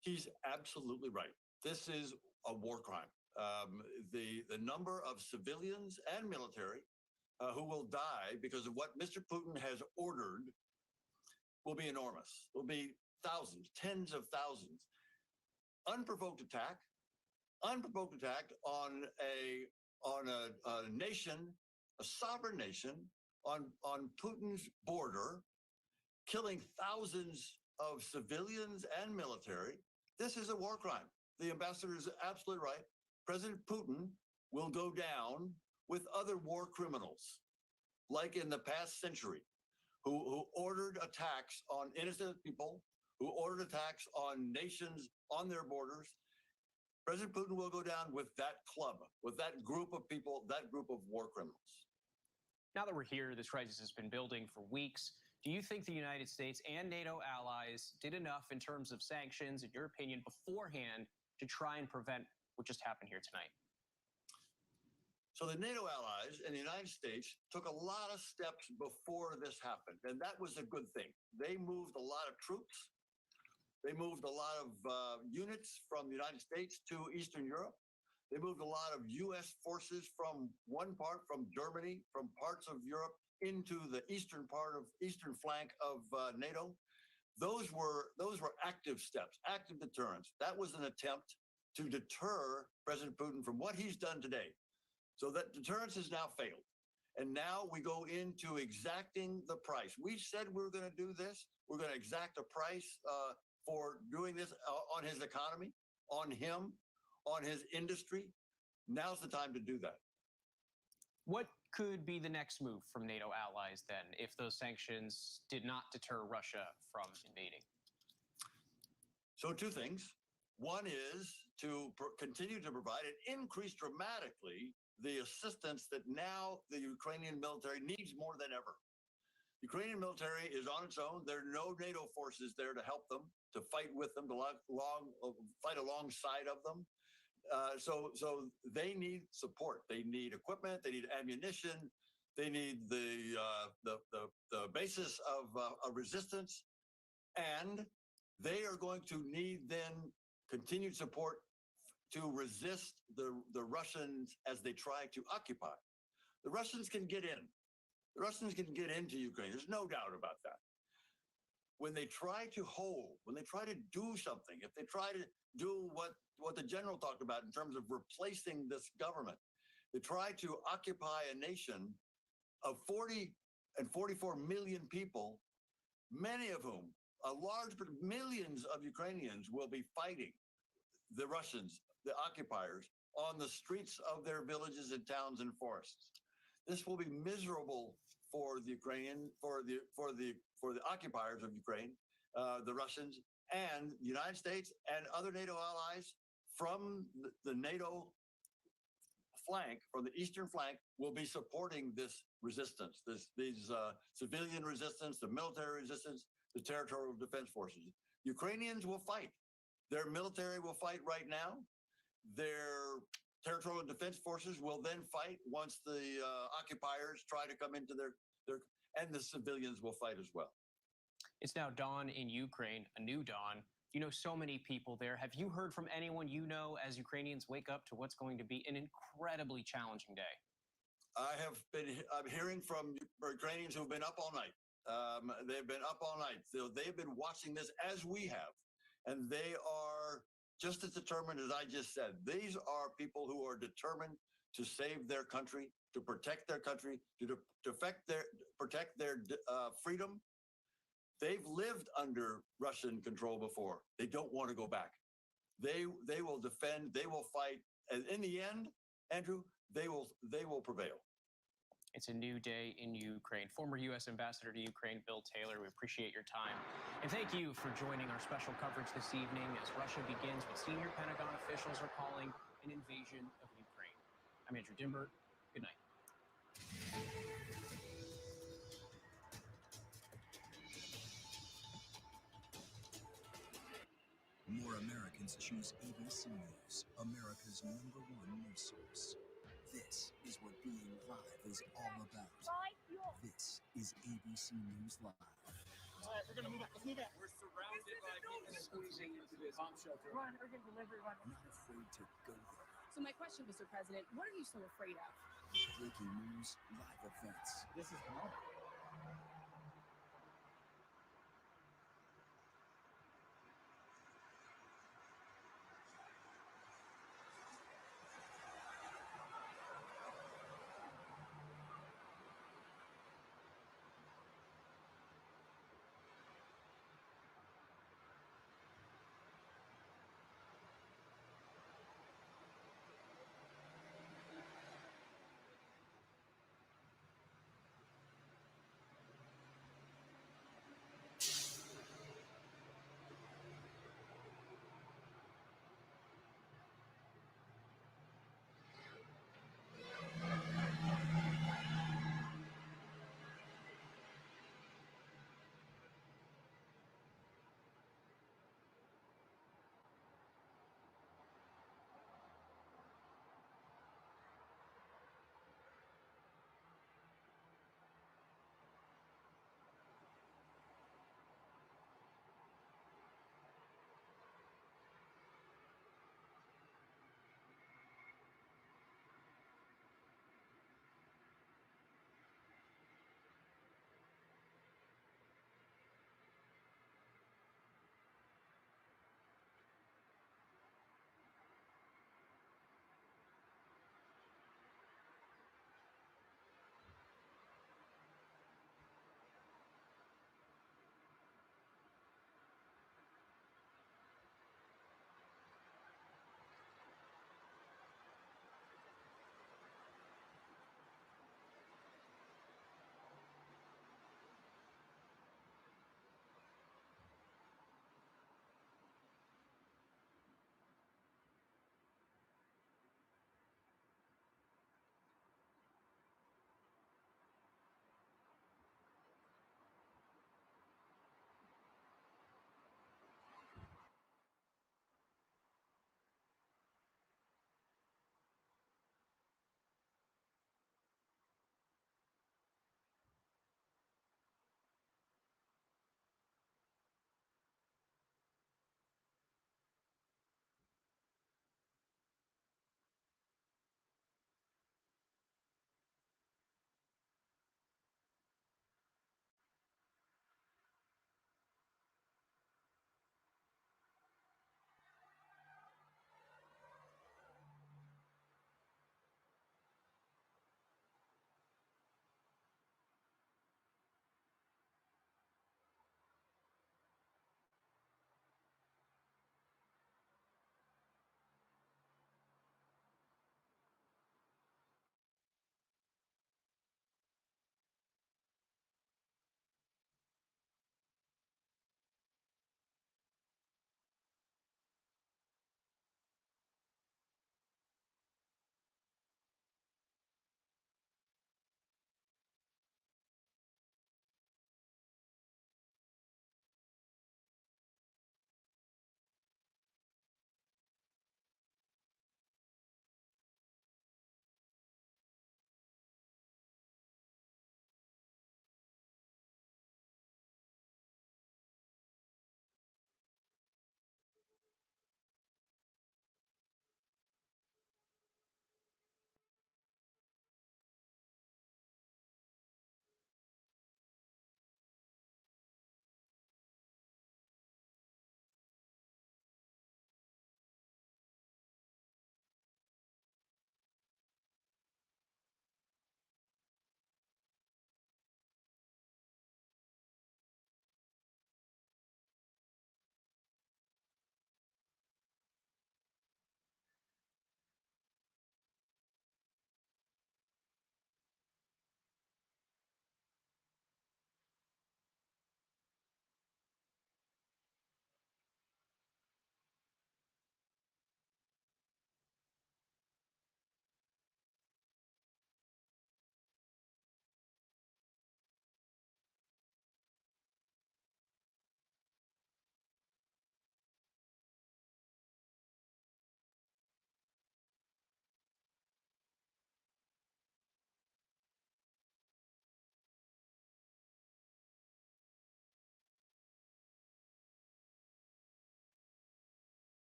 He's absolutely right. This is a war crime. The number of civilians and military who will die because of what Mr. Putin has ordered will be enormous. Will be thousands, tens of thousands. Unprovoked attack on a nation, a sovereign nation, on Putin's border, killing thousands of civilians and military. This is a war crime. The ambassador is absolutely right. President Putin will go down with other war criminals, like in the past century, who ordered attacks on innocent people, who ordered attacks on nations on their borders. President Putin will go down with that club, with that group of people, that group of war criminals. Now that we're here, this crisis has been building for weeks. Do you think the United States and NATO allies did enough in terms of sanctions, in your opinion, beforehand to try and prevent what just happened here tonight? So the NATO allies and the United States took a lot of steps before this happened, and that was a good thing. They moved a lot of troops. They moved a lot of units from the United States to Eastern Europe. They moved a lot of U.S. forces from Germany, from parts of Europe into the eastern flank of NATO. Those were active steps, active deterrence. That was an attempt to deter President Putin from what he's done today. So that deterrence has now failed. And now we go into exacting the price. We said we were going to do this. We're going to exact a price for doing this on his economy, on him, on his industry. Now's the time to do that. What could be the next move from NATO allies then if those sanctions did not deter Russia from invading? So two things. One is to continue to provide and increase dramatically the assistance that now the Ukrainian military needs more than ever. The Ukrainian military is on its own. There are no NATO forces there to help them, to fight with them, to fight alongside of them. So they need support. They need equipment. They need ammunition. They need the basis of resistance, and they are going to need then continued support to resist the Russians as they try to occupy. The Russians can get in. The Russians can get into Ukraine. There's no doubt about that. When they try to hold, when they try to do something, if they try to do what the general talked about in terms of replacing this government, they try to occupy a nation of 40 and 44 million people, many of whom, millions of Ukrainians will be fighting the Russians, the occupiers, on the streets of their villages and towns and forests. This will be miserable for the occupiers of Ukraine, the Russians, and the United States and other NATO allies from the NATO flank, from the eastern flank, will be supporting this resistance, these civilian resistance, the military resistance, the territorial defense forces. Ukrainians will fight. Their military will fight right now. Their territorial defense forces will then fight once the occupiers try to come into their, and the civilians will fight as well. It's now dawn in Ukraine, a new dawn. You know so many people there. Have you heard from anyone you know as Ukrainians wake up to what's going to be an incredibly challenging day? I'm hearing from Ukrainians who've been up all night. They've been up all night. They've been watching this as we have. And they are just as determined as I just said. These are people who are determined to save their country, to protect their country, to protect their freedom. They've lived under Russian control before. They don't want to go back. They will defend. They will fight. And in the end, Andrew, they will prevail. It's a new day in Ukraine. Former U.S. Ambassador to Ukraine, Bill Taylor, we appreciate your time. And thank you for joining our special coverage this evening as Russia begins what senior Pentagon officials are calling an invasion of Ukraine. I'm Andrew Dimbert. Good night. More Americans choose ABC News, America's #1 news source. This is what being live is all about. This is ABC News Live. All right, we're going to move up. Let's move up. We're surrounded by people. squeezing into this bomb shelter. Run, urgent delivery, run. Not afraid to go there. So my question, Mr. President, what are you so afraid of? Breaking news, live events. This is normal.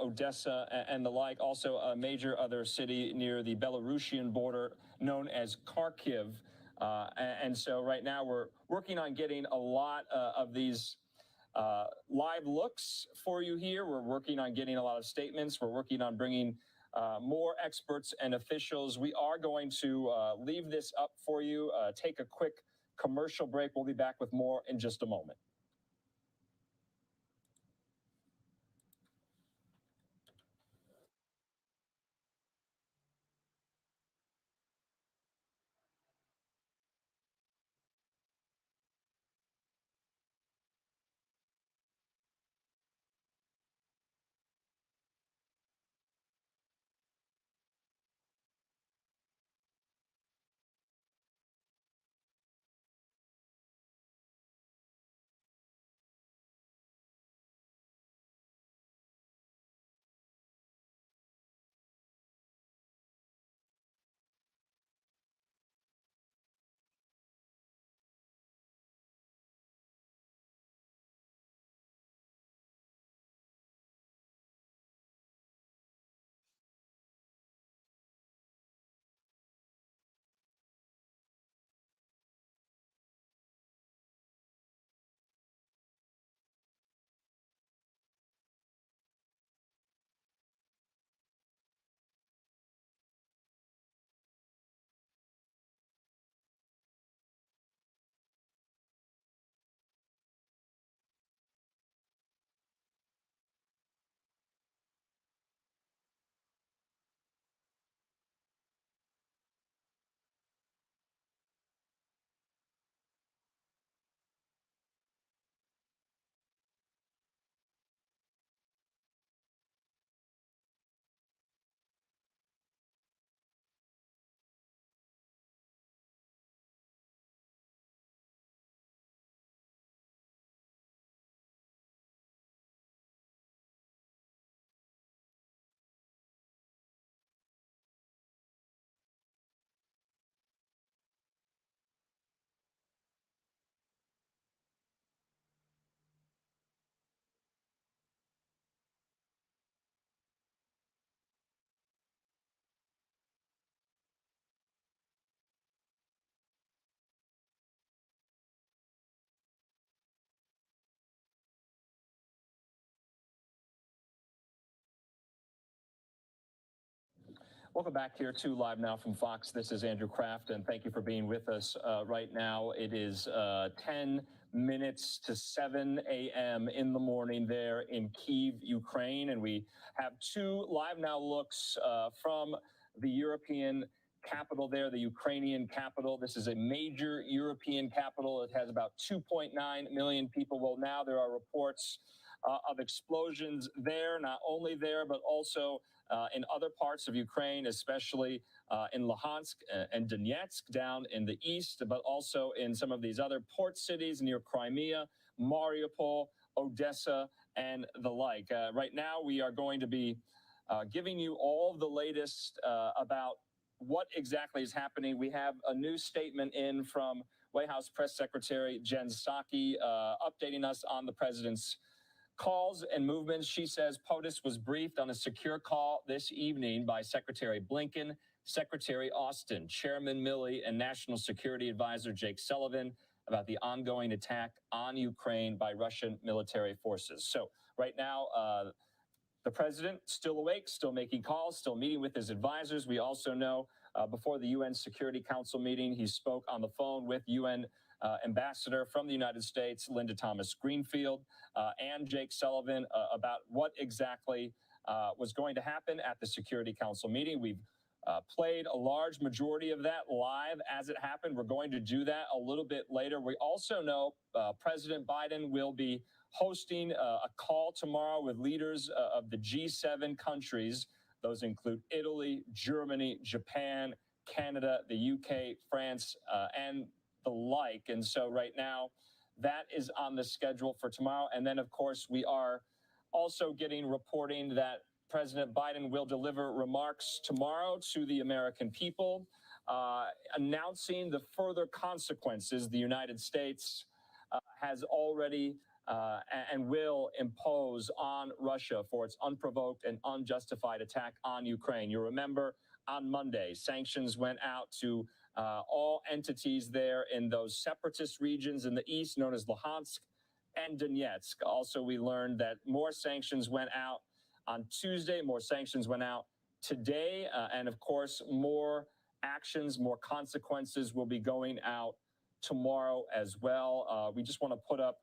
Odessa, and the like. Also, a major other city near the Belarusian border known as Kharkiv. And so right now we're working on getting a lot of these live looks for you here. We're working on getting a lot of statements. We're working on bringing more experts and officials. We are going to leave this up for you, take a quick commercial break. We'll be back with more in just a moment. Welcome back here to Live Now from Fox. This is Andrew Kraft, and thank you for being with us right now. It is 10 minutes to 7 a.m. in the morning there in Kyiv, Ukraine, and we have two Live Now looks from the European capital there, the Ukrainian capital. This is a major European capital. It has about 2.9 million people. Well, now there are reports of explosions there, not only there, but also in other parts of Ukraine, especially in Luhansk and Donetsk down in the east, but also in some of these other port cities near Crimea, Mariupol, Odessa, and the like. Right now, we are going to be giving you all the latest about what exactly is happening. We have a new statement in from White House Press Secretary Jen Psaki updating us on the president's calls and movements. She says POTUS was briefed on a secure call this evening by Secretary Blinken, Secretary Austin, Chairman Milley, and National Security Advisor Jake Sullivan about the ongoing attack on Ukraine by Russian military forces. So right now, the president still awake, still making calls, still meeting with his advisors. We also know before the UN Security Council meeting, he spoke on the phone with UN ambassador from the United States, Linda Thomas Greenfield, and Jake Sullivan about what exactly was going to happen at the Security Council meeting. We've played a large majority of that live as it happened. We're going to do that a little bit later. We also know President Biden will be hosting a call tomorrow with leaders of the G7 countries. Those include Italy, Germany, Japan, Canada, the UK, France, and the like. And so right now, that is on the schedule for tomorrow. And then, of course, we are also getting reporting that President Biden will deliver remarks tomorrow to the American people, announcing the further consequences the United States has already and will impose on Russia for its unprovoked and unjustified attack on Ukraine. You remember on Monday, sanctions went out to all entities there in those separatist regions in the east known as Luhansk and Donetsk. Also, we learned that more sanctions went out on Tuesday, more sanctions went out today, and of course, more actions, more consequences will be going out tomorrow as well. We just want to put up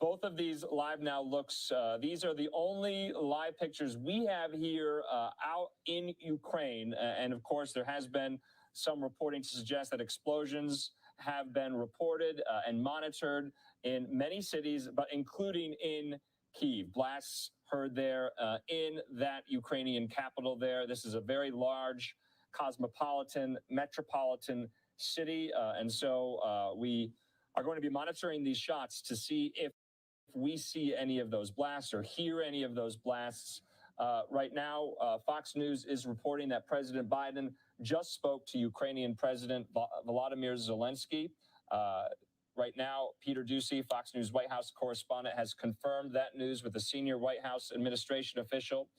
both of these live now looks. These are the only live pictures we have here out in Ukraine. And of course, there has been some reporting to suggest that explosions have been reported and monitored in many cities, but including in Kyiv. Blasts heard there in that Ukrainian capital there. This is a very large cosmopolitan, metropolitan city. And so we are going to be monitoring these shots to see if we see any of those blasts or hear any of those blasts. Right now, Fox News is reporting that President Biden just spoke to Ukrainian President Volodymyr Zelensky. Right now, Peter Doocy, Fox News White House correspondent, has confirmed that news with a senior White House administration official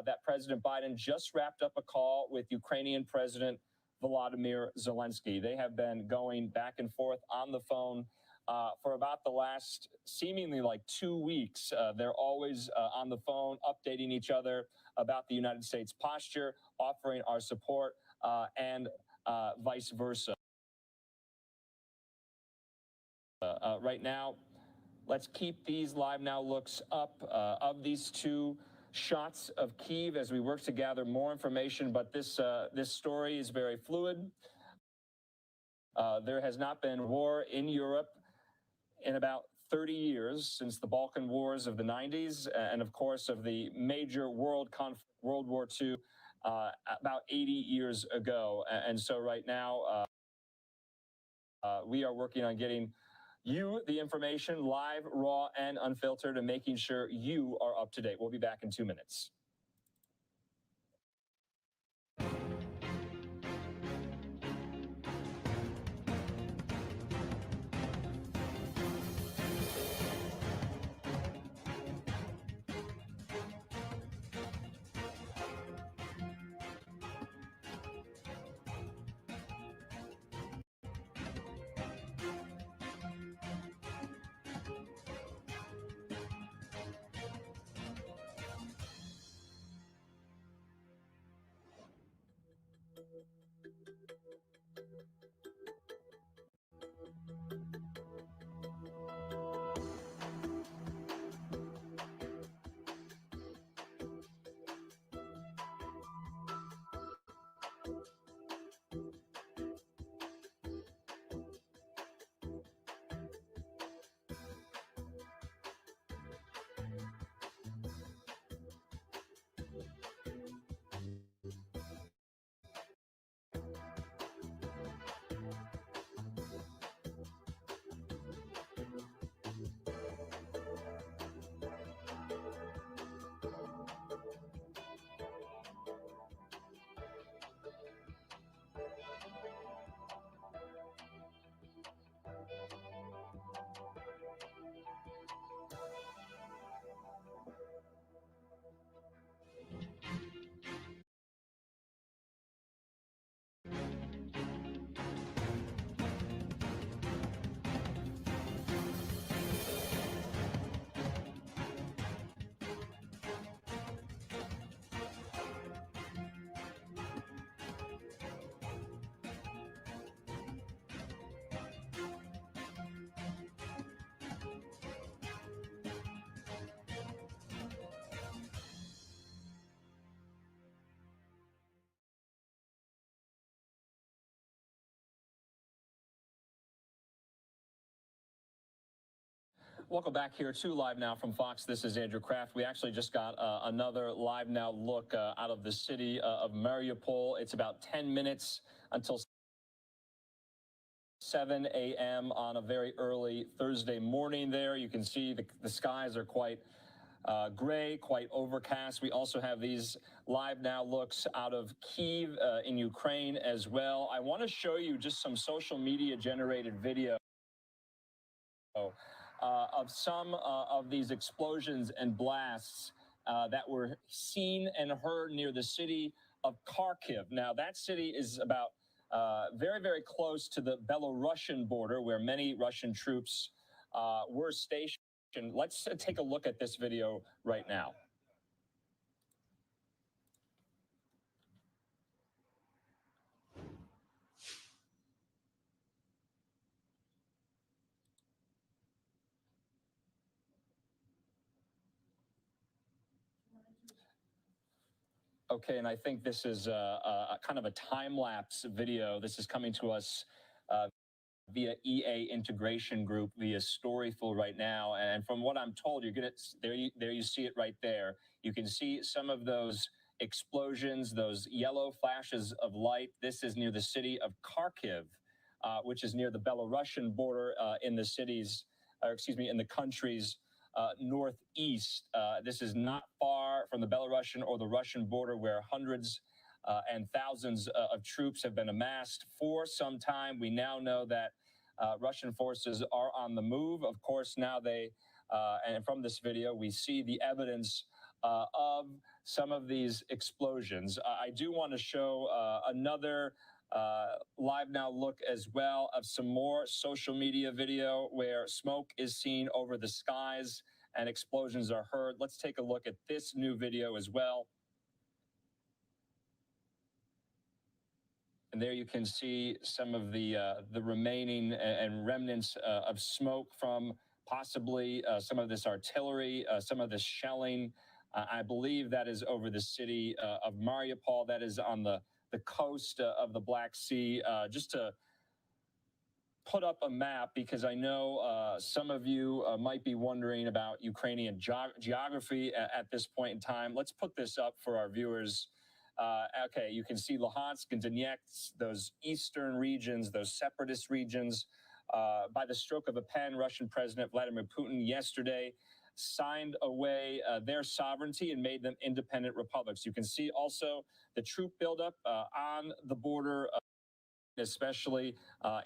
that President Biden just wrapped up a call with Ukrainian President Volodymyr Zelensky. They have been going back and forth on the phone for about the last seemingly like 2 weeks. They're always on the phone, updating each other about the United States posture, offering our support, and vice versa. Right now, let's keep these live now looks up of these two shots of Kyiv as we work to gather more information. But this story is very fluid. There has not been war in Europe in about 30 years, since the Balkan Wars of the 90s, and of course of the major world conflict, World War II, about 80 years ago. And so right now, we are working on getting you the information live, raw, and unfiltered, and making sure you are up to date. We'll be back in 2 minutes. Welcome back here to Live Now from Fox. This is Andrew Kraft. We actually just got another Live Now look out of the city of Mariupol. It's about 10 minutes until 7 a.m. on a very early Thursday morning there. You can see the skies are quite gray, quite overcast. We also have these Live Now looks out of Kyiv in Ukraine as well. I want to show you just some social media generated video of some of these explosions and blasts that were seen and heard near the city of Kharkiv. Now, that city is about very, very close to the Belarusian border where many Russian troops were stationed. Let's take a look at this video right now. Okay, and I think this is a kind of a time-lapse video. This is coming to us via EA Integration Group, via Storyful right now. And from what I'm told, you're gonna there you see it right there. You can see some of those explosions, those yellow flashes of light. This is near the city of Kharkiv, which is near the Belarusian border in the cities, in the country's northeast. This is not far from the Belarusian or the Russian border, where hundreds and thousands of troops have been amassed for some time. We now know that Russian forces are on the move. Of course, now and from this video, we see the evidence of some of these explosions. I do want to show another live now look as well of some more social media video where smoke is seen over the skies and explosions are heard. Let's take a look at this new video as well. And there you can see some of the remaining and remnants of smoke from possibly some of this artillery, some of this shelling. I believe that is over the city of Mariupol. That is on the coast of the Black Sea. Just to put up a map, because I know some of you might be wondering about Ukrainian geography at this point in time. Let's put this up for our viewers. Okay, you can see Luhansk and Donetsk, those eastern regions, those separatist regions. By the stroke of a pen, Russian President Vladimir Putin yesterday signed away their sovereignty and made them independent republics. You can see also the troop buildup on the border, especially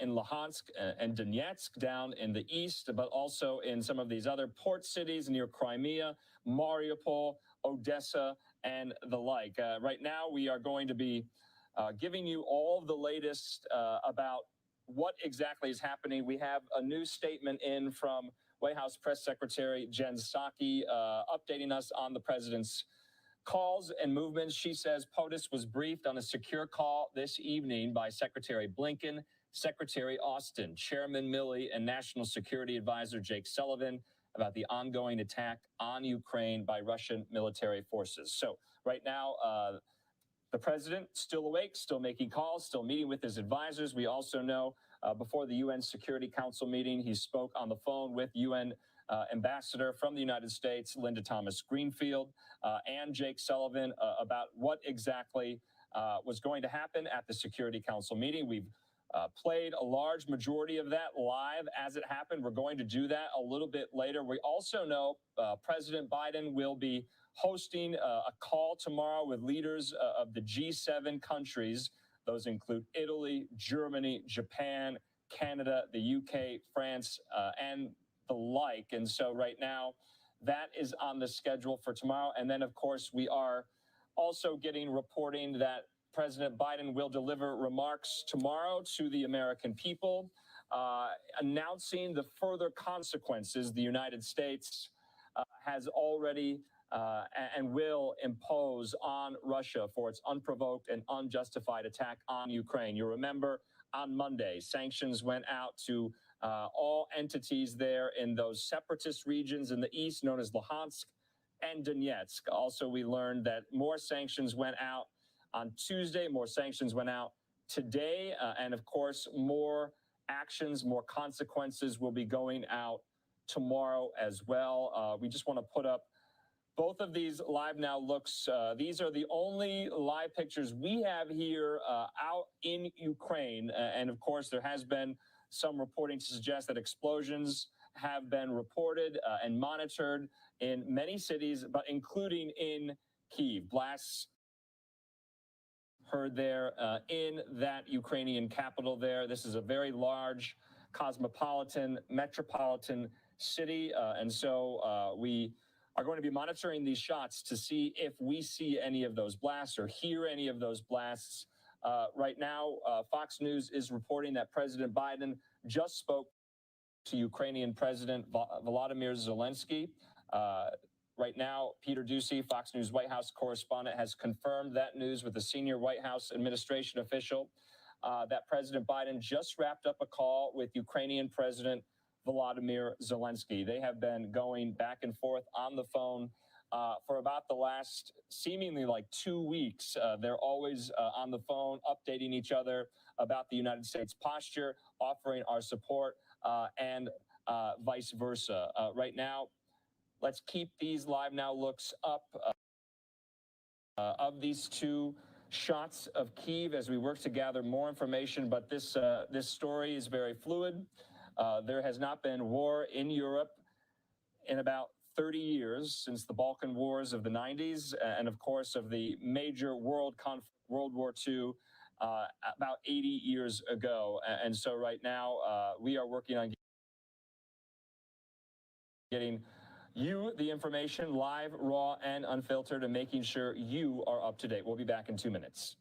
in Luhansk and Donetsk down in the east, but also in some of these other port cities near Crimea, Mariupol, Odessa, and the like. Right now, we are going to be giving you all the latest about what exactly is happening. We have a new statement in from White House Press Secretary Jen Psaki updating us on the president's calls and movements. She says POTUS was briefed on a secure call this evening by Secretary Blinken, Secretary Austin, Chairman Milley, and National Security Advisor Jake Sullivan about the ongoing attack on Ukraine by Russian military forces. So right now, the president still awake, still making calls, still meeting with his advisors. We also know before the UN Security Council meeting, he spoke on the phone with UN ambassador from the United States, Linda Thomas Greenfield, and Jake Sullivan about what exactly was going to happen at the Security Council meeting. We've played a large majority of that live as it happened. We're going to do that a little bit later. We also know President Biden will be hosting a call tomorrow with leaders of the G7 countries. Those include Italy, Germany, Japan, Canada, the UK, France, and the like. And so right now, that is on the schedule for tomorrow. And then, of course, we are also getting reporting that President Biden will deliver remarks tomorrow to the American people, announcing the further consequences the United States has already and will impose on Russia for its unprovoked and unjustified attack on Ukraine. You remember on Monday, sanctions went out to all entities there in those separatist regions in the east known as Luhansk and Donetsk. Also, we learned that more sanctions went out on Tuesday, more sanctions went out today, and of course, more actions, more consequences will be going out tomorrow as well. We just want to put up both of these live now looks. These are the only live pictures we have here out in Ukraine. And of course, there has been some reporting to suggest that explosions have been reported and monitored in many cities, but including in Kyiv. Blasts heard there in that Ukrainian capital there. This is a very large cosmopolitan, metropolitan city. And so we are going to be monitoring these shots to see if we see any of those blasts or hear any of those blasts. Right now, Fox News is reporting that President Biden just spoke to Ukrainian President Volodymyr Zelensky. Right now, Peter Doocy, Fox News White House correspondent, has confirmed that news with a senior White House administration official that President Biden just wrapped up a call with Ukrainian President Volodymyr Zelensky. They have been going back and forth on the phone for about the last seemingly like 2 weeks. They're always on the phone, updating each other about the United States posture, offering our support, and vice versa. Right now, let's keep these Live Now looks up of these two shots of Kyiv as we work to gather more information. But this story is very fluid. There has not been war in Europe in about 30 years, since the Balkan Wars of the 90s, and of course of the major world conflict, World War II, about 80 years ago. And so right now, we are working on getting you the information live, raw, and unfiltered, and making sure you are up to date. We'll be back in 2 minutes.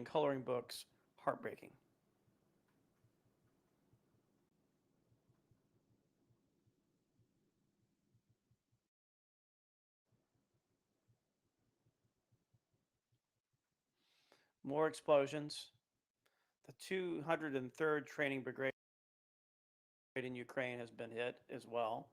Coloring books, heartbreaking. More explosions. The 203rd Training Brigade in Ukraine has been hit as well.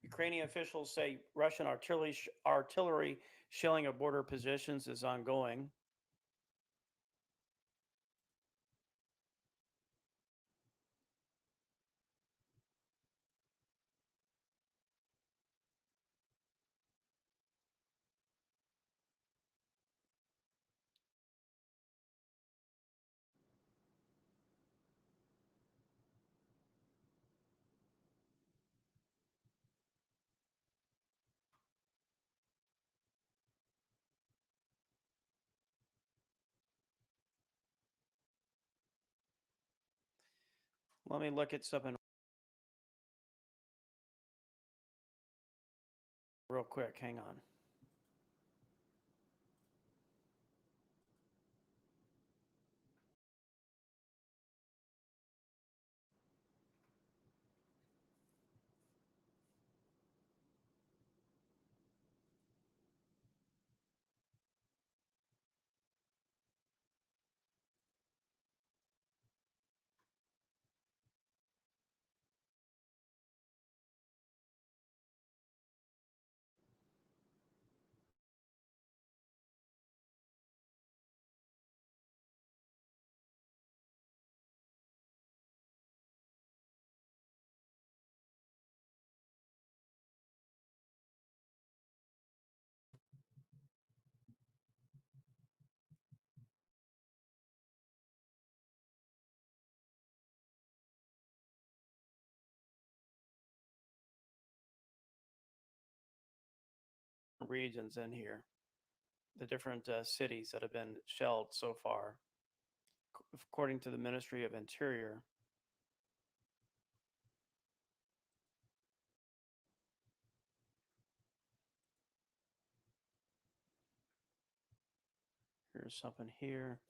Ukrainian officials say Russian artillery shelling of border positions is ongoing. Let me look at something real quick. Hang on. Regions in here, the different cities that have been shelled so far. According to the Ministry of Interior, here's something here.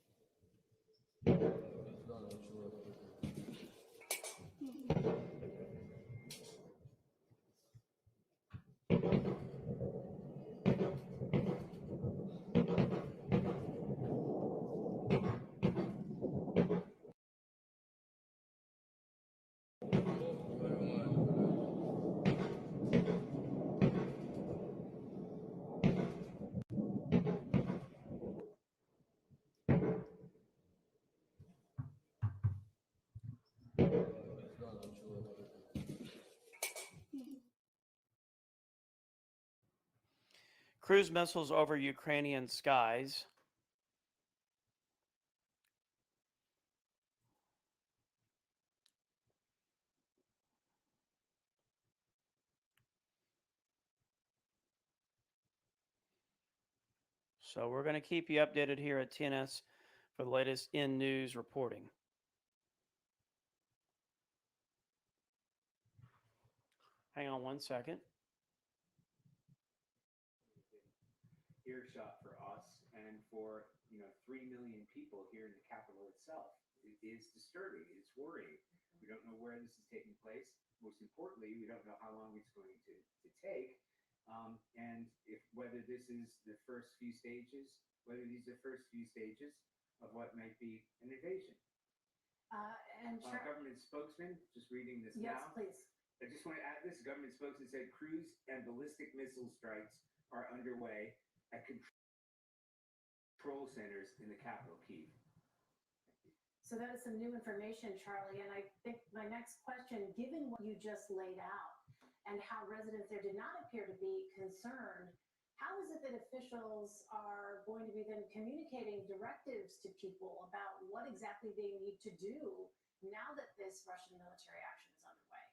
Cruise missiles over Ukrainian skies. So we're going to keep you updated here at TNS for the latest in news reporting. Hang on one second. Earshot for us and for 3 million people here in the capital itself. It is disturbing. It's worrying. We don't know where this is taking place. Most importantly, we don't know how long it's going to take, and whether this is the first few stages, whether these are the first few stages of what might be an invasion. Government spokesman, just reading this Yes, now. please. I just want to add this. Government spokesman said cruise and ballistic missile strikes are underway at control centers in the capital, Kyiv. So that is some new information, Charlie. And I think my next question, given what you just laid out and how residents there did not appear to be concerned, how is it that officials are going to be then communicating directives to people about what exactly they need to do now that this Russian military action is underway?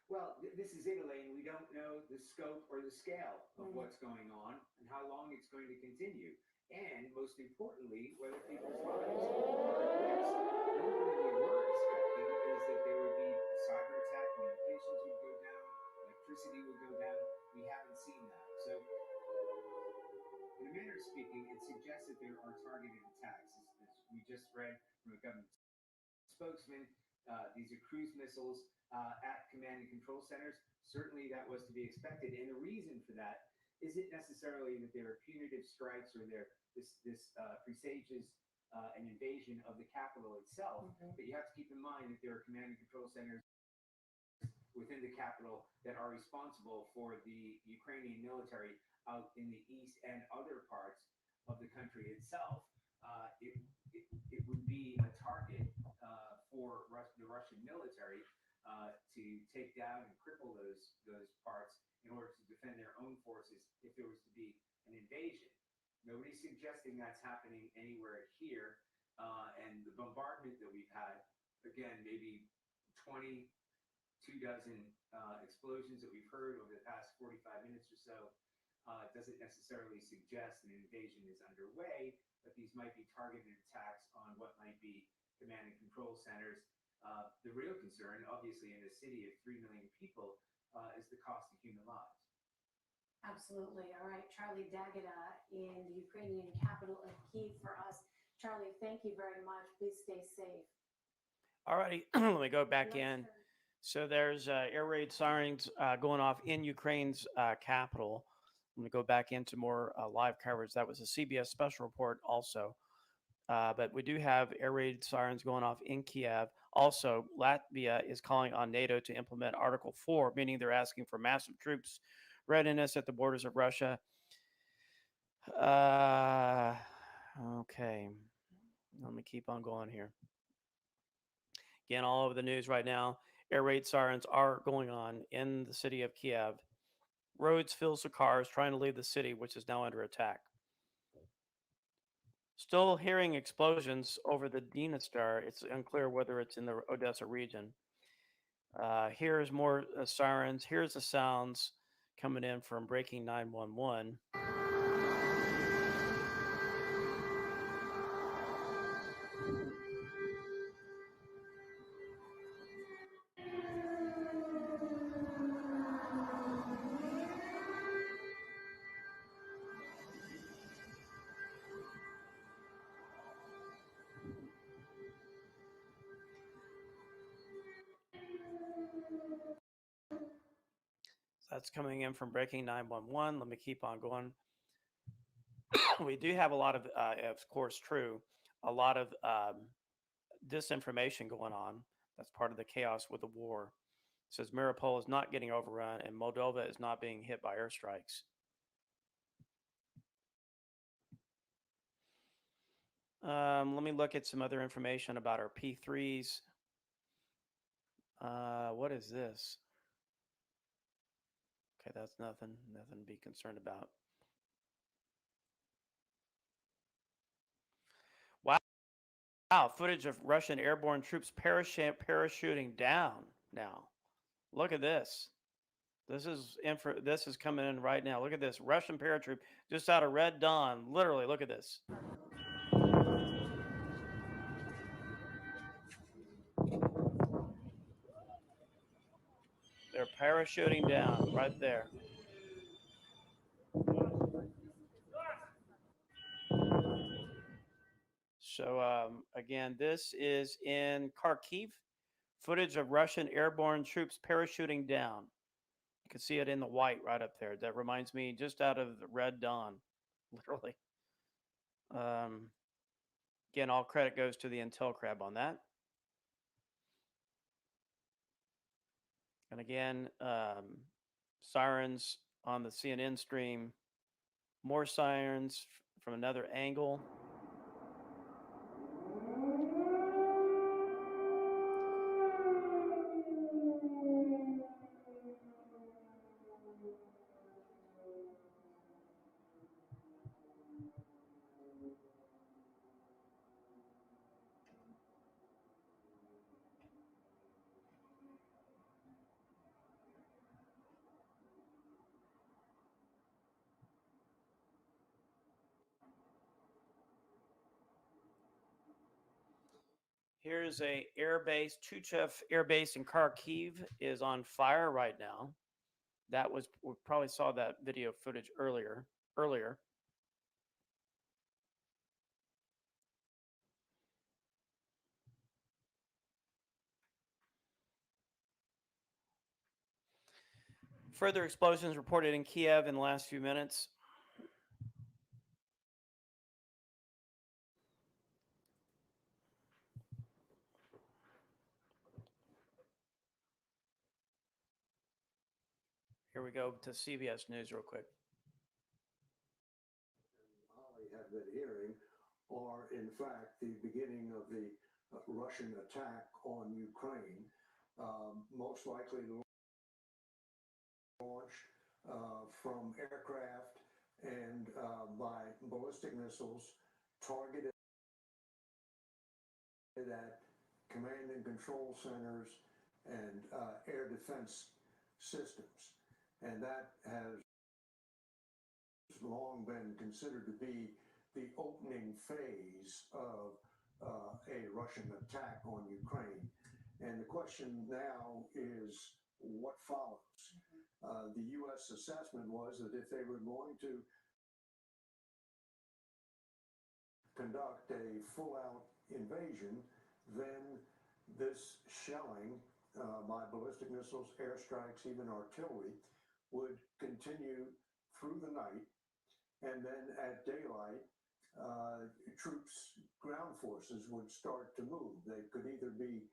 Well, this is Italy, and we don't know the scope or the scale of what's going on and how long it's going to continue. And most importantly, whether people's lives are at risk. The only thing we were expecting is that there would be a cyber attack, communications would go down, electricity would go down. We haven't seen that. So, in a manner of speaking, it suggests that there are targeted attacks. As we just read from a government spokesman, these are cruise missiles at command and control centers. Certainly that was to be expected. And the reason for that isn't necessarily that there are punitive strikes or this presages an invasion of the capital itself, but you have to keep in mind that there are command and control centers within the capital that are responsible for the Ukrainian military out in the east and other parts of the country itself. It would be a target for the Russian military to take down and cripple those parts in order to defend their own forces if there was to be an invasion. Nobody's suggesting that's happening anywhere here. And the bombardment that we've had, again, maybe 22 dozen explosions that we've heard over the past 45 minutes or so, doesn't necessarily suggest an invasion is underway, but these might be targeted attacks on what might be command and control centers. The real concern, obviously, in a city of 3 million people, is the cost of human lives. Absolutely. All right, Charlie Dagida in the Ukrainian capital of Kyiv for us. Charlie, thank you very much. Please stay safe. All righty, let me go back Let's in. turn- So there's air raid sirens going off in Ukraine's capital. Let me go back into more live coverage. That was a CBS special report also. But we do have air raid sirens going off in Kiev. Also, Latvia is calling on NATO to implement Article 4, meaning they're asking for massive troops readiness at the borders of Russia. Okay. Let me keep on going here. Again, all over the news right now, air raid sirens are going on in the city of Kiev. Roads filled with cars trying to leave the city, which is now under attack. Still hearing explosions over the Dniester. It's unclear whether it's in the Odessa region. Here's more sirens. Here's the sounds coming in from Breaking 911. That's coming in from Breaking 911. Let me keep on going. We do have a lot of course, true, a lot of disinformation going on. That's part of the chaos with the war. It says Mariupol is not getting overrun and Moldova is not being hit by airstrikes. Let me look at some other information about our P3s. What is this? Okay, that's nothing to be concerned about. Wow, footage of Russian airborne troops parachuting down now. Look at this. This is coming in right now. Look at this. Russian paratroop just out of Red Dawn. Literally, look at this. They're parachuting down right there. So again, this is in Kharkiv. Footage of Russian airborne troops parachuting down. You can see it in the white right up there. That reminds me just out of the Red Dawn, literally. Again, all credit goes to the Intel Crab on that. And again, sirens on the CNN stream. More sirens from another angle. Here's a air base. Tuchev Air Base in Kharkiv is on fire right now. That was, we probably saw that video footage earlier. Further explosions reported in Kiev in the last few minutes. Here we go to CBS News real quick. Mali have been hearing are in fact the beginning of the Russian attack on Ukraine, most likely launched from aircraft and by ballistic missiles targeted at command and control centers and air defense systems. And that has long been considered to be the opening phase of a Russian attack on Ukraine. And the question now is what follows? The U.S. assessment was that if they were going to conduct a full-out invasion, then this shelling by ballistic missiles, airstrikes, even artillery, would continue through the night, and then at daylight, troops, ground forces would start to move. They could either be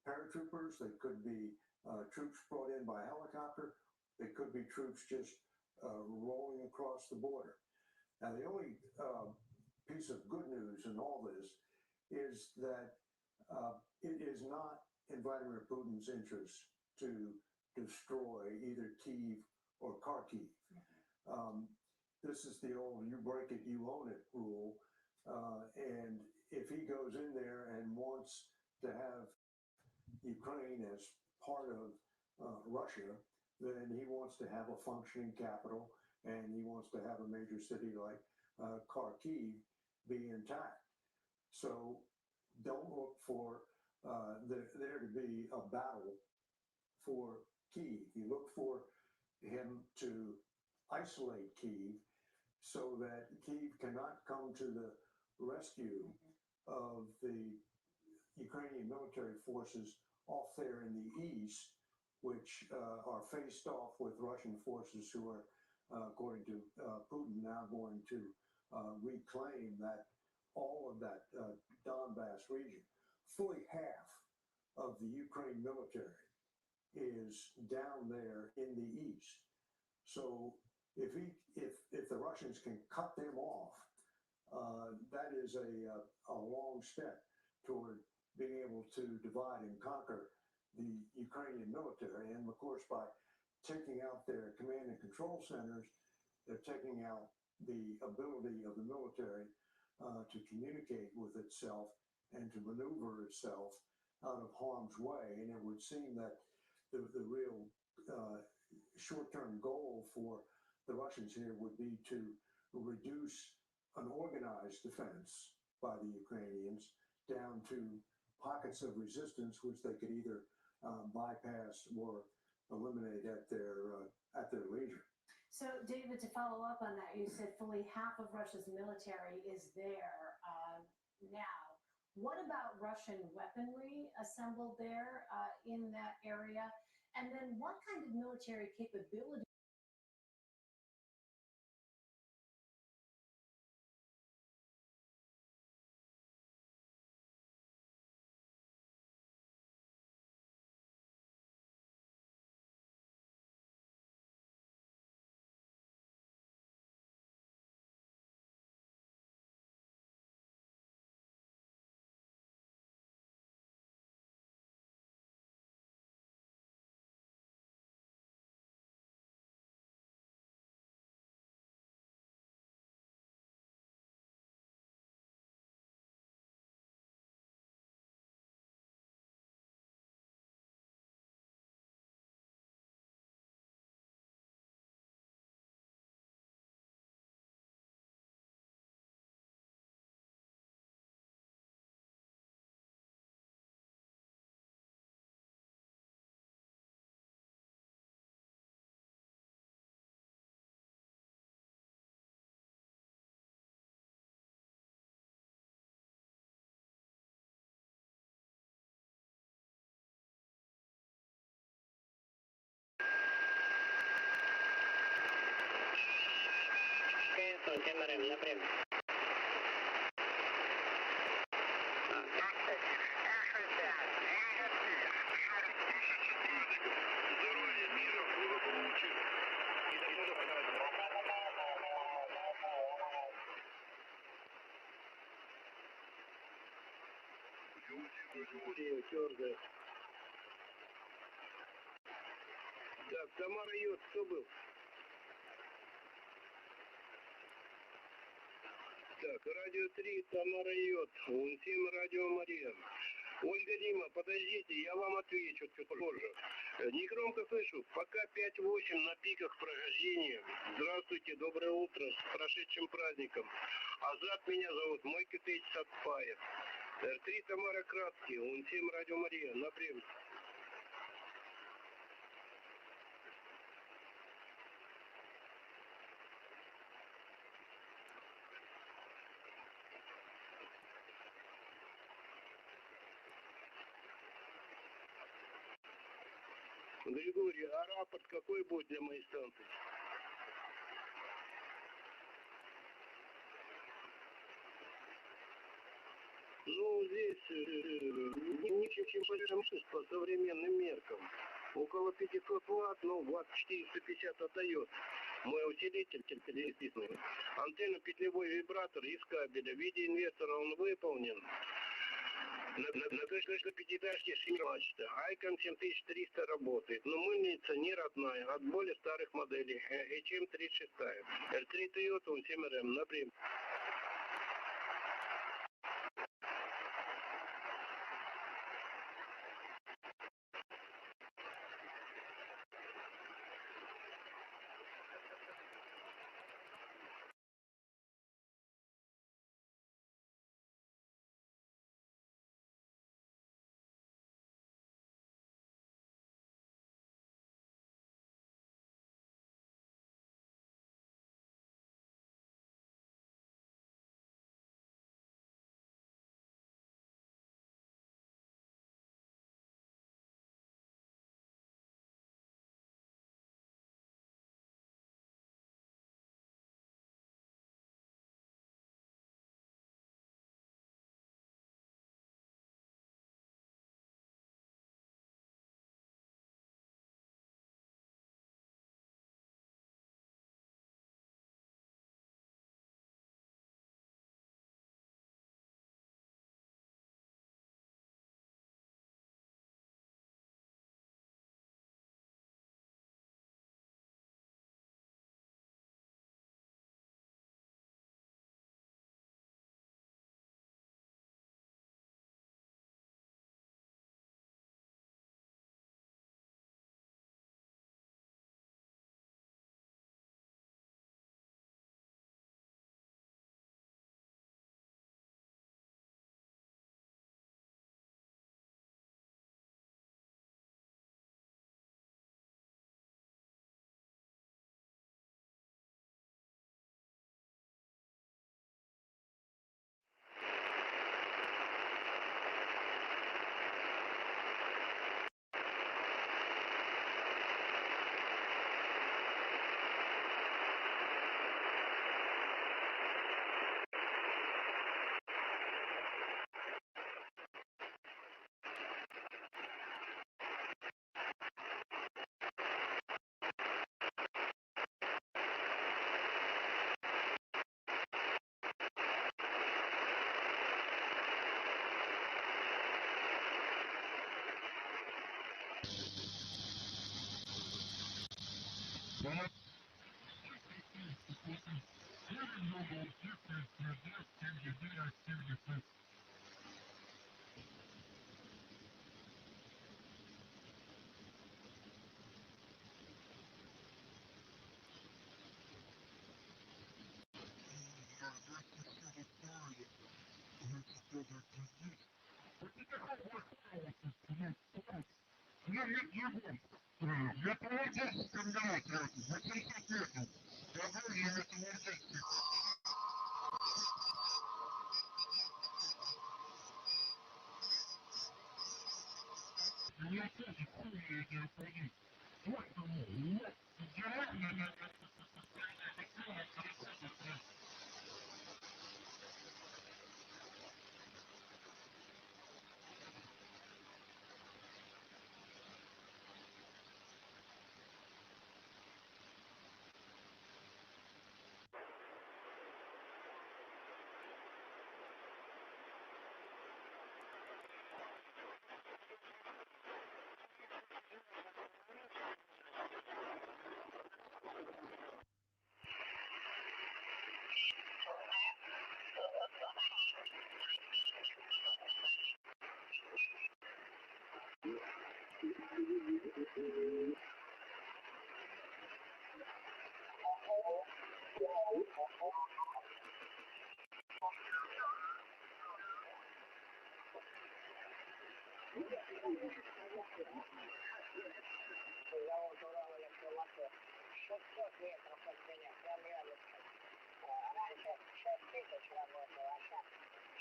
paratroopers, they could be troops brought in by helicopter, they could be troops just rolling across the border. Now, the only piece of good news in all this is that it is not in Vladimir Putin's interest to destroy either Kyiv or Kharkiv. This is the old "you break it, you own it" rule. And if he goes in there and wants to have Ukraine as part of Russia, then he wants to have a functioning capital, and he wants to have a major city like Kharkiv be intact. So don't look for there to be a battle for Kyiv. You look for him to isolate Kyiv so that Kyiv cannot come to the rescue of the Ukrainian military forces off there in the east, which are faced off with Russian forces who are, according to Putin, now going to reclaim that all of that Donbass region. Fully half of the Ukraine military is down there in the east. So if the Russians can cut them off, that is a long step toward being able to divide and conquer the Ukrainian military. And of course, by taking out their command and control centers, they're taking out the ability of the military to communicate with itself and to maneuver itself out of harm's way. And it would seem that the real short-term goal for the Russians here would be to reduce an organized defense by the Ukrainians down to pockets of resistance, which they could either bypass or eliminate at their leisure. So, David, to follow up on that, you said fully half of Russia's military is there now. What about Russian weaponry assembled there in that area? And then what kind of military capability? Так, Самара-Йод, кто был? Так, радио 3, Самара-Йод, 7 радио Мария. Ольга Дима, подождите, я вам отвечу чуть позже. Негромко слышу. Пока 5-8 на пиках прохождения. Здравствуйте, доброе утро. С прошедшим праздником. Азат меня зовут. Мой китайц Сатпаев. Р3 Тамара Краски. УН7 Радио Мария. Напрямик. Григорий, а рапорт какой будет для моей станции? Ну, здесь ничем, чем по современным меркам. Около 500 ватт, ну, ватт 450 отдает. Мой усилитель телеписный. Антенна, петлевой вибратор из кабеля. В виде инвертора он выполнен. На точно пятиэтажке семимачта. Айкон 7300 работает. Но мыльница не родная, от более старых моделей. HM36. L3 Toyota, он 7RM. Напрямую.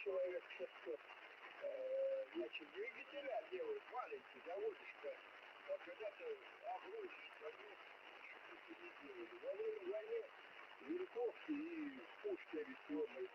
Человек 600. Значит, двигателя делают маленькие, заводишь-то. А когда-то огромные заводы не делали. Во время войны винтовки и пушки авиационные.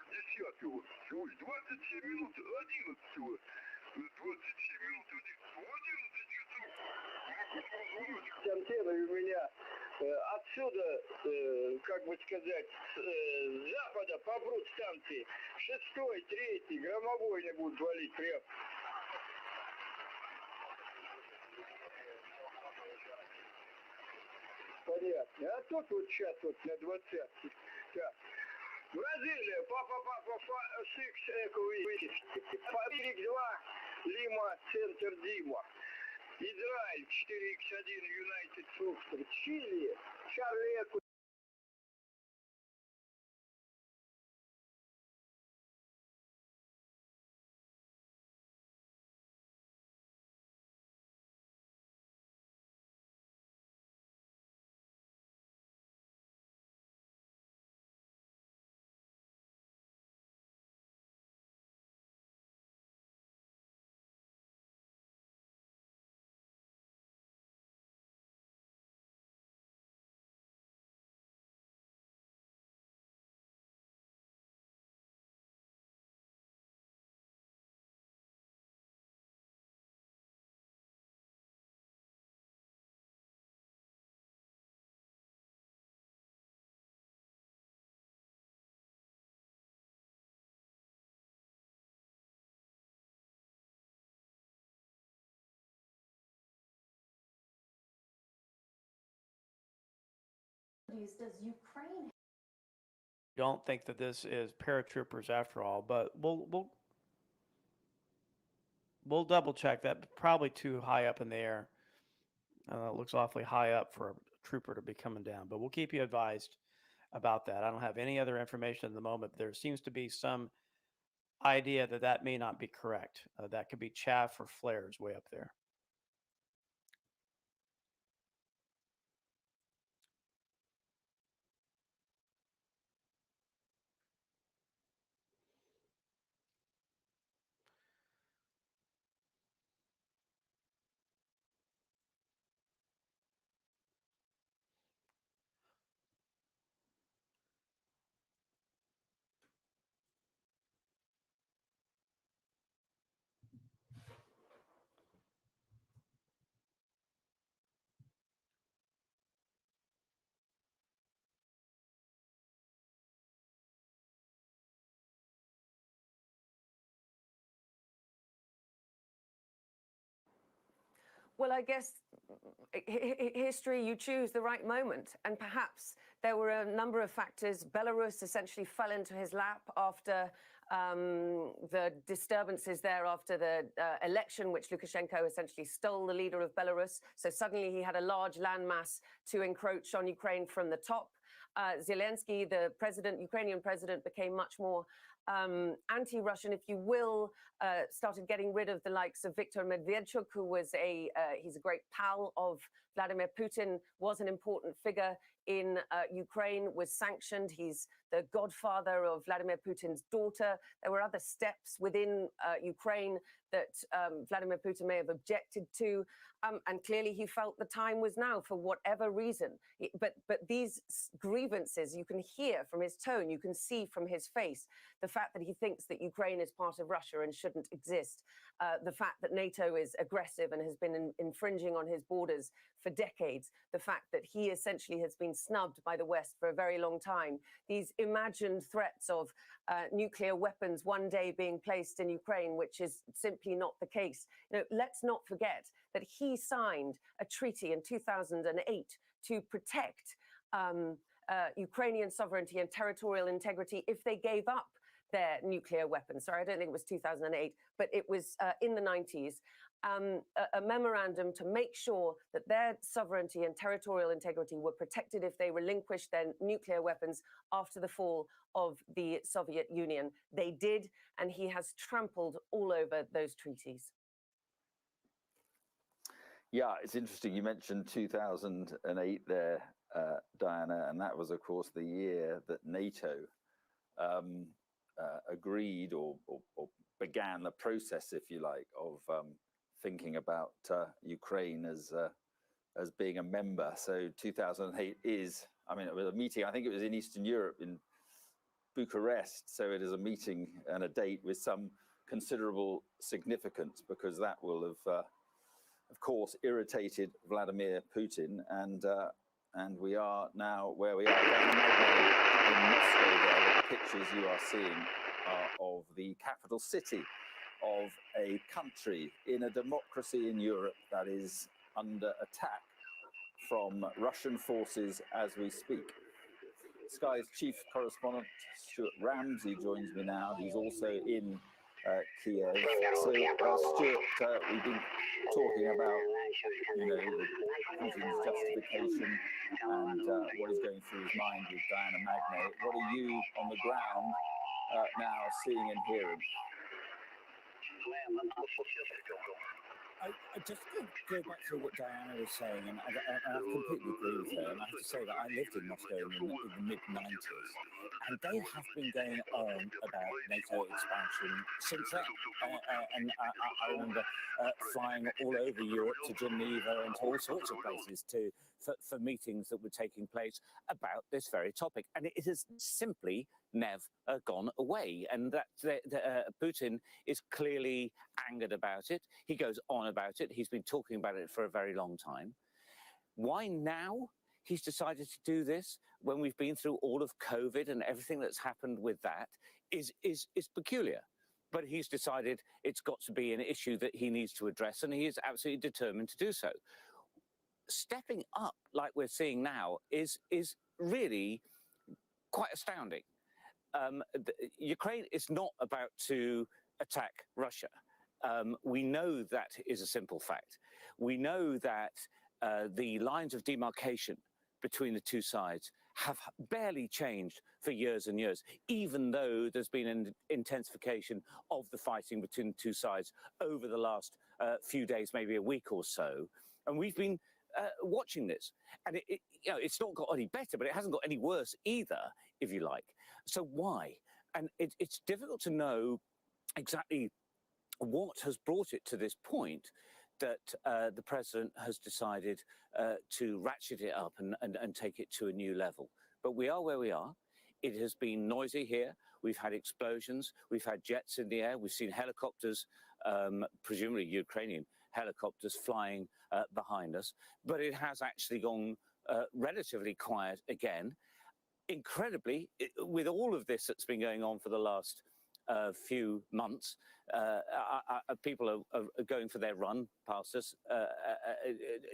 Десятого, ой, 27 минут 11-го, 27 минут 11 часов. Антенны у меня отсюда, как бы сказать, с запада попрут станции. 6-й, 3-й, громобойня будут валить прям. Понятно. А тут вот сейчас вот на 20-ке. Так. Бразилия, папа, 6 Echo Фабрик 2, Лима, Центр Дима. Израиль, 4X1, Юнайтед Фокстер, Чили, Шарли Эко. Does Ukraine Don't think that this is paratroopers after all, but we'll double check that. Probably too high up in the air. It looks awfully high up for a trooper to be coming down, but we'll keep you advised about that. I don't have any other information at the moment. There seems to be some idea that that may not be correct. That could be chaff or flares way up there. Well, I guess history, you choose the right moment. And perhaps there were a number of factors. Belarus essentially fell into his lap after the disturbances there after the election, which Lukashenko essentially stole the leader of Belarus. So suddenly he had a large landmass to encroach on Ukraine from the top. Zelensky, the president, Ukrainian president, became much more anti-Russian, if you will, started getting rid of the likes of Viktor Medvedchuk, who was he's a great pal of Vladimir Putin, was an important figure in Ukraine, was sanctioned. He's the godfather of Vladimir Putin's daughter. There were other steps within Ukraine that Vladimir Putin may have objected to. And clearly he felt the time was now for whatever reason. But these grievances, you can hear from his tone, you can see from his face, the fact that he thinks that Ukraine is part of Russia and shouldn't exist, the fact that NATO is aggressive and has been infringing on his borders for decades, the fact that he essentially has been snubbed by the West for a very long time, these imagined threats of nuclear weapons one day being placed in Ukraine, which is simply not the case. You know, let's not forget that he signed a treaty in 2008 to protect Ukrainian sovereignty and territorial integrity if they gave up their nuclear weapons. Sorry, I don't think it was 2008, but it was in the 90s. A memorandum to make sure that their sovereignty and territorial integrity were protected if they relinquished their nuclear weapons after the fall of the Soviet Union. They did, and he has trampled all over those treaties. Yeah, it's interesting. You mentioned 2008 there, Diana, and that was, of course, the year that NATO agreed or began the process, if you like, of thinking about Ukraine as being a member. So 2008 is, I mean, it was a meeting, I think it was in Eastern Europe, in Bucharest. So it is a meeting and a date with some considerable significance, because that will have, of course, irritated Vladimir Putin. And we are now where we are. Down in Moscow there, the pictures you are seeing are of the capital city of a country in a democracy in Europe that is under attack from Russian forces as we speak. Sky's chief correspondent, Stuart Ramsey, joins me now. He's also in Kiev. So, Stuart, we've been talking about, Putin's justification and what is going through his mind with Diana Magnay. What are you on the ground now seeing and hearing? I just go back to what Diana was saying, and I completely agree with her. And I have to say that I lived in Moscow in the mid-90s, and they have been going on about NATO expansion since then. And I remember flying all over Europe to Geneva and to all sorts of places for meetings that were taking place about this very topic. And it has simply never gone away. And that Putin is clearly angered about it. He goes on about it. He's been talking about it for a very long time. Why now he's decided to do this when we've been through all of COVID and everything that's happened with that is peculiar. But he's decided it's got to be an issue that he needs to address, and he is absolutely determined to do so. Stepping up like we're seeing now is really quite astounding. Ukraine is not about to attack Russia. We know that is a simple fact. We know that the lines of demarcation between the two sides have barely changed for years and years, even though there's been an intensification of the fighting between the two sides over the last few days, maybe a week or so. And we've been watching this, and it's not got any better, but it hasn't got any worse either, if you like. So why? And it's difficult to know exactly what has brought it to this point that the president has decided to ratchet it up and take it to a new level. But we are where we are. It has been noisy here. We've had explosions. We've had jets in the air. We've seen helicopters, presumably Ukrainian helicopters, flying behind us. But it has actually gone relatively quiet again. Incredibly, with all of this that's been going on for the last few months. People are going for their run past us,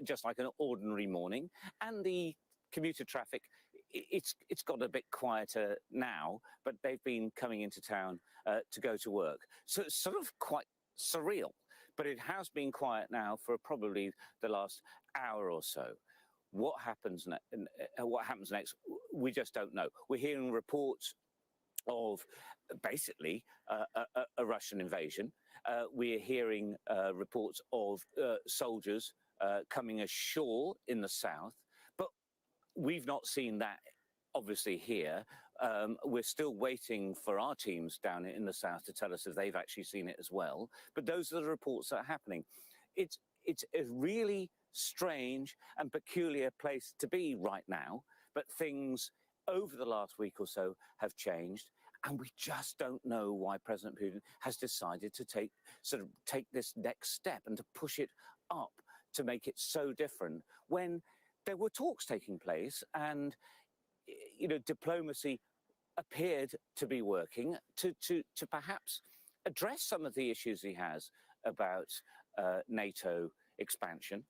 just like an ordinary morning. And the commuter traffic, it's got a bit quieter now, but they've been coming into town to go to work. So it's sort of quite surreal, but it has been quiet now for probably the last hour or so. What happens next, we just don't know. We're hearing reports of basically a Russian invasion. We're hearing reports of soldiers coming ashore in the south, but we've not seen that obviously here. We're still waiting for our teams down in the south to tell us if they've actually seen it as well. But those are the reports that are happening. It's a really strange and peculiar place to be right now, but things over the last week or so have changed, and we just don't know why President Putin has decided to take this next step and to push it up to make it so different when there were talks taking place and diplomacy appeared to be working to perhaps address some of the issues he has about NATO expansion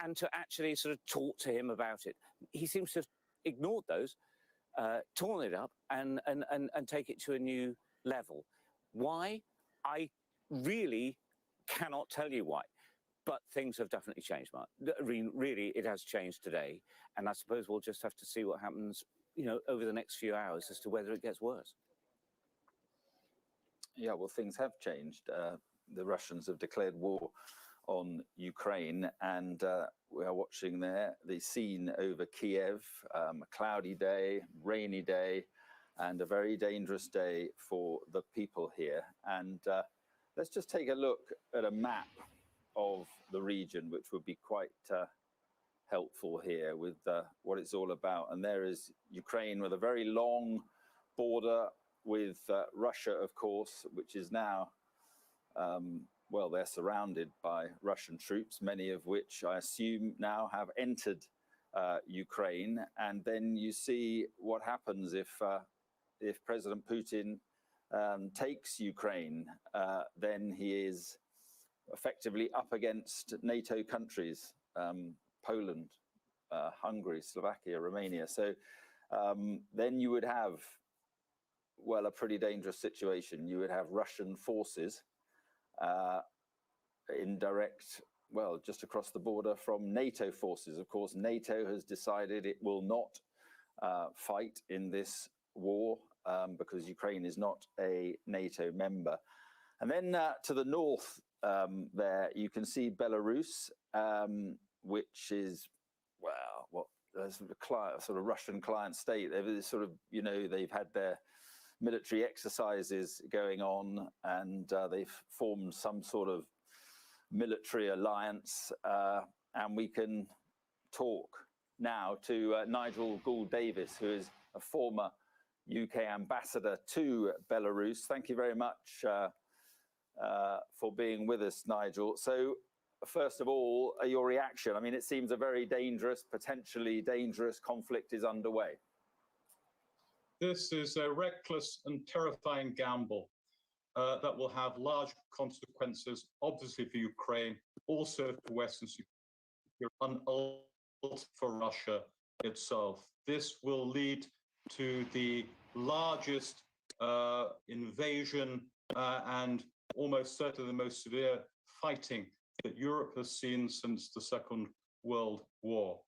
and to actually sort of talk to him about it. He seems to have ignored those, torn it up and take it to a new level. Why? I really cannot tell you why. But things have definitely changed, Mark. Really, it has changed today. And I suppose we'll just have to see what happens, over the next few hours as to whether it gets worse. Yeah, well, things have changed. The Russians have declared war on Ukraine, and we are watching there the scene over Kiev, a cloudy day, rainy day, and a very dangerous day for the people here. And let's just take a look at a map of the region, which would be quite helpful here with what it's all about. And there is Ukraine with a very long border with Russia, of course, which is now, well, they're surrounded by Russian troops, many of which I assume now have entered Ukraine. And then you see what happens if President Putin takes Ukraine, then he is effectively up against NATO countries, Poland, Hungary, Slovakia, Romania. So then you would have, well, a pretty dangerous situation. You would have Russian forces in direct, well, just across the border from NATO forces. Of course, NATO has decided it will not fight in this war because Ukraine is not a NATO member. And then to the north there, you can see Belarus, which is, well, what sort of Russian client state. They've sort of, they've had their military exercises going on, and they've formed some sort of military alliance. And we can talk now to Nigel Gould-Davis, who is a former UK ambassador to Belarus. Thank you very much for being with us, Nigel. So first of all, your reaction. I mean, it seems a very dangerous, potentially dangerous conflict is underway. This is a reckless and terrifying gamble that will have large consequences, obviously for Ukraine, also for Western security, and ultimately for Russia itself. This will lead to the largest invasion and almost certainly the most severe fighting that Europe has seen since the Second World War.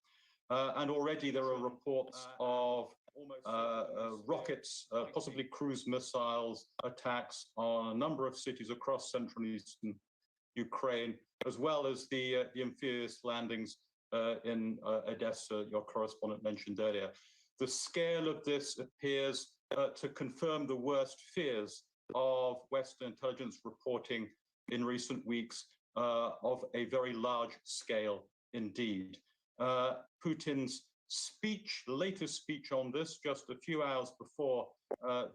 And already there are reports of rockets, possibly cruise missiles attacks on a number of cities across central and eastern Ukraine, as well as the amphibious landings in Odessa, your correspondent mentioned earlier. The scale of this appears to confirm the worst fears of Western intelligence reporting in recent weeks of a very large scale indeed. Putin's speech, latest speech on this, just a few hours before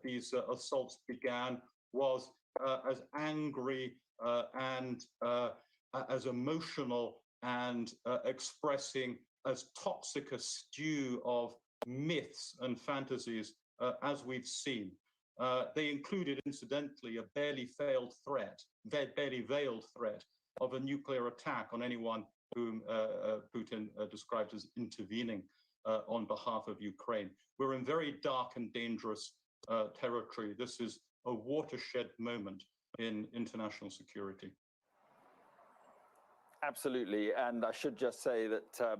these assaults began, was as angry and as emotional and expressing as toxic a stew of myths and fantasies as we've seen. They included, incidentally, a barely veiled threat of a nuclear attack on anyone whom Putin described as intervening on behalf of Ukraine. We're in very dark and dangerous territory. This is a watershed moment in international security. Absolutely. And I should just say that,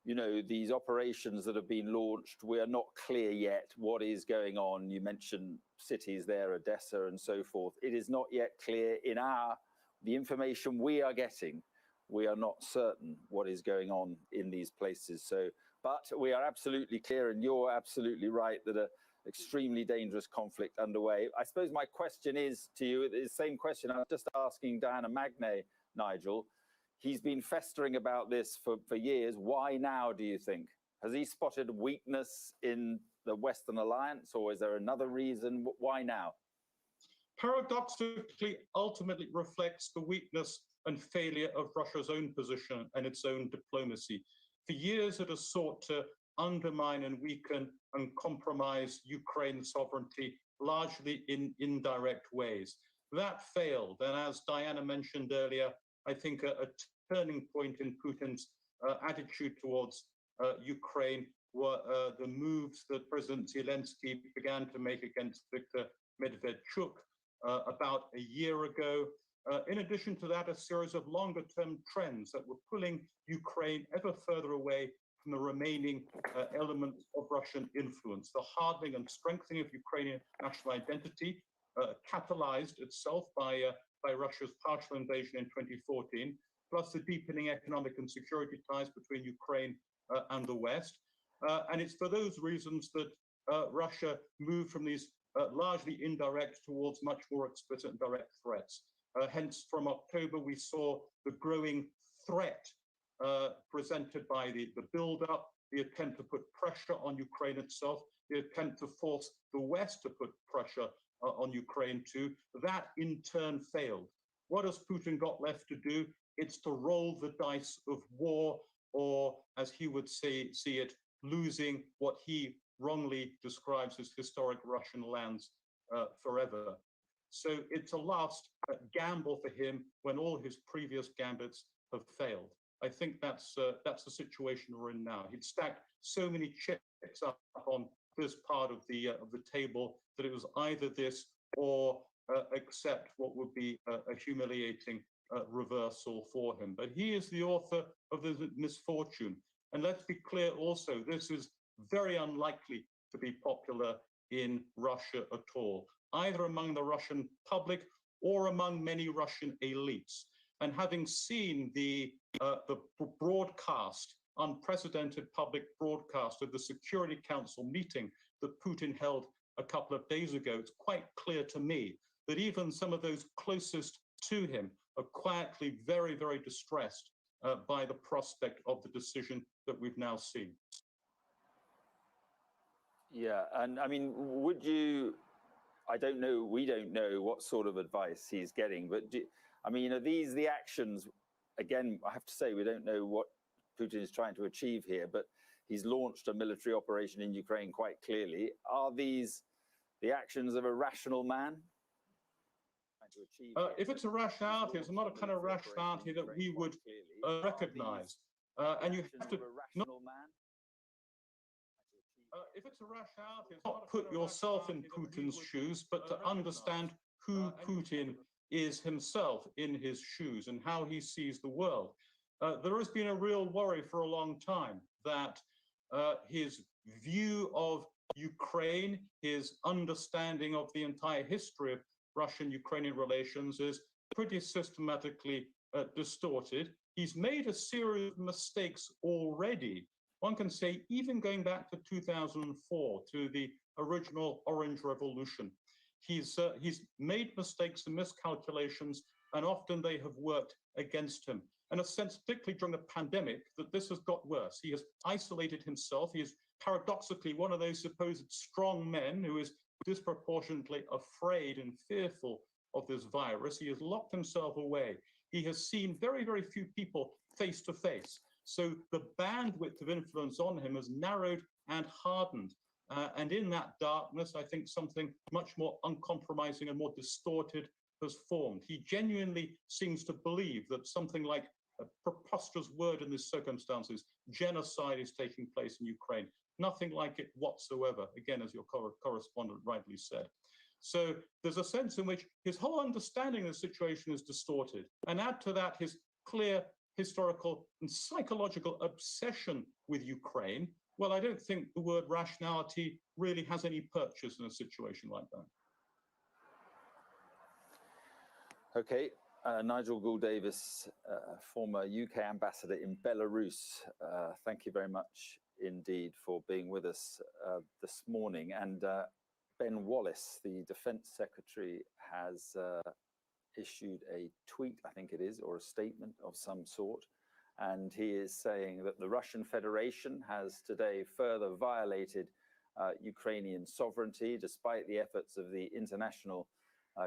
you know, these operations that have been launched, we are not clear yet what is going on. You mentioned cities there, Odessa and so forth. It is not yet clear in the information we are getting. We are not certain what is going on in these places. So, but we are absolutely clear, and you're absolutely right, that an extremely dangerous conflict underway. I suppose my question is to you, the same question I was just asking Diana Magne, Nigel. He's been festering about this for years. Why now, do you think? Has he spotted weakness in the Western alliance, or is there another reason? Why now? Paradoxically, ultimately reflects the weakness and failure of Russia's own position and its own diplomacy. For years, it has sought to undermine and weaken and compromise Ukraine's sovereignty, largely in indirect ways. That failed, and as Diana mentioned earlier, I think a turning point in Putin's attitude towards Ukraine were the moves that President Zelensky began to make against Viktor Medvedchuk about a year ago. In addition to that, a series of longer-term trends that were pulling Ukraine ever further away from the remaining elements of Russian influence. The hardening and strengthening of Ukrainian national identity, catalyzed itself by Russia's partial invasion in 2014, plus the deepening economic and security ties between Ukraine and the West. And it's for those reasons that Russia moved from these largely indirect towards much more explicit and direct threats. Hence, from October, we saw the growing threat presented by the build-up, the attempt to put pressure on Ukraine itself, the attempt to force the West to put pressure on Ukraine too. That in turn failed. What has Putin got left to do? It's to roll the dice of war, or as he would see it, losing what he wrongly describes as historic Russian lands forever. So it's a last gamble for him when all his previous gambits have failed. I think that's the situation we're in now. He'd stacked so many chips up on this part of the table that it was either this or accept what would be a humiliating reversal for him. But he is the author of the misfortune. And let's be clear also, this is very unlikely to be popular in Russia at all, either among the Russian public or among many Russian elites. And having seen the broadcast, unprecedented public broadcast of the Security Council meeting that Putin held a couple of days ago, it's quite clear to me that even some of those closest to him are quietly very, very distressed by the prospect of the decision that we've now seen. Yeah, and I mean, would you, I don't know, we don't know what sort of advice he's getting, but I mean, are these the actions? Again, I have to say, we don't know what Putin is trying to achieve here, but he's launched a military operation in Ukraine quite clearly. Are these the actions of a rational man? If it's a rationality, it's not a kind of rationality that we would recognize. And you have to if it's a rationality, it's not put yourself in Putin's shoes, but to understand who Putin is himself in his shoes and how he sees the world. There has been a real worry for a long time that his view of Ukraine, his understanding of the entire history of Russian-Ukrainian relations is pretty systematically distorted. He's made a series of mistakes already. One can say even going back to 2004, to the original Orange Revolution. He's made mistakes and miscalculations, and often they have worked against him. And a sense, particularly during the pandemic, that this has got worse. He has isolated himself. He is paradoxically one of those supposed strong men who is disproportionately afraid and fearful of this virus. He has locked himself away. He has seen very, very few people face to face. So the bandwidth of influence on him has narrowed and hardened. And in that darkness, I think something much more uncompromising and more distorted has formed. He genuinely seems to believe that something like a preposterous word in these circumstances, genocide, is taking place in Ukraine. Nothing like it whatsoever, again, as your correspondent rightly said. So there's a sense in which his whole understanding of the situation is distorted. And add to that his clear historical and psychological obsession with Ukraine. Well, I don't think the word rationality really has any purchase in a situation like that. Okay, Nigel Gould-Davis, former UK ambassador in Belarus. Thank you very much indeed for being with us this morning. And Ben Wallace, the Defence Secretary, has issued a tweet, I think it is, or a statement of some sort. And he is saying that the Russian Federation has today further violated Ukrainian sovereignty. Despite the efforts of the international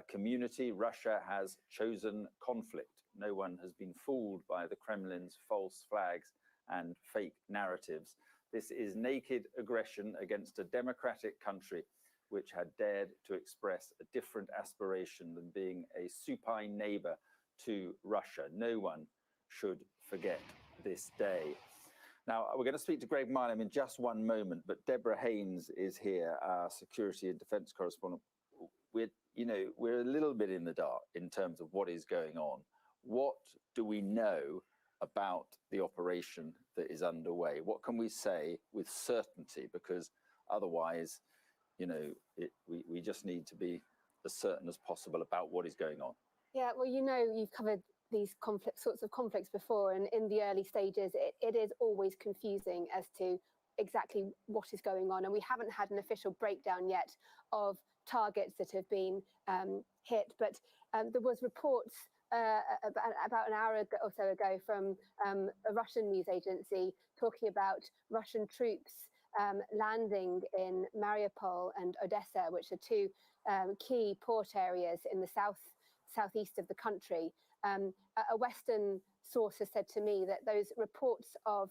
community, Russia has chosen conflict. No one has been fooled by the Kremlin's false flags and fake narratives. This is naked aggression against a democratic country which had dared to express a different aspiration than being a supine neighbor to Russia. No one should forget this day. Now, we're going to speak to Greg Milam in just one moment, but Deborah Haynes is here, our security and defense correspondent. We're a little bit in the dark in terms of what is going on. What do we know about the operation that is underway? What can we say with certainty? Because otherwise, we just need to be as certain as possible about what is going on. Yeah, well, you've covered these sorts of conflicts before, and in the early stages, it is always confusing as to exactly what is going on. And we haven't had an official breakdown yet of targets that have been hit, but there was reports about an hour or so ago from a Russian news agency talking about Russian troops landing in Mariupol and Odessa, which are two key port areas in the southeast of the country. A Western source has said to me that those reports of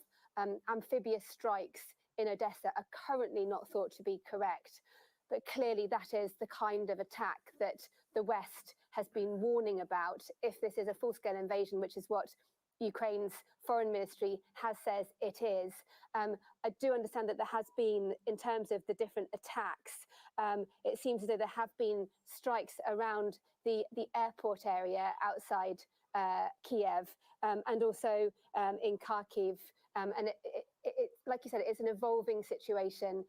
amphibious strikes in Odessa are currently not thought to be correct. But clearly that is the kind of attack that the West has been warning about if this is a full-scale invasion, which is what Ukraine's foreign ministry has said it is. I do understand that there has been, in terms of the different attacks, it seems as though there have been strikes around the airport area outside Kiev and also in Kharkiv. And it, like you said, it's an evolving situation.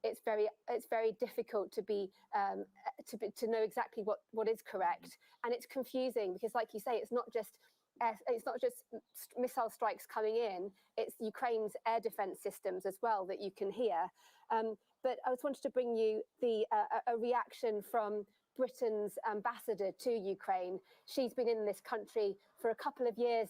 It's very difficult to know exactly what is correct, and it's confusing because, like you say, it's not just missile strikes coming in. It's Ukraine's air defense systems as well that you can hear. But I just wanted to bring you a reaction from Britain's ambassador to Ukraine. She's been in this country for a couple of years,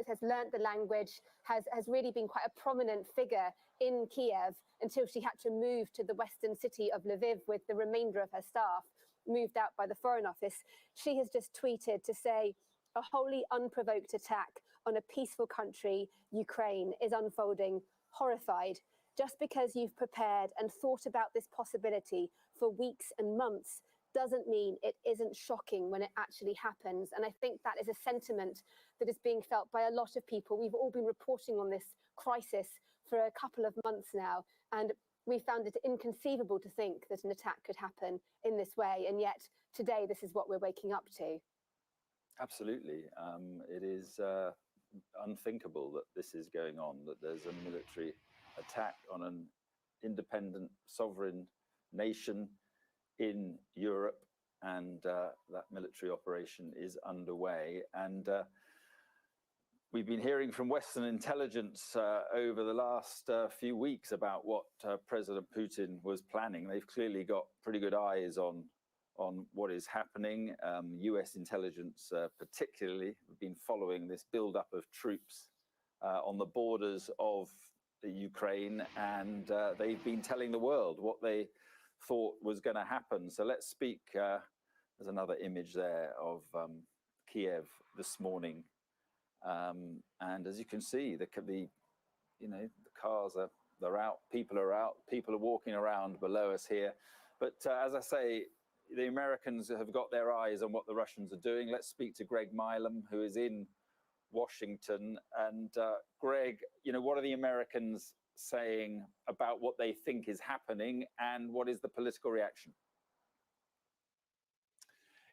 has learnt the language, has really been quite a prominent figure in Kiev until she had to move to the western city of Lviv with the remainder of her staff, moved out by the Foreign Office. She has just tweeted to say, a wholly unprovoked attack on a peaceful country, Ukraine, is unfolding. Horrified. Just because you've prepared and thought about this possibility for weeks and months doesn't mean it isn't shocking when it actually happens. And I think that is a sentiment that is being felt by a lot of people. We've all been reporting on this crisis for a couple of months now, and we found it inconceivable to think that an attack could happen in this way. And yet today, this is what we're waking up to. Absolutely. It is unthinkable that this is going on, that there's a military attack on an independent, sovereign nation in Europe, and that military operation is underway. And we've been hearing from Western intelligence over the last few weeks about what President Putin was planning. They've clearly got pretty good eyes on what is happening. US intelligence particularly have been following this buildup of troops on the borders of Ukraine, and they've been telling the world what they thought was going to happen. So let's speak. There's another image there of Kiev this morning, and as you can see, the cars are they're out, people are walking around below us here. But as I say, the Americans have got their eyes on what the Russians are doing. Let's speak to Greg Milam, who is in Washington. And Greg, you know, what are the Americans saying about what they think is happening, and what is the political reaction?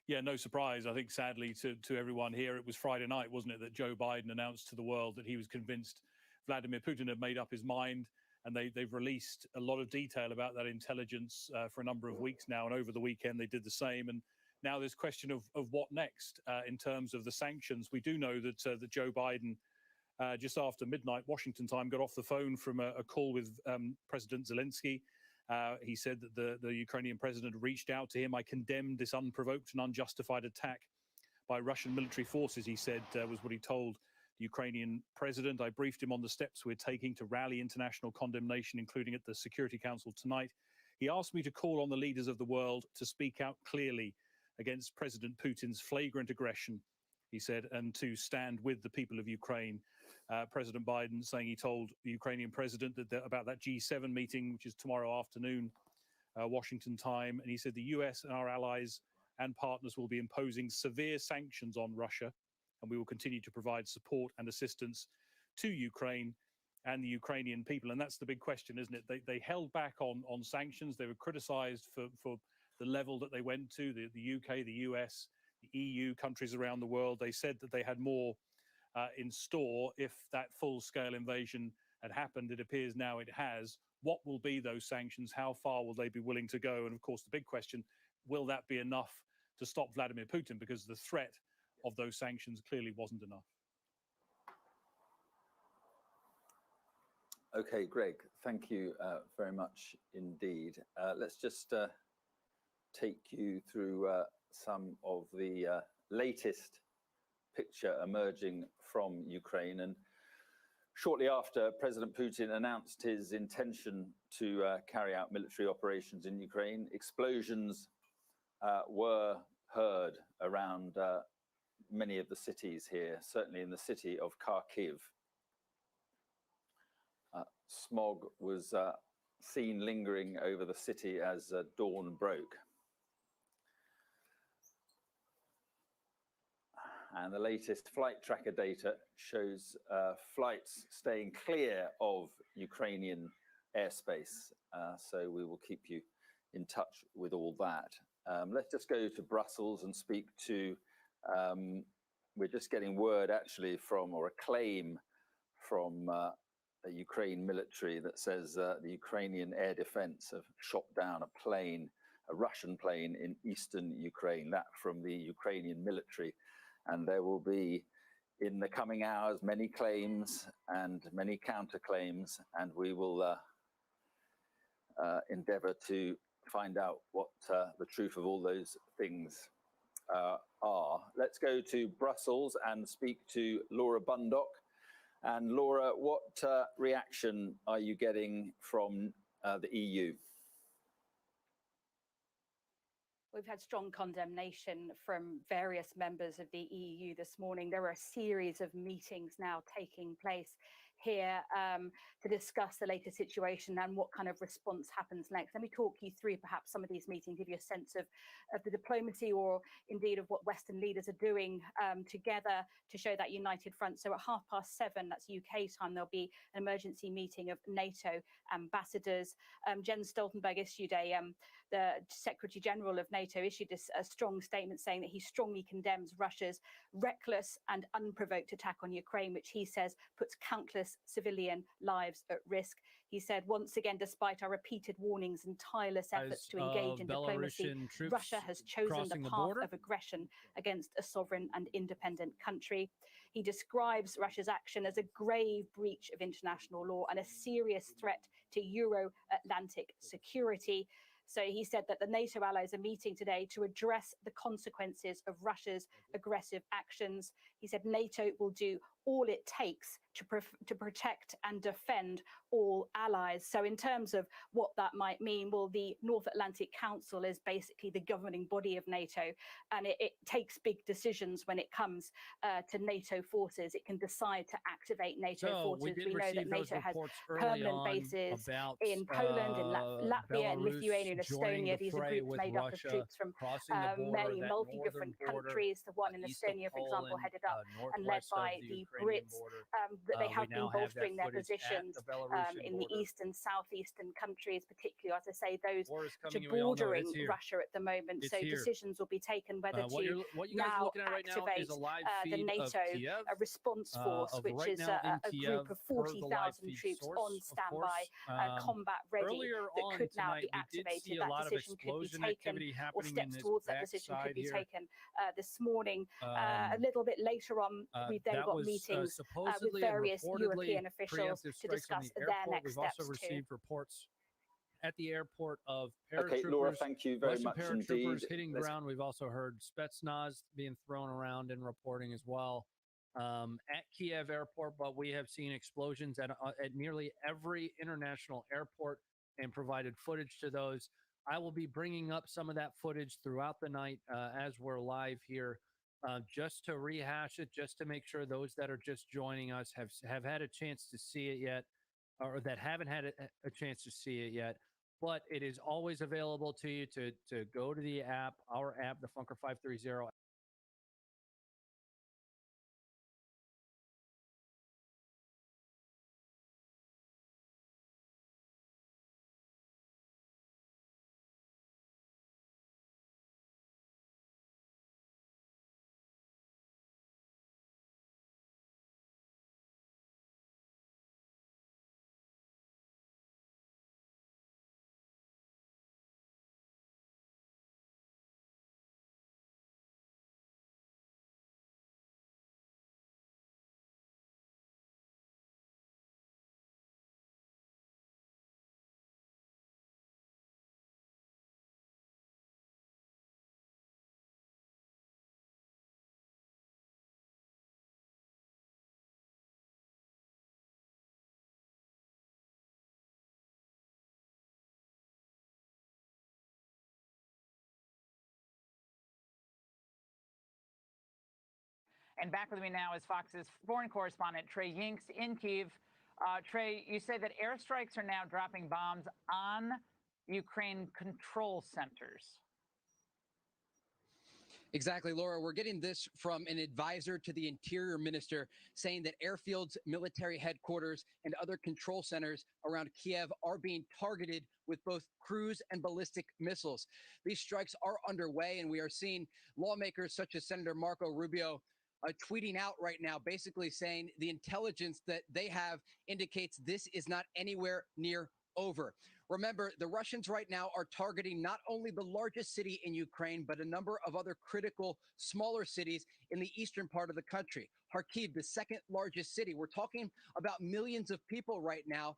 Yeah, no surprise. I think, sadly, to everyone here, it was Friday night, wasn't it, that Joe Biden announced to the world that he was convinced Vladimir Putin had made up his mind. And they've released a lot of detail about that intelligence for a number of weeks now. And over the weekend, they did the same. And now there's question of what next in terms of the sanctions. We do know that, that Joe Biden, just after midnight Washington time, got off the phone from a call with President Zelensky. He said that the Ukrainian president reached out to him. I condemned this unprovoked and unjustified attack by Russian military forces, he said, was what he told the Ukrainian president. I briefed him on the steps we're taking to rally international condemnation, including at the Security Council tonight. He asked me to call on the leaders of the world to speak out clearly against President Putin's flagrant aggression, he said, and to stand with the people of Ukraine. President Biden saying he told the Ukrainian president that about that G7 meeting, which is tomorrow afternoon, Washington time. And he said the US and our allies and partners will be imposing severe sanctions on Russia, and we will continue to provide support and assistance to Ukraine and the Ukrainian people. And that's the big question, isn't it? They held back on sanctions. They were criticized for the level that they went to, the UK, the US, the EU, countries around the world. They said that they had more in store if that full-scale invasion had happened. It appears now it has. What will be those sanctions? How far will they be willing to go? And of course, the big question, will that be enough to stop Vladimir Putin? Because the threat of those sanctions clearly wasn't enough. Okay, Greg, thank you very much indeed. Let's just take you through some of the latest picture emerging from Ukraine. And shortly after President Putin announced his intention to carry out military operations in Ukraine, explosions were heard around many of the cities here, certainly in the city of Kharkiv. Smog was seen lingering over the city as dawn broke. And the latest flight tracker data shows flights staying clear of Ukrainian airspace. So we will keep you in touch with all that. Let's just go to Brussels and speak to, we're just getting word actually from, or a claim from the Ukraine military that says the Ukrainian air defense have shot down a plane, a Russian plane in eastern Ukraine, that from the Ukrainian military. And there will be, in the coming hours, many claims and many counterclaims, and we will endeavor to find out what the truth of all those things are. Let's go to Brussels and speak to Laura Bundock. And Laura, what reaction are you getting from the EU? We've had strong condemnation from various members of the EU this morning. There are a series of meetings now taking place here to discuss the latest situation and what kind of response happens next. Let me talk you through perhaps some of these meetings, give you a sense of the diplomacy or indeed of what Western leaders are doing together to show that united front. So at 7:30, that's UK time, there'll be an emergency meeting of NATO ambassadors. Jens Stoltenberg issued the Secretary General of NATO issued a strong statement saying that he strongly condemns Russia's reckless and unprovoked attack on Ukraine, which he says puts countless civilian lives at risk. He said, once again, despite our repeated warnings and tireless efforts to engage in diplomacy, Russia has chosen the path of aggression against a sovereign and independent country. He describes Russia's action as a grave breach of international law and a serious threat to Euro-Atlantic security. So he said that the NATO allies are meeting today to address the consequences of Russia's aggressive actions. He said NATO will do all it takes to protect and defend all allies. So in terms of what that might mean, well, the North Atlantic Council is basically the governing body of NATO, and it takes big decisions when it comes to NATO forces. It can decide to activate NATO forces. We know that NATO has permanent bases in Poland, in Latvia, and Lithuania, and Estonia. These are groups made up of troops from many multi-different countries. The one in Estonia, for example, headed up and led by the Brits. That they have been bolstering their positions in the east and southeastern countries, particularly, as I say, those bordering Russia at the moment. So decisions will be taken whether to now activate the NATO response force, which is a group of 40,000 troops on standby, combat ready, that could now be activated. That decision could be taken, or steps towards that decision could be taken this morning. A little bit later on, we've then got meetings with various European officials to discuss their next steps We've also received reports at the airport of paratroopers. Okay, Laura, thank you very Russian much paratroopers indeed. hitting ground. We've also heard Spetsnaz being thrown around and reporting as well at Kiev airport, but we have seen explosions at nearly every international airport and provided footage to those. I will be bringing up some of that footage throughout the night as we're live here, just to rehash it, just to make sure those that are just joining us have had a chance to see it yet, or that haven't had a chance to see it yet. But it is always available to you to go to the app, our app, the Funker 530. And back with me now is Fox's foreign correspondent, Trey Yinks in Kyiv. Trey, you say that airstrikes are now dropping bombs on Ukraine control centers. Exactly, Laura. We're getting this from an advisor to the Interior Minister, saying that airfields, military headquarters, and other control centers around Kiev are being targeted with both cruise and ballistic missiles. These strikes are underway, and we are seeing lawmakers such as Senator Marco Rubio tweeting out right now, basically saying the intelligence that they have indicates this is not anywhere near over. Remember, the Russians right now are targeting not only the largest city in Ukraine, but a number of other critical smaller cities in the eastern part of the country. Kharkiv, the second largest city. We're talking about millions of people right now,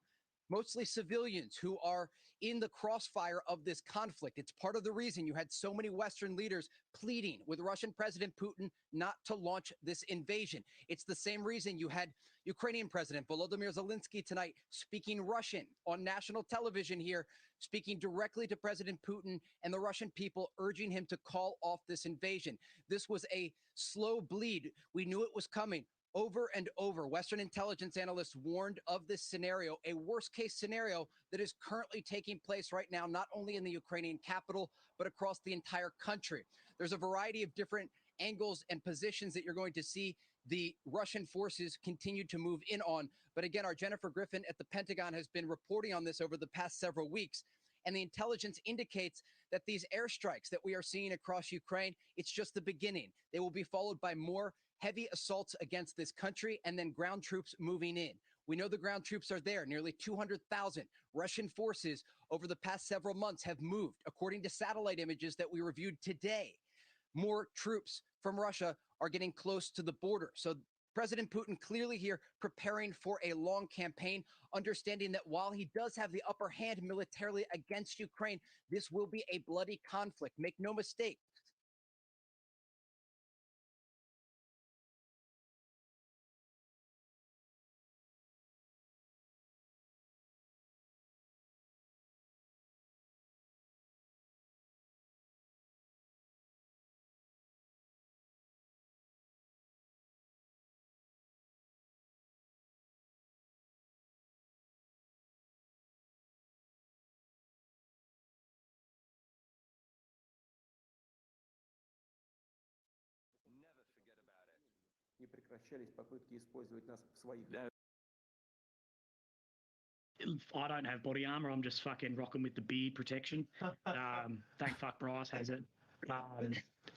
mostly civilians who are in the crossfire of this conflict. It's part of the reason you had so many Western leaders pleading with Russian President Putin not to launch this invasion. It's the same reason you had Ukrainian President Volodymyr Zelensky tonight speaking Russian on national television here, speaking directly to President Putin and the Russian people, urging him to call off this invasion. This was a slow bleed. We knew it was coming. Over and over, Western intelligence analysts warned of this scenario, a worst-case scenario that is currently taking place right now, not only in the Ukrainian capital, but across the entire country. There's a variety of different angles and positions that you're going to see the Russian forces continue to move in on. But again, our Jennifer Griffin at the Pentagon has been reporting on this over the past several weeks. And the intelligence indicates that these airstrikes that we are seeing across Ukraine, it's just the beginning. They will be followed by more heavy assaults against this country and then ground troops moving in. We know the ground troops are there. Nearly 200,000 Russian forces over the past several months have moved, according to satellite images that we reviewed today. More troops from Russia are getting close to the border. So President Putin clearly here preparing for a long campaign, understanding that while he does have the upper hand militarily against Ukraine, this will be a bloody conflict. Make no mistake. I don't have body armor. I'm just fucking rocking with the beard protection. Thank fuck Bryce has it.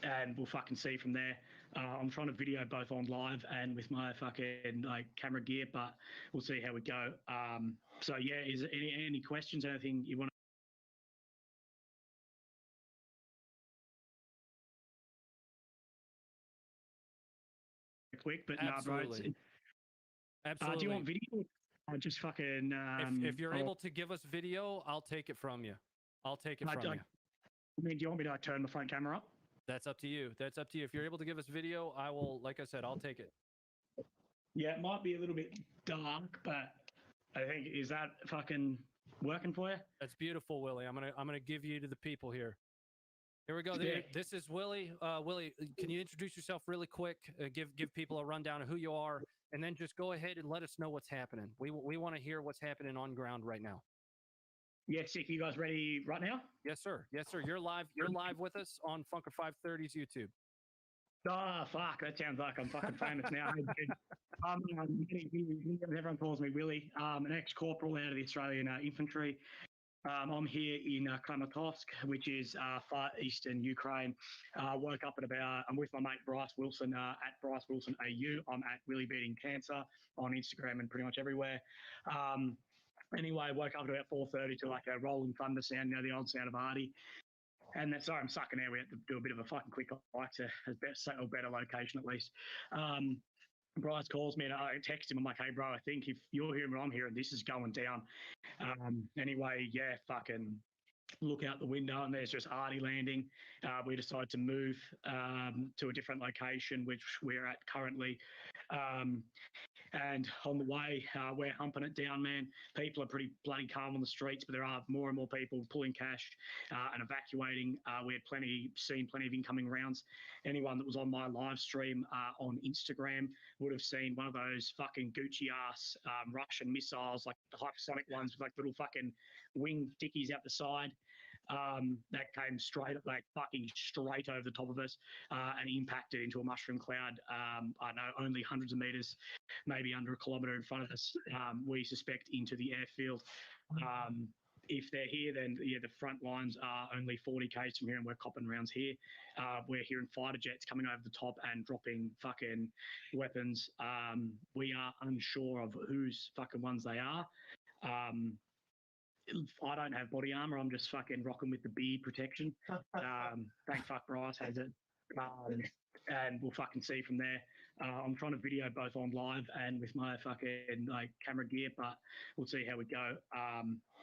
And we'll fucking see from there. I'm trying to video both on live and with my fucking like camera gear, but we'll see how we go. So yeah, is there any questions? Anything you want? Quick, but no, bro. Absolutely. Do Absolutely. you want video? I just fucking. If you're able to give us video, I'll take it from you. I'll take it from you. I mean, do you want me to turn the front camera up? That's up to you. That's up to you. If you're able to give us video, I will. Like I said, I'll take it. Yeah, it might be a little bit dark, but I think is that fucking working for you? That's beautiful, Willie. I'm gonna give you to the people here. Here we go. Yeah. This is Willie. Willie, can you introduce yourself really quick? Give people a rundown of who you are, and then just go ahead and let us know what's happening. We want to hear what's happening on ground right now. Yes, you guys ready right now? Yes, sir. Yes, sir. You're live. You're live with us on Funker 530's YouTube. Oh, fuck. That sounds like I'm fucking famous now. Everyone calls me Willie. I'm an ex-corporal out of the Australian Infantry. I'm here in Kramatorsk, which is far eastern Ukraine. Woke up at I'm with my mate Bryce Wilson at Bryce Wilson AU. I'm at Willie Beating Cancer on Instagram and pretty much everywhere. Anyway, woke up at about 4:30 to like a rolling thunder sound, the old sound of Artie. And sorry, I'm sucking air. We had to do a bit of a fucking quick hike to a better location at least. Bryce calls me and I text him. I'm like, hey, bro, I think if you're hearing what I'm hearing, this is going down. Anyway, yeah, fucking look out the window and there's just Artie landing. We decided to move to a different location, which we're at currently. And on the way, we're humping it down, man. People are pretty bloody calm on the streets, but there are more and more people pulling cash and evacuating. We had seen plenty of incoming rounds. Anyone that was on my live stream on Instagram would have seen one of those fucking Gucci ass Russian missiles, like the hypersonic ones with like little fucking wing dickies out the side. That came straight over the top of us and impacted into a mushroom cloud. I know only hundreds of meters, maybe under a kilometre in front of us. We suspect into the airfield. If they're here, then yeah, the front lines are only 40 k's from here, and we're copping rounds here. We're hearing fighter jets coming over the top and dropping fucking weapons. We are unsure of whose fucking ones they are. I don't have body armor. I'm just fucking rocking with the beard protection. Thank fuck Bryce has it. And we'll fucking see from there. I'm trying to video both on live and with my fucking like camera gear, but we'll see how we go.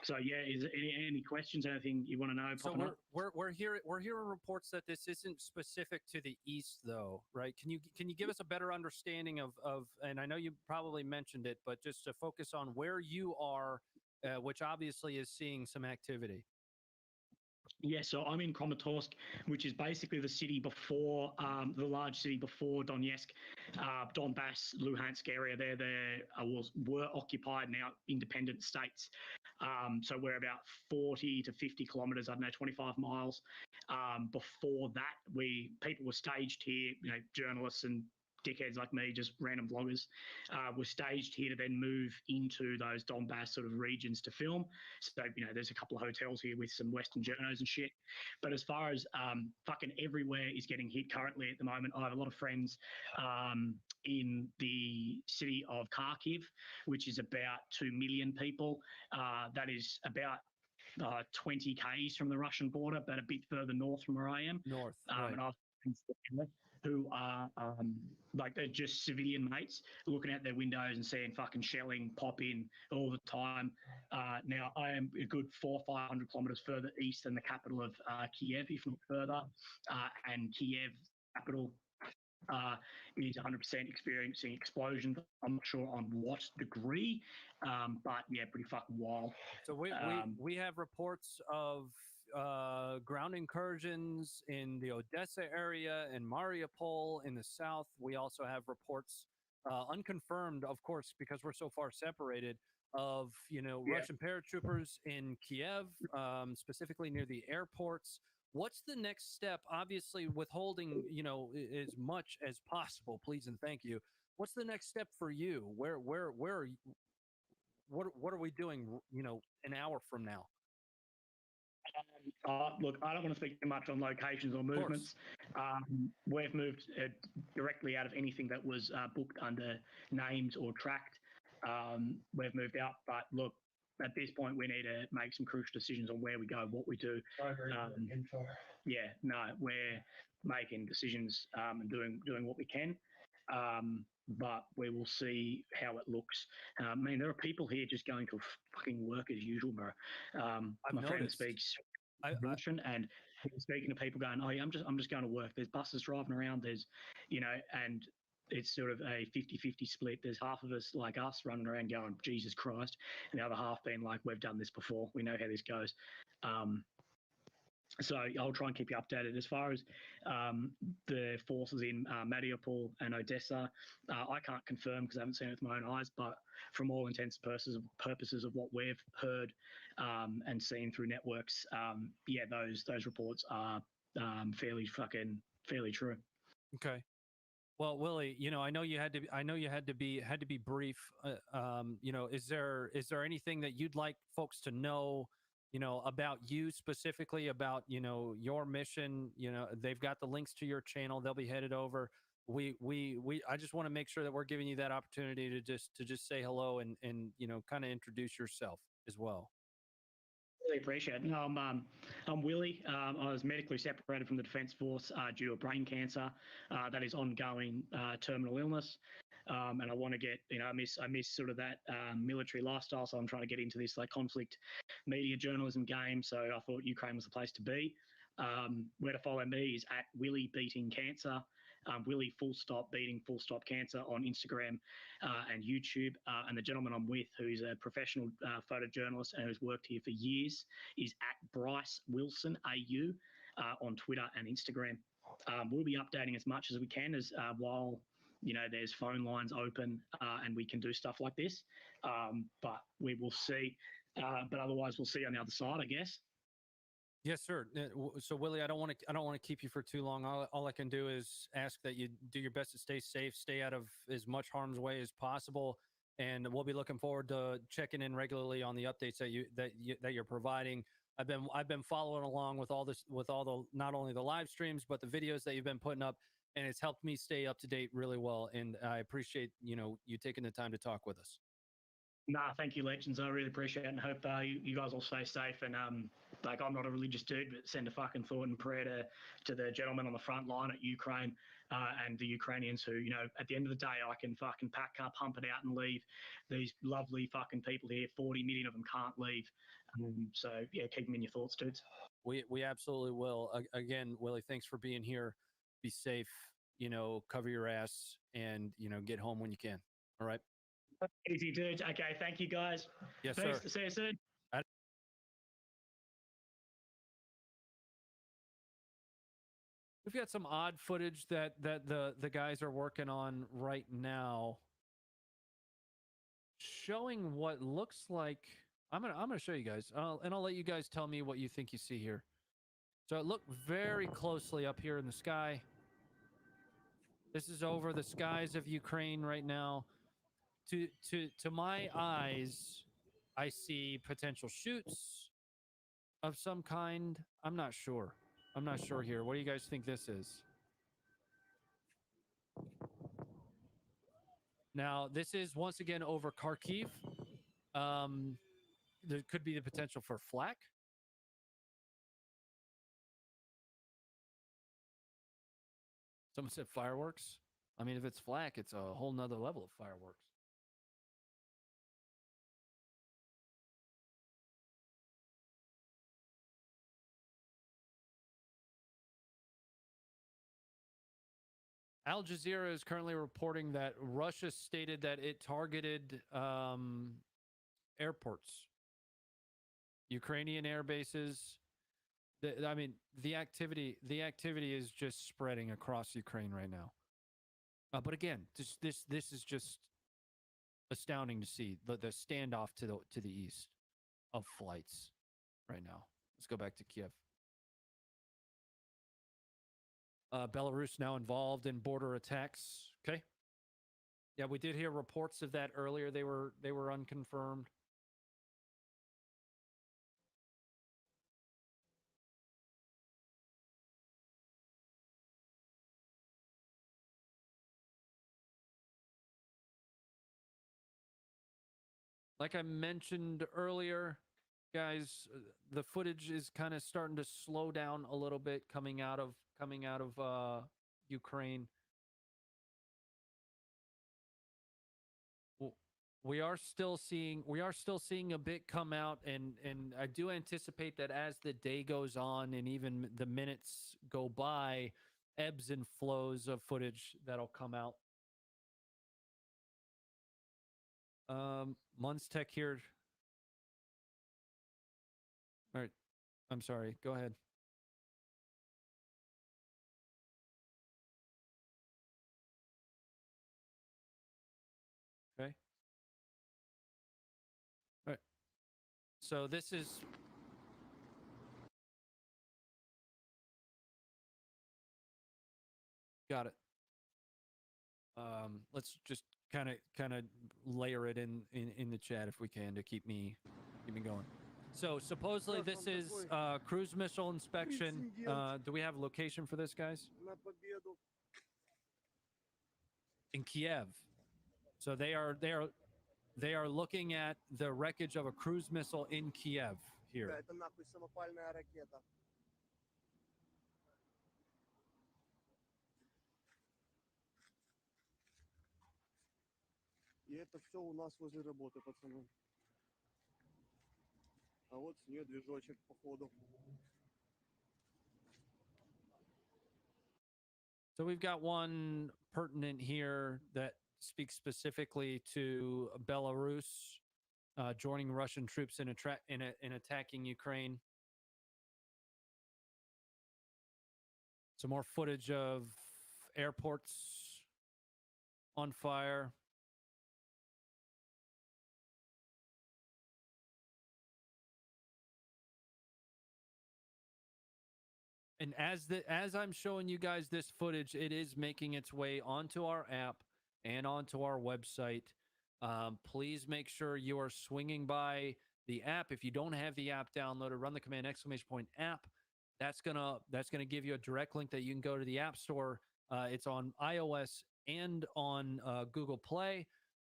So yeah, is there any questions? Anything you want to know? So we're hearing reports that this isn't specific to the east, though, right? Can you give us a better understanding of? And I know you probably mentioned it, but just to focus on where you are. Which obviously is seeing some activity. Yeah, so I'm in Kramatorsk, which is basically the city before, the large city before Donetsk, Donbass, Luhansk area. Were occupied, now independent states. So we're about 40 to 50 kilometres, 25 miles. Before that, people were staged here, journalists and dickheads like me, just random vloggers, were staged here to then move into those Donbass sort of regions to film. So, there's a couple of hotels here with some Western journos and shit. But as far as fucking everywhere is getting hit currently at the moment, I have a lot of friends in the city of Kharkiv, which is about 2 million people. That is about 20 k's from the Russian border, but a bit further north from where I am. North, right. And I've who are they're just civilian mates looking out their windows and seeing fucking shelling pop in all the time. Now I am a good 400 or 500 kilometers further east than the capital of Kiev, if not further, and Kiev capital is 100% experiencing explosions. I'm not sure on what degree, but yeah, pretty fucking wild. So we have reports of ground incursions in the Odessa area and Mariupol in the south. We also have reports, unconfirmed, of course, because we're so far separated, of Russian paratroopers in Kiev, specifically near the airports. What's the next step? Obviously, withholding as much as possible, please and thank you. what's the next step for you? Where are you, what are we doing? An hour from now. Look, I don't want to speak too much on locations or movements. We've moved directly out of anything that was booked under names or tracked. We've moved out, but look, at this point, we need to make some crucial decisions on where we go, what we do. Yeah, no, we're making decisions and doing what we can. But we will see how it looks. I mean, there are people here just going to fucking work as usual, bro. My friend speaks Russian, and he's speaking to people going, "Oh yeah, I'm just going to work." There's buses driving around. There's, and it's sort of a 50-50 split. There's half of us like us running around going, "Jesus Christ," and the other half being like, "We've done this before. We know how this goes." So I'll try and keep you updated. As far as the forces in Mariupol and Odessa, I can't confirm because I haven't seen it with my own eyes, but from all intents and purposes of what we've heard and seen through networks, yeah, those reports are fairly true. Okay. Well, Willie, I know you had to be brief. Is there anything that you'd like folks to know, about you specifically, about, your mission? They've got the links to your channel. They'll be headed over. I just want to make sure that we're giving you that opportunity to just say hello and kind of introduce yourself as well. Really appreciate it. I'm Willie. I was medically separated from the Defence Force due to brain cancer. That is ongoing terminal illness. And I want to get, I miss sort of that military lifestyle. So I'm trying to get into this conflict media journalism game. So I thought Ukraine was the place to be. Where to follow me is at Willie Beating Cancer. Willie beating cancer on Instagram and YouTube. And the gentleman I'm with, who's a professional photojournalist and who's worked here for years, is at Bryce Wilson AU on Twitter and Instagram. We'll be updating as much as we can as while there's phone lines open and we can do stuff like this. But we will see. But otherwise, we'll see on the other side, I guess. Yes, sir. So, Willie, I don't want to keep you for too long. All I can do is ask that you do your best to stay safe, stay out of as much harm's way as possible, and we'll be looking forward to checking in regularly on the updates that you're providing. I've been following along with all the not only the live streams but the videos that you've been putting up, and it's helped me stay up to date really well. And I appreciate you taking the time to talk with us. Nah, thank you, Legends. I really appreciate it and hope you guys all stay safe. And I'm not a religious dude, but send a fucking thought and prayer to the gentlemen on the front line at Ukraine and the Ukrainians who, at the end of the day, I can fucking pack up, hump it out and leave. These lovely fucking people here, 40 million of them can't leave. So, yeah, keep them in your thoughts, dudes. We absolutely will. Again, Willie, thanks for being here. Be safe, cover your ass and, get home when you can. All right. Easy, dudes. Okay, thank you, guys. Yes, Thanks. sir. See you soon. We've got some odd footage that the guys are working on right now, showing what looks like. I'm gonna show you guys, and I'll let you guys tell me what you think you see here. So look very closely up here in the sky. This is over the skies of Ukraine right now. To my eyes, I see potential shoots of some kind. I'm not sure. I'm not sure here. What do you guys think this is? Now, this is once again over Kharkiv. There could be the potential for flak. Someone said fireworks. I mean, if it's flak, it's a whole nother level of fireworks. Al Jazeera is currently reporting that Russia stated that it targeted airports, Ukrainian air bases. The activity is just spreading across Ukraine right now. But again, this is just astounding to see the standoff to the east of flights right now. Let's go back to Kiev. Belarus now involved in border attacks. Okay. Yeah, we did hear reports of that earlier. They were unconfirmed. Like I mentioned earlier, guys, the footage is kind of starting to slow down a little bit coming out of Ukraine. We are still seeing a bit come out, and I do anticipate that as the day goes on and even the minutes go by, ebbs and flows of footage that'll come out. Munstech here. All right. I'm sorry. Go ahead. Okay. All right. So this is got it. Let's just kind of layer it in the chat if we can to keep me going. So supposedly this is cruise missile inspection. Do we have a location for this, guys? In Kiev. So they are looking at the wreckage of a cruise missile in Kiev here. И это все у нас возле работы, пацаны. А вот с нее движочек, походу. So we've got one pertinent here that speaks specifically to Belarus joining Russian troops in attacking Ukraine. Some more footage of airports on fire. And as I'm showing you guys this footage, it is making its way onto our app and onto our website. Please make sure you are swinging by the app. If you don't have the app downloaded, run the command !app. That's gonna give you a direct link that you can go to the App Store. It's on iOS and on Google Play.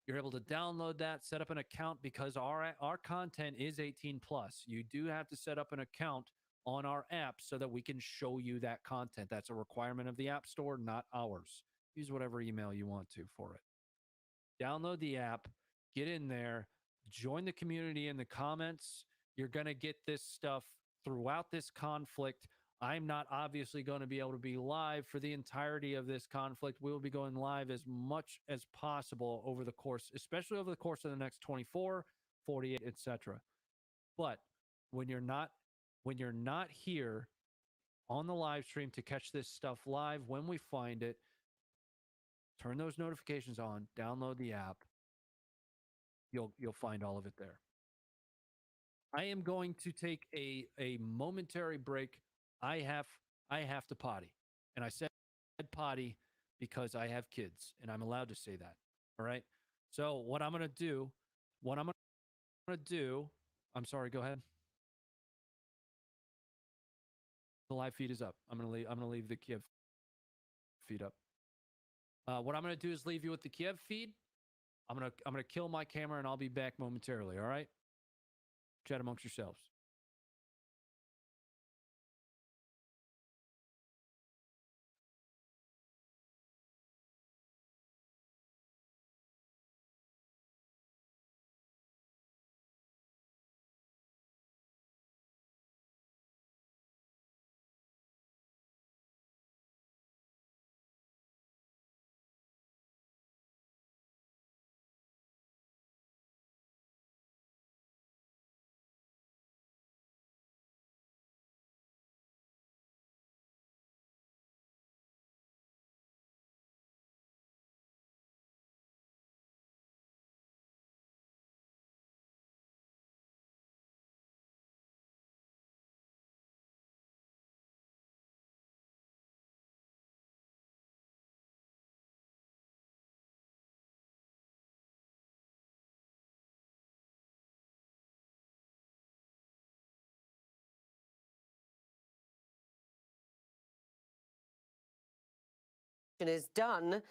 You're able to download that, set up an account, because our content is 18 plus. You do have to set up an account on our app so that we can show you that content. That's a requirement of the App Store, not ours. Use whatever email you want to for it. Download the app, get in there, join the community in the comments. You're going to get this stuff throughout this conflict. I'm not obviously going to be able to be live for the entirety of this conflict. We'll be going live as much as possible over the course, especially over the course of the next 24, 48, etc. But when you're not here on the live stream to catch this stuff live, when we find it, turn those notifications on, download the app. You'll find all of it there. I am going to take a momentary break. I have to potty. And I said potty because I have kids and I'm allowed to say that. All right. So what I'm going to do, I'm sorry, go ahead. The live feed is up. I'm going to leave the Kiev feed up. What I'm going to do is leave you with the Kiev feed. I'm going to kill my camera and I'll be back momentarily. All right. Chat amongst yourselves. is done.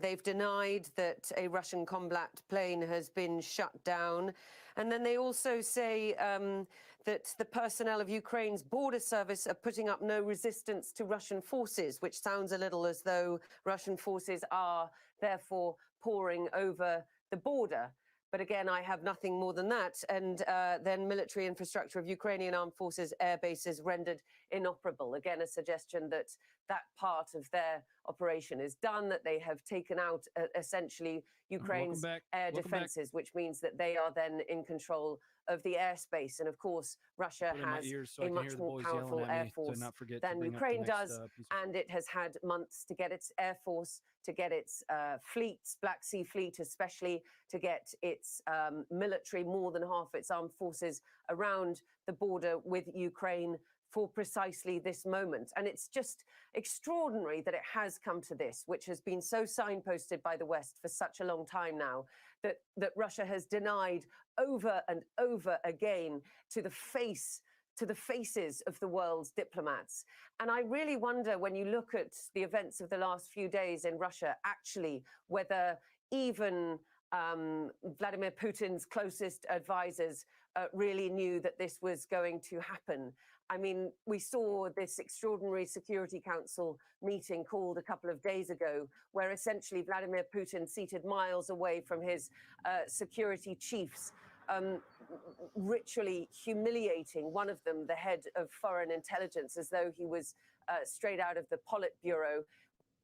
They've denied that a Russian combat plane has been shut down. And then they also say that the personnel of Ukraine's border service are putting up no resistance to Russian forces, which sounds a little as though Russian forces are therefore pouring over the border. But again, I have nothing more than that. And then military infrastructure of Ukrainian armed forces air bases rendered inoperable. Again, a suggestion that that part of their operation is done, that they have taken out essentially Ukraine's air defenses, which means that they are then in control of the airspace. And of course, Russia has a much more powerful air force than Ukraine does. And it has had months to get its air force, to get its fleets, Black Sea Fleet especially, to get its military, more than half its armed forces around the border with Ukraine for precisely this moment. And it's just extraordinary that it has come to this, which has been so signposted by the West for such a long time now, that Russia has denied over and over again to the faces of the world's diplomats. And I really wonder, when you look at the events of the last few days in Russia, actually, whether even Vladimir Putin's closest advisors really knew that this was going to happen. I mean, we saw this extraordinary Security Council meeting called a couple of days ago, where essentially Vladimir Putin, seated miles away from his security chiefs, ritually humiliating one of them, the head of foreign intelligence, as though he was straight out of the Politburo.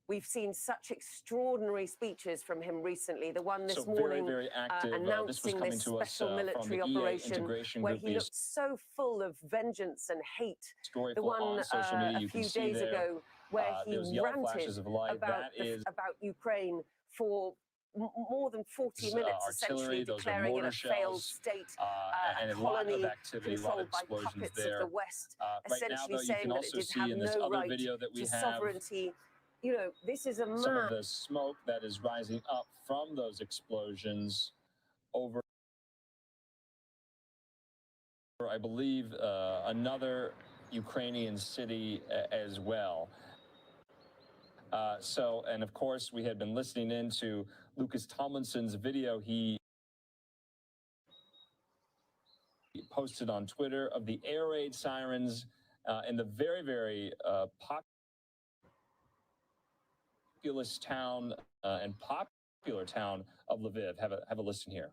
We've seen such extraordinary speeches from him recently. The one this morning very active. announcing this special military operation, where he looked so full of vengeance and hate. The one a few days ago, where he ranted about Ukraine for more than 40 minutes, essentially declaring it a failed state, a colony controlled by puppets of the West, essentially saying that it did have no right to sovereignty. You know, this is a man. Some of the smoke that is rising up from those explosions over, I believe, another Ukrainian city as well. And of course, we had been listening into Lucas Tomlinson's video he posted on Twitter of the air raid sirens in the very, very populous town and popular town of Lviv. Have a listen here.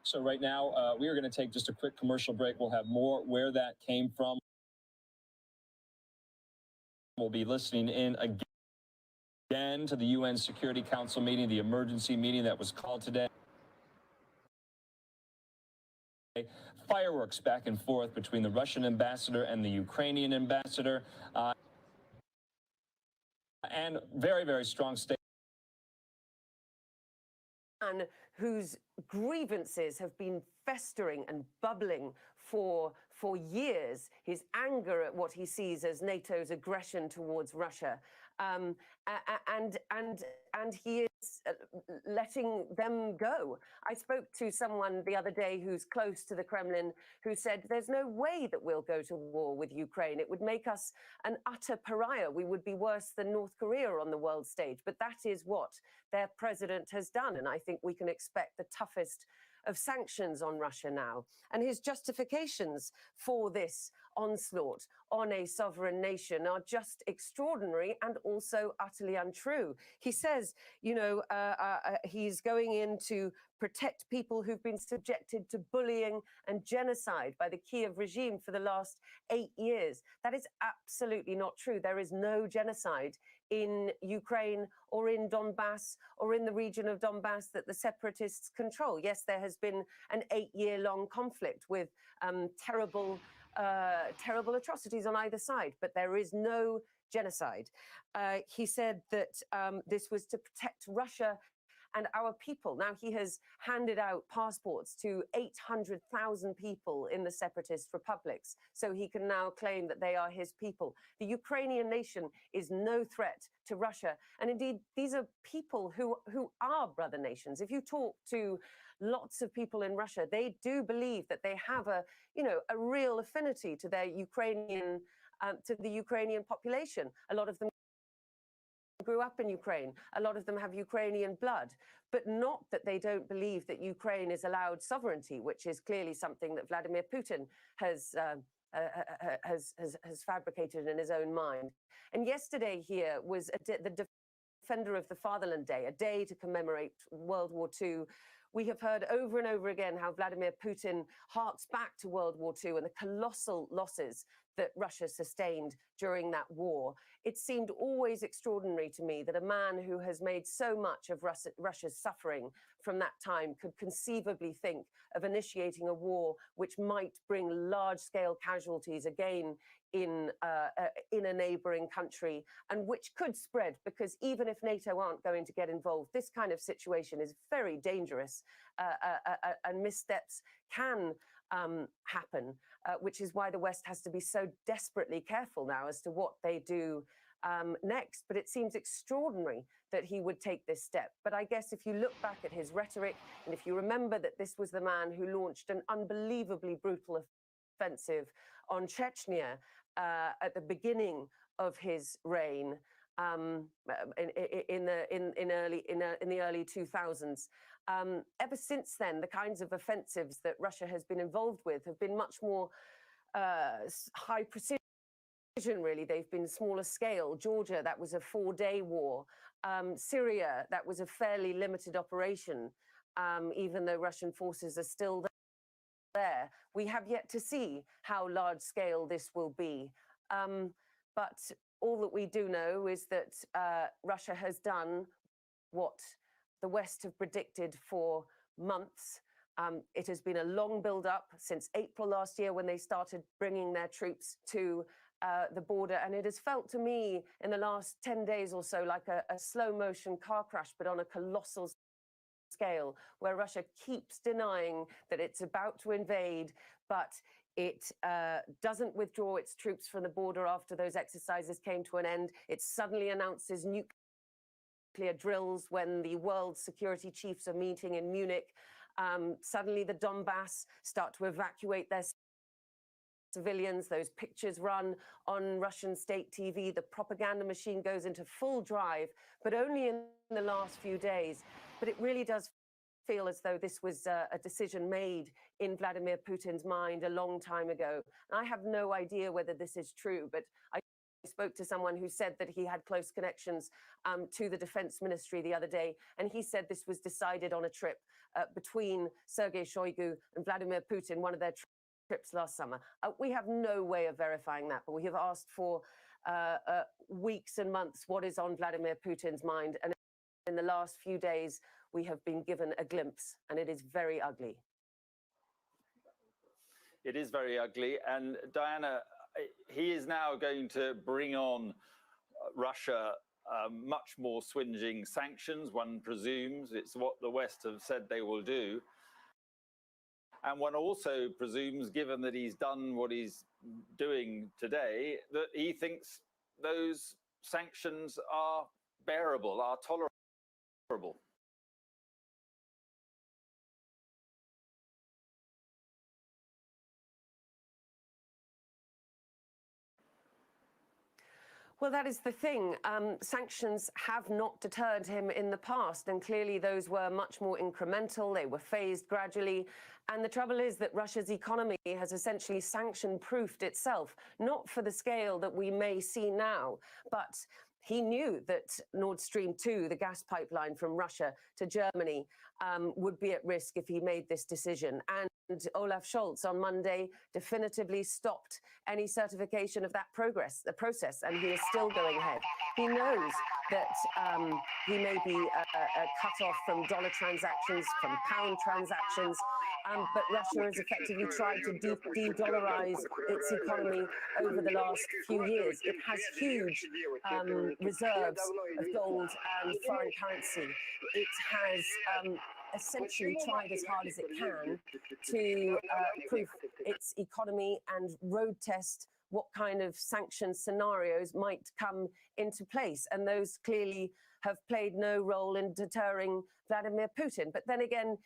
So right now, we are going to take just a quick commercial break. We'll have more where that came from. We'll be listening in again to the UN Security Council meeting, the emergency meeting that was called today. Fireworks back and forth between the Russian ambassador and the Ukrainian ambassador. And very, very strong statement. Man whose grievances have been festering and bubbling for years, his anger at what he sees as NATO's aggression towards Russia, and he is letting them go. I spoke to someone the other day who's close to the Kremlin, who said there's no way that we'll go to war with Ukraine. It would make us an utter pariah. We would be worse than North Korea on the world stage. But that is what their president has done. And I think we can expect the toughest of sanctions on Russia now. And his justifications for this onslaught on a sovereign nation are just extraordinary and also utterly untrue. He says, you know, he's going in to protect people who've been subjected to bullying and genocide by the Kiev regime for the last 8 years. That is absolutely not true. There is no genocide in Ukraine or in Donbass or in the region of Donbass that the separatists control. Yes, there has been an 8-year-long conflict with terrible atrocities on either side, but there is no genocide. He said that this was to protect Russia and our people. Now, he has handed out passports to 800,000 people in the separatist republics, so he can now claim that they are his people. The Ukrainian nation is no threat to Russia, and indeed, these are people who are brother nations. If you talk to lots of people in Russia, they do believe that they have a real affinity to their Ukrainian, to the Ukrainian population. A lot of them grew up in Ukraine. A lot of them have Ukrainian blood, but not that they don't believe that Ukraine is allowed sovereignty, which is clearly something that Vladimir Putin has fabricated in his own mind. And yesterday here was the Defender of the Fatherland Day, a day to commemorate World War II. We have heard over and over again how Vladimir Putin harks back to World War II and the colossal losses that Russia sustained during that war. It seemed always extraordinary to me that a man who has made so much of Russia's suffering from that time could conceivably think of initiating a war which might bring large-scale casualties again in a neighboring country, and which could spread, because even if NATO aren't going to get involved, this kind of situation is very dangerous, and missteps can happen, which is why the West has to be so desperately careful now as to what they do next. But it seems extraordinary that he would take this step. But I guess if you look back at his rhetoric, and if you remember that this was the man who launched an unbelievably brutal offensive on Chechnya at the beginning of his reign, in the early 2000s. Ever since then, the kinds of offensives that Russia has been involved with have been much more high precision, really. They've been smaller scale. Georgia, that was a 4-day war. Syria, that was a fairly limited operation, even though Russian forces are still there. We have yet to see how large scale this will be. But all that we do know is that Russia has done what the West have predicted for months. It has been a long build-up since April last year, when they started bringing their troops to the border. And it has felt to me in the last 10 days or so like a slow-motion car crash, but on a colossal scale, where Russia keeps denying that it's about to invade, but it doesn't withdraw its troops from the border after those exercises came to an end. It suddenly announces nuclear drills when the world security chiefs are meeting in Munich. Suddenly the Donbass start to evacuate their civilians. Those pictures run on Russian state TV. The propaganda machine goes into full drive, but only in the last few days. But it really does feel as though this was a decision made in Vladimir Putin's mind a long time ago. And I have no idea whether this is true, but I spoke to someone who said that he had close connections to the defense ministry the other day, and he said this was decided on a trip between Sergei Shoigu and Vladimir Putin, one of their trips last summer. We have no way of verifying that, but we have asked for weeks and months what is on Vladimir Putin's mind, and in the last few days we have been given a glimpse, and it is very ugly. It is very ugly. And Diana, he is now going to bring on Russia much more swinging sanctions, one presumes. It's what the West have said they will do. And one also presumes, given that he's done what he's doing today, that he thinks those sanctions are bearable, are tolerable. Well, that is the thing. Sanctions have not deterred him in the past, and clearly those were much more incremental. They were phased gradually. And the trouble is that Russia's economy has essentially sanction-proofed itself, not for the scale that we may see now, but he knew that Nord Stream 2, the gas pipeline from Russia to Germany, would be at risk if he made this decision. And Olaf Scholz on Monday definitively stopped any certification of that the process, and he is still going ahead. He knows that he may be cut off from dollar transactions, from pound transactions, but Russia has effectively tried to de-dollarize its economy over the last few years. It has huge reserves of gold and foreign currency. It has essentially tried as hard as it can to proof its economy and road test what kind of sanction scenarios might come into place. And those clearly have played no role in deterring Vladimir Putin. But then again,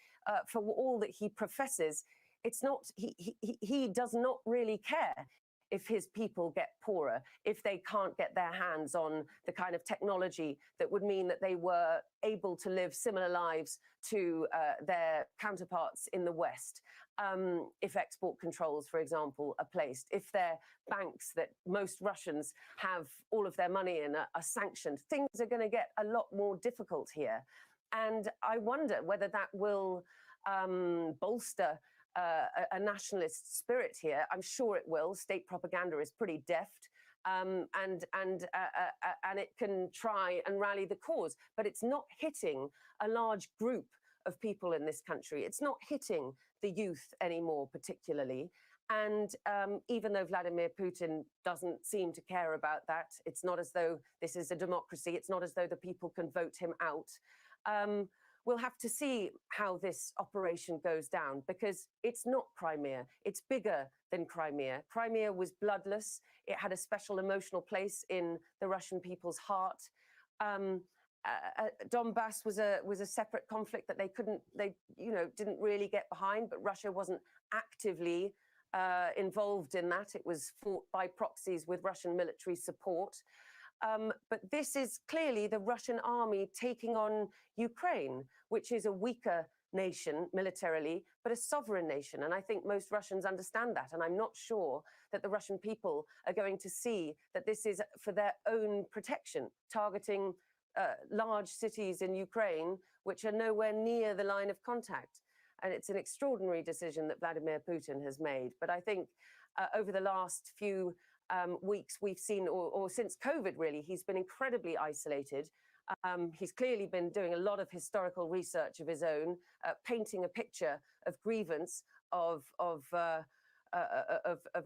for all that he professes, it's not, he does not really care if his people get poorer, if they can't get their hands on the kind of technology that would mean that they were able to live similar lives to their counterparts in the West. If export controls, for example, are placed, if their banks that most Russians have all of their money in are sanctioned, things are going to get a lot more difficult here. And I wonder whether that will bolster a nationalist spirit here. I'm sure it will. State propaganda is pretty deft. And it can try and rally the cause, but it's not hitting a large group of people in this country. It's not hitting the youth anymore, particularly. And even though Vladimir Putin doesn't seem to care about that, it's not as though this is a democracy. It's not as though the people can vote him out. We'll have to see how this operation goes down, because it's not Crimea. It's bigger than Crimea. Crimea was bloodless. It had a special emotional place in the Russian people's heart. Donbass was a separate conflict that they didn't really get behind, but Russia wasn't actively involved in that. It was fought by proxies with Russian military support. But this is clearly the Russian army taking on Ukraine, which is a weaker nation militarily, but a sovereign nation. And I think most Russians understand that. And I'm not sure that the Russian people are going to see that this is for their own protection, targeting large cities in Ukraine, which are nowhere near the line of contact. And it's an extraordinary decision that Vladimir Putin has made. But I think over the last few weeks, we've seen, or since COVID, really, he's been incredibly isolated. He's clearly been doing a lot of historical research of his own, painting a picture of grievance, of a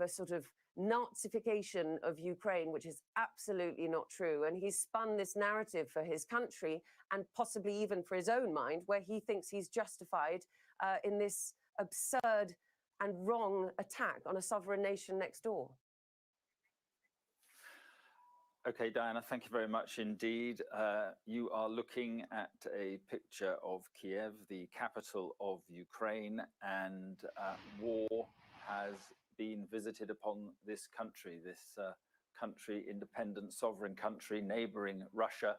sort of Nazification of Ukraine, which is absolutely not true. And he's spun this narrative for his country and possibly even for his own mind, where he thinks he's justified in this absurd and wrong attack on a sovereign nation next door. Okay, Diana, thank you very much indeed. You are looking at a picture of Kiev, the capital of Ukraine, and war has been visited upon this country, independent, sovereign country, neighboring Russia.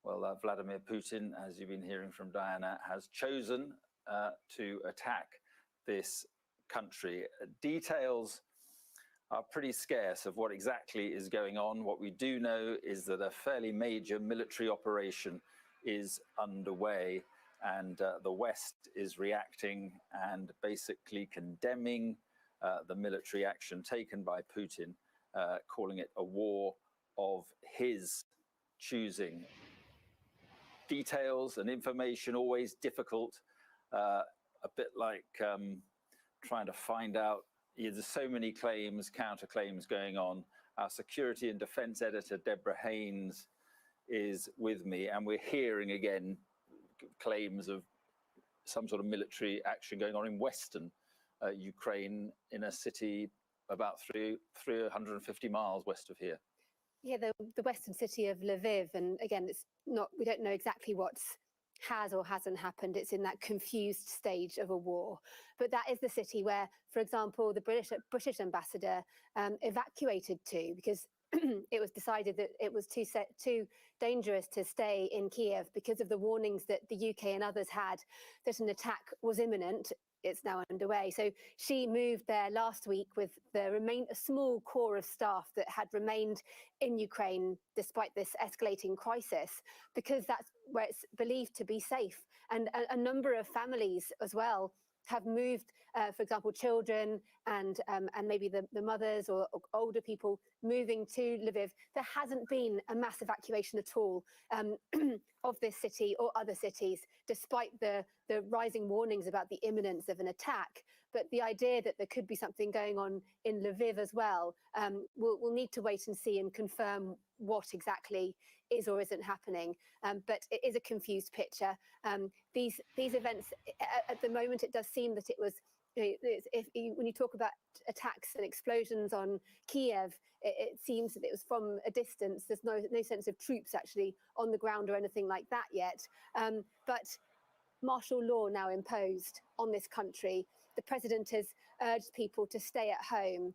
Well, Vladimir Putin, as you've been hearing from Diana, has chosen to attack this country. Details are pretty scarce of what exactly is going on. What we do know is that a fairly major military operation is underway, and the West is reacting and basically condemning the military action taken by Putin, calling it a war of his choosing. Details and information always difficult, a bit like trying to find out. There's so many claims, counterclaims going on. Our security and defense editor, Deborah Haynes, is with me, and we're hearing again claims of some sort of military action going on in Western Ukraine, in a city about 350 miles west of here. Yeah, the western city of Lviv, and again, it's not, we don't know exactly what's has or hasn't happened. It's in that confused stage of a war. But that is the city where, for example, the British ambassador evacuated to, because it was decided that it was too dangerous to stay in Kiev because of the warnings that the UK and others had that an attack was imminent. It's now underway. So she moved there last week with a small core of staff that had remained in Ukraine despite this escalating crisis, because that's where it's believed to be safe. And a number of families as well have moved, for example, children and maybe the mothers or older people moving to Lviv, there hasn't been a mass evacuation at all of this city or other cities, despite the rising warnings about the imminence of an attack. But the idea that there could be something going on in Lviv as well, we'll need to wait and see and confirm what exactly is or isn't happening. But it is a confused picture. These events, at the moment, it does seem that it was, when you talk about attacks and explosions on Kiev, it seems that it was from a distance. There's no sense of troops actually on the ground or anything like that yet. But martial law now imposed on this country. The president has urged people to stay at home.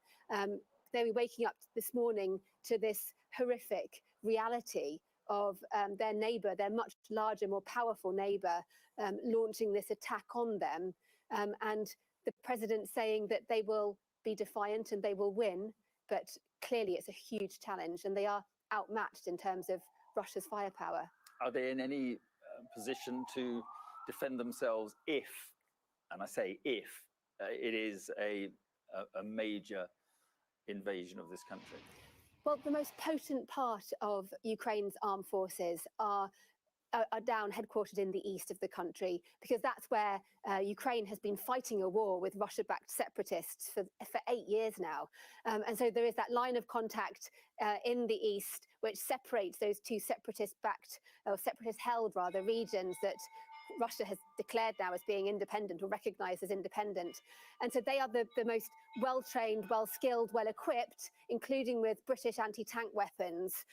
They were waking up this morning to this horrific reality of their neighbor, their much larger, more powerful neighbor, launching this attack on them. And the president saying that they will be defiant and they will win. But clearly it's a huge challenge and they are outmatched in terms of Russia's firepower. Are they in any position to defend themselves if, and I say if, it is a major invasion of this country? Well, the most potent part of Ukraine's armed forces are down headquartered in the east of the country, because that's where Ukraine has been fighting a war with Russia-backed separatists for 8 years now. And so there is that line of contact in the east, which separates those two separatist-backed, or separatist-held rather, regions that Russia has declared now as being independent or recognized as independent. And so they are the most well-trained, well-skilled, well-equipped, including with British anti-tank weapons,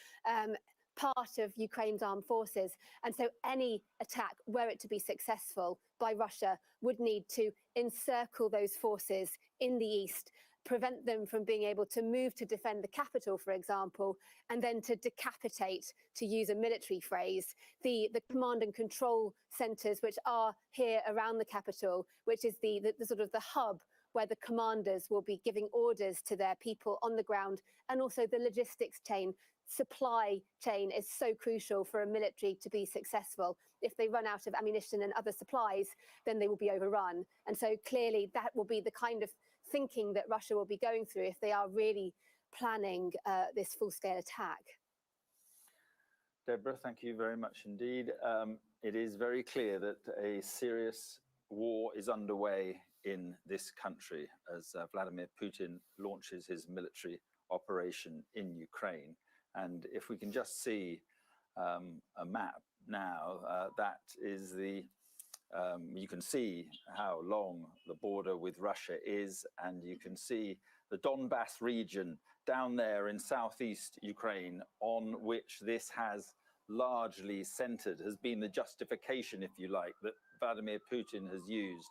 part of Ukraine's armed forces. And so any attack, were it to be successful by Russia, would need to encircle those forces in the east, prevent them from being able to move to defend the capital, for example, and then to decapitate, to use a military phrase, the command and control centers which are here around the capital, which is the sort of the hub where the commanders will be giving orders to their people on the ground, and also the logistics chain. Supply chain is so crucial for a military to be successful. If they run out of ammunition and other supplies, then they will be overrun. And so clearly that will be the kind of thinking that Russia will be going through if they are really planning this full-scale attack. Deborah, thank you very much indeed. It is very clear that a serious war is underway in this country as Vladimir Putin launches his military operation in Ukraine. And if we can just see a map now, that is you can see how long the border with Russia is, and you can see the Donbass region down there in southeast Ukraine, on which this has largely centered, has been the justification, if you like, that Vladimir Putin has used.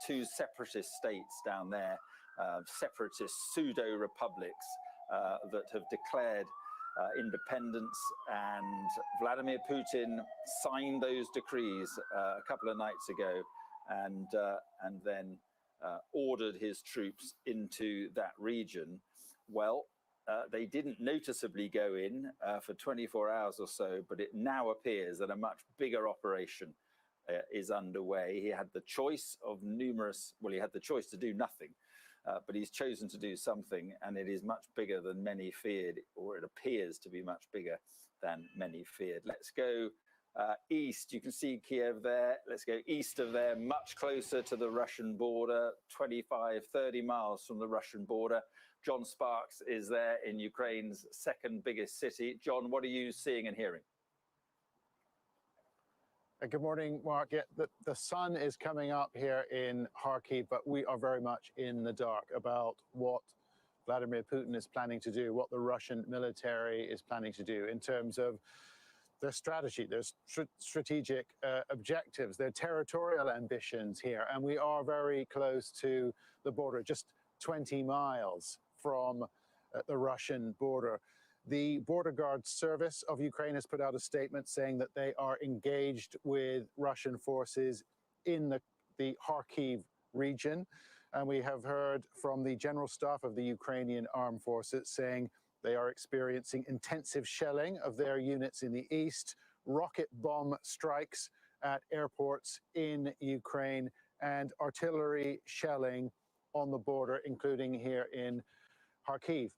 Two separatist states down there, separatist pseudo-republics that have declared independence, and Vladimir Putin signed those decrees a couple of nights ago, and then ordered his troops into that region. Well, they didn't noticeably go in for 24 hours or so, but it now appears that a much bigger operation is underway. He had the choice of he had the choice to do nothing. But he's chosen to do something, and it is much bigger than many feared, or it appears to be much bigger than many feared. Let's go east. You can see Kiev there. Let's go east of there, much closer to the Russian border, 25, 30 miles from the Russian border. John Sparks is there in Ukraine's second biggest city. John, what are you seeing and hearing? Good morning, Mark. Yeah, the sun is coming up here in Kharkiv, but we are very much in the dark about what Vladimir Putin is planning to do, what the Russian military is planning to do in terms of their strategy, their strategic objectives, their territorial ambitions here. And we are very close to the border, just 20 miles from the Russian border. The Border Guard Service of Ukraine has put out a statement saying that they are engaged with Russian forces in the Kharkiv region. And we have heard from the General Staff of the Ukrainian Armed Forces saying they are experiencing intensive shelling of their units in the east, rocket bomb strikes at airports in Ukraine, and artillery shelling on the border, including here in Kharkiv.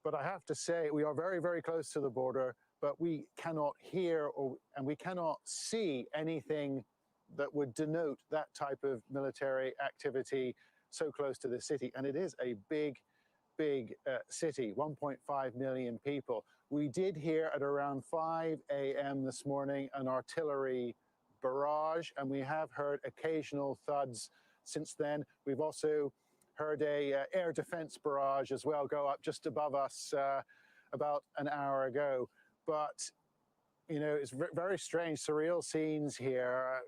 But I have to say, we are very, very close to the border, but we cannot hear and we cannot see anything that would denote that type of military activity so close to the city. And it is a big city, 1.5 million people. We did hear at around 5 a.m. this morning an artillery barrage, and we have heard occasional thuds since then. We've also heard a air defense barrage as well go up just above us about an hour ago. But, you know, it's very strange, surreal scenes here.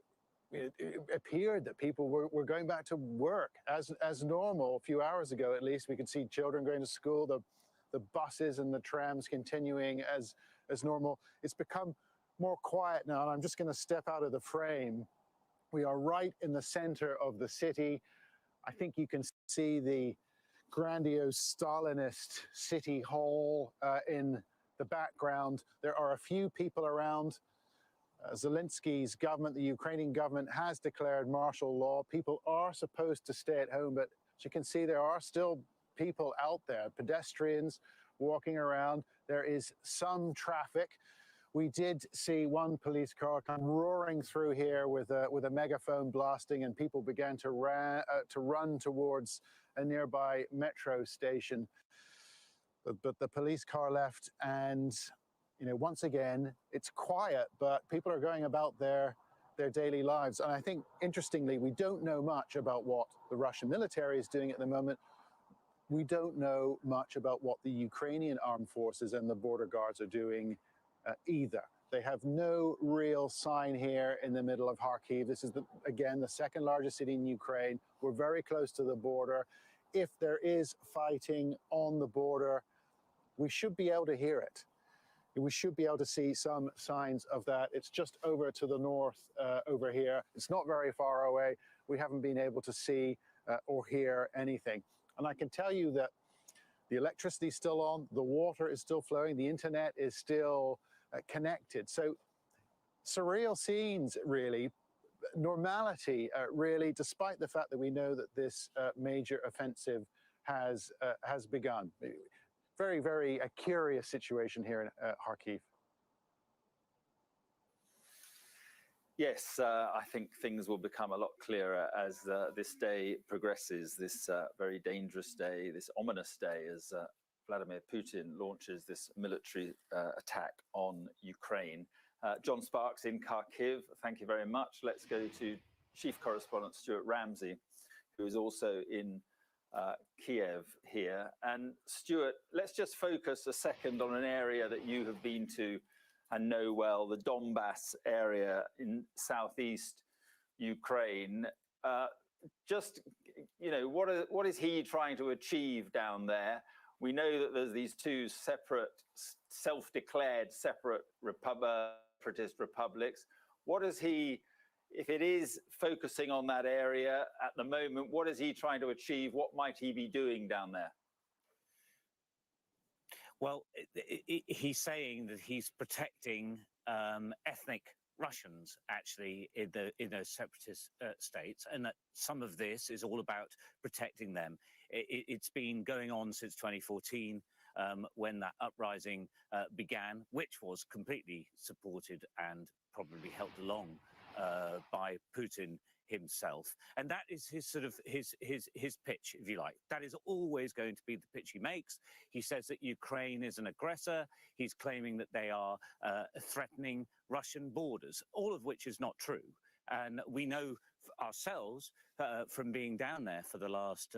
It appeared that people were going back to work as normal. A few hours ago, at least, we could see children going to school, the buses and the trams continuing as normal. It's become more quiet now, and I'm just going to step out of the frame. We are right in the center of the city. I think you can see the grandiose Stalinist city hall in the background. There are a few people around. Zelensky's government, the Ukrainian government, has declared martial law. People are supposed to stay at home, but as you can see, there are still people out there, pedestrians walking around. There is some traffic. We did see one police car come roaring through here with a megaphone blasting, and people began to run towards a nearby metro station. But the police car left, and you know, once again, it's quiet, but people are going about their daily lives. And I think, interestingly, we don't know much about what the Russian military is doing at the moment. We don't know much about what the Ukrainian armed forces and the border guards are doing either. They have no real sign here in the middle of Kharkiv. This is, again, the second largest city in Ukraine. We're very close to the border. If there is fighting on the border, we should be able to hear it. We should be able to see some signs of that. It's just over to the north over here. It's not very far away. We haven't been able to see or hear anything. And I can tell you that the electricity is still on, the water is still flowing, the internet is still connected. So surreal scenes, really. Normality, really, despite the fact that we know that this major offensive has begun. Very, very curious situation here in Kharkiv. Yes, I think things will become a lot clearer as this day progresses, this very dangerous day, this ominous day as Vladimir Putin launches this military attack on Ukraine. John Sparks in Kharkiv, thank you very much. Let's go to Chief Correspondent Stuart Ramsey, who is also in Kiev here. And Stuart, let's just focus a second on an area that you have been to and know well, the Donbass area in southeast Ukraine. Just, you know, what is he trying to achieve down there? We know that there's these two separate, self-declared separate separatist republics. What is he, if it is focusing on that area at the moment, what is he trying to achieve? What might he be doing down there? Well, he's saying that he's protecting ethnic Russians, actually, in those separatist states, and that some of this is all about protecting them. It's been going on since 2014, when that uprising began, which was completely supported and probably helped along by Putin himself. And that is his sort of his pitch, if you like. That is always going to be the pitch he makes. He says that Ukraine is an aggressor. He's claiming that they are threatening Russian borders, all of which is not true. And we know ourselves from being down there for the last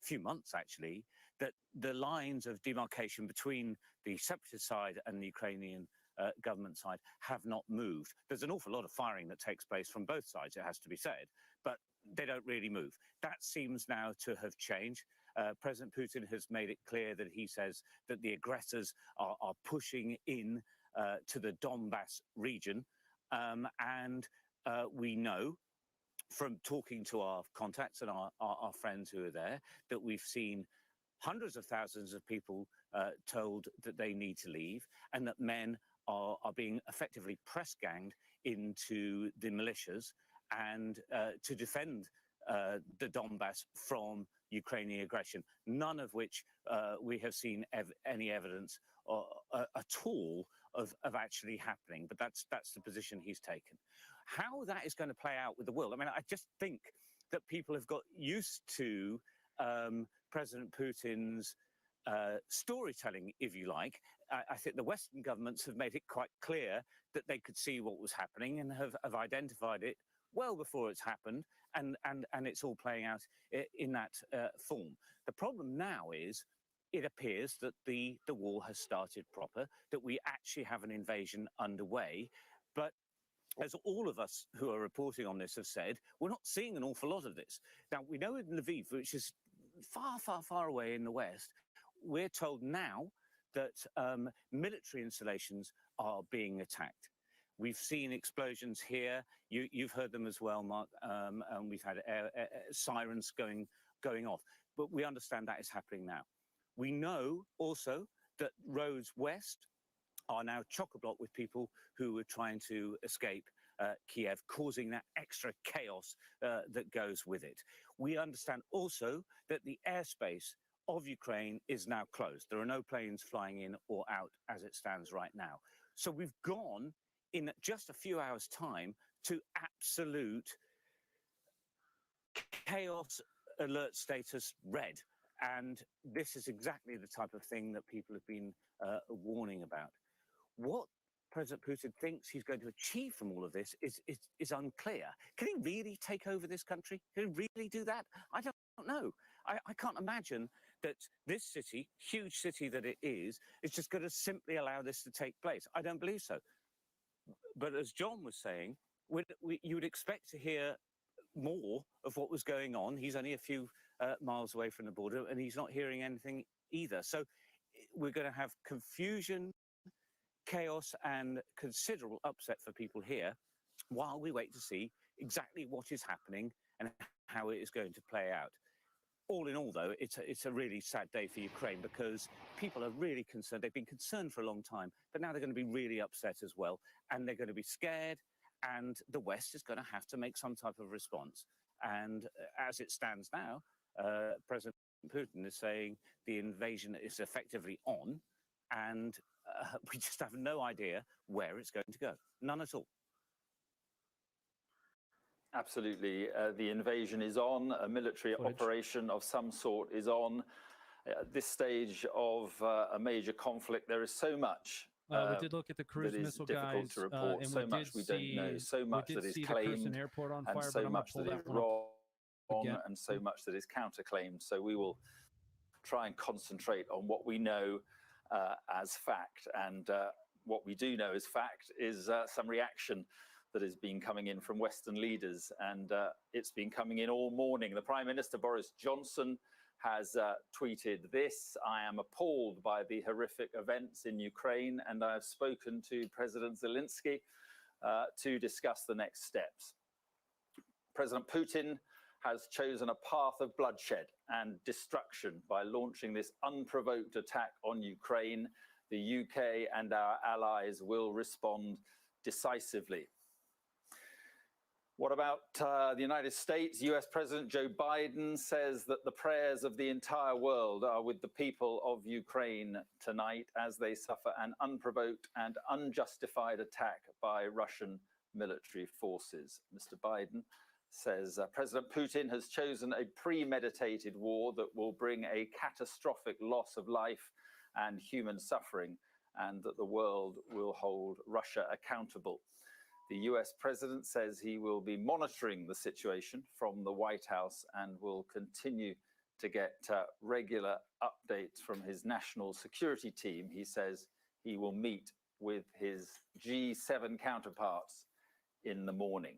few months, actually, that the lines of demarcation between the separatist side and the Ukrainian government side have not moved. There's an awful lot of firing that takes place from both sides, it has to be said, but they don't really move. That seems now to have changed. President Putin has made it clear that he says that the aggressors are pushing in to the Donbass region. And we know from talking to our contacts and our friends who are there that we've seen hundreds of thousands of people told that they need to leave, and that men are being effectively press ganged into the militias and to defend the Donbass from Ukrainian aggression, none of which we have seen any evidence at all of actually happening. But that's the position he's taken. How that is going to play out with the world, I mean, I just think that people have got used to President Putin's storytelling, if you like. I think the Western governments have made it quite clear that they could see what was happening and have identified it well before it's happened, and it's all playing out in that form. The problem now is it appears that the war has started proper, that we actually have an invasion underway, but as all of us who are reporting on this have said, we're not seeing an awful lot of this. Now, we know in Lviv, which is far, far, far away in the west, we're told now that military installations are being attacked. We've seen explosions here. You've heard them as well, Mark, and we've had sirens going off. But we understand that is happening now. We know also that roads west are now chock-a-block with people who are trying to escape Kiev, causing that extra chaos that goes with it. We understand also that the airspace of Ukraine is now closed. There are no planes flying in or out as it stands right now. So we've gone in just a few hours' time to absolute chaos alert status red. And this is exactly the type of thing that people have been warning about. What President Putin thinks he's going to achieve from all of this is unclear. Can he really take over this country? Can he really do that? I don't know. I can't imagine that this city, huge city that it is just going to simply allow this to take place. I don't believe so. But as John was saying, you would expect to hear more of what was going on. He's only a few miles away from the border, and he's not hearing anything either. So we're going to have confusion, chaos, and considerable upset for people here while we wait to see exactly what is happening and how it is going to play out. All in all, though, it's a really sad day for Ukraine because people are really concerned. They've been concerned for a long time, but now they're going to be really upset as well, and they're going to be scared, and the West is going to have to make some type of response. And as it stands now, President Putin is saying the invasion is effectively on, and we just have no idea where it's going to go. None at all. Absolutely. The invasion is on. A military operation of some sort is on. At this stage of a major conflict, there is so much we did look at the cruise missile guys, to report, and so much we don't know, so much that is claimed, airport on and fire, so much that is wrong, and so much that is counterclaimed. So we will try and concentrate on what we know as fact. And what we do know as fact is some reaction that has been coming in from Western leaders, and it's been coming in all morning. The Prime Minister, Boris Johnson, has tweeted this: "I am appalled by the horrific events in Ukraine, and I have spoken to President Zelensky to discuss the next steps." President Putin has chosen a path of bloodshed and destruction by launching this unprovoked attack on Ukraine. The UK and our allies will respond decisively. What about the United States? US President Joe Biden says that the prayers of the entire world are with the people of Ukraine tonight as they suffer an unprovoked and unjustified attack by Russian military forces. Mr. Biden says President Putin has chosen a premeditated war that will bring a catastrophic loss of life and human suffering, and that the world will hold Russia accountable. The US president says he will be monitoring the situation from the White House and will continue to get regular updates from his national security team. He says he will meet with his G7 counterparts in the morning.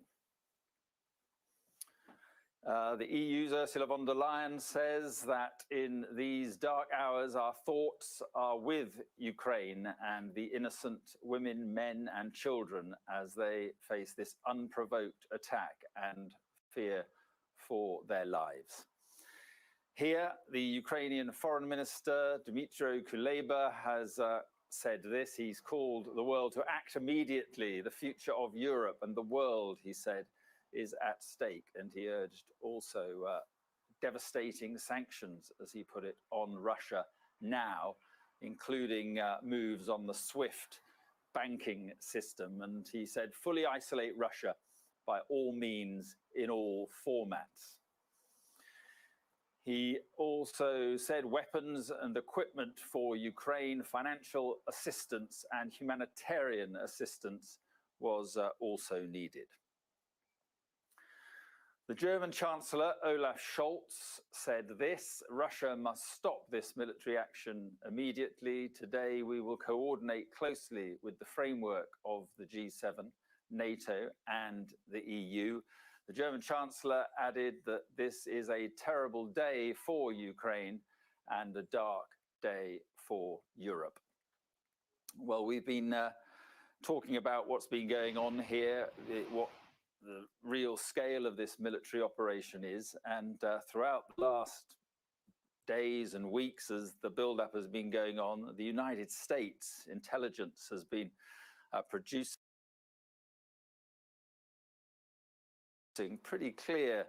The EU's Ursula von der Leyen says that in these dark hours, our thoughts are with Ukraine and the innocent women, men, and children as they face this unprovoked attack and fear for their lives. Here, the Ukrainian Foreign Minister, Dmytro Kuleba, has said this. He's called the world to act immediately. The future of Europe and the world, he said, is at stake. And he urged also devastating sanctions, as he put it, on Russia now, including moves on the SWIFT banking system. And he said, fully isolate Russia by all means in all formats. He also said weapons and equipment for Ukraine, financial assistance and humanitarian assistance was also needed. The German Chancellor, Olaf Scholz, said this: Russia must stop this military action immediately. Today, we will coordinate closely with the framework of the G7, NATO and the EU. The German Chancellor added that this is a terrible day for Ukraine and a dark day for Europe. Well, we've been talking about what's been going on here, what the real scale of this military operation is, and throughout the last days and weeks as the build-up has been going on, the United States intelligence has been producing pretty clear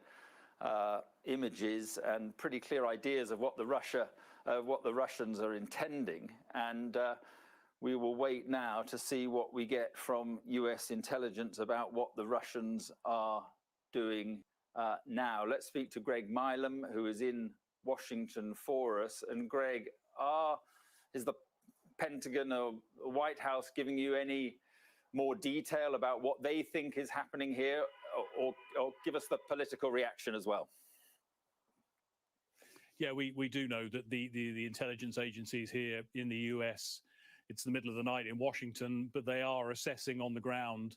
images and pretty clear ideas of what the Russians are intending, and we will wait now to see what we get from US intelligence about what the Russians are doing now. Let's speak to Greg Milam, who is in Washington for us. And Greg, is the Pentagon or White House giving you any more detail about what they think is happening here, or give us the political reaction as well? Yeah, we do know that the intelligence agencies here in the US, it's the middle of the night in Washington, but they are assessing on the ground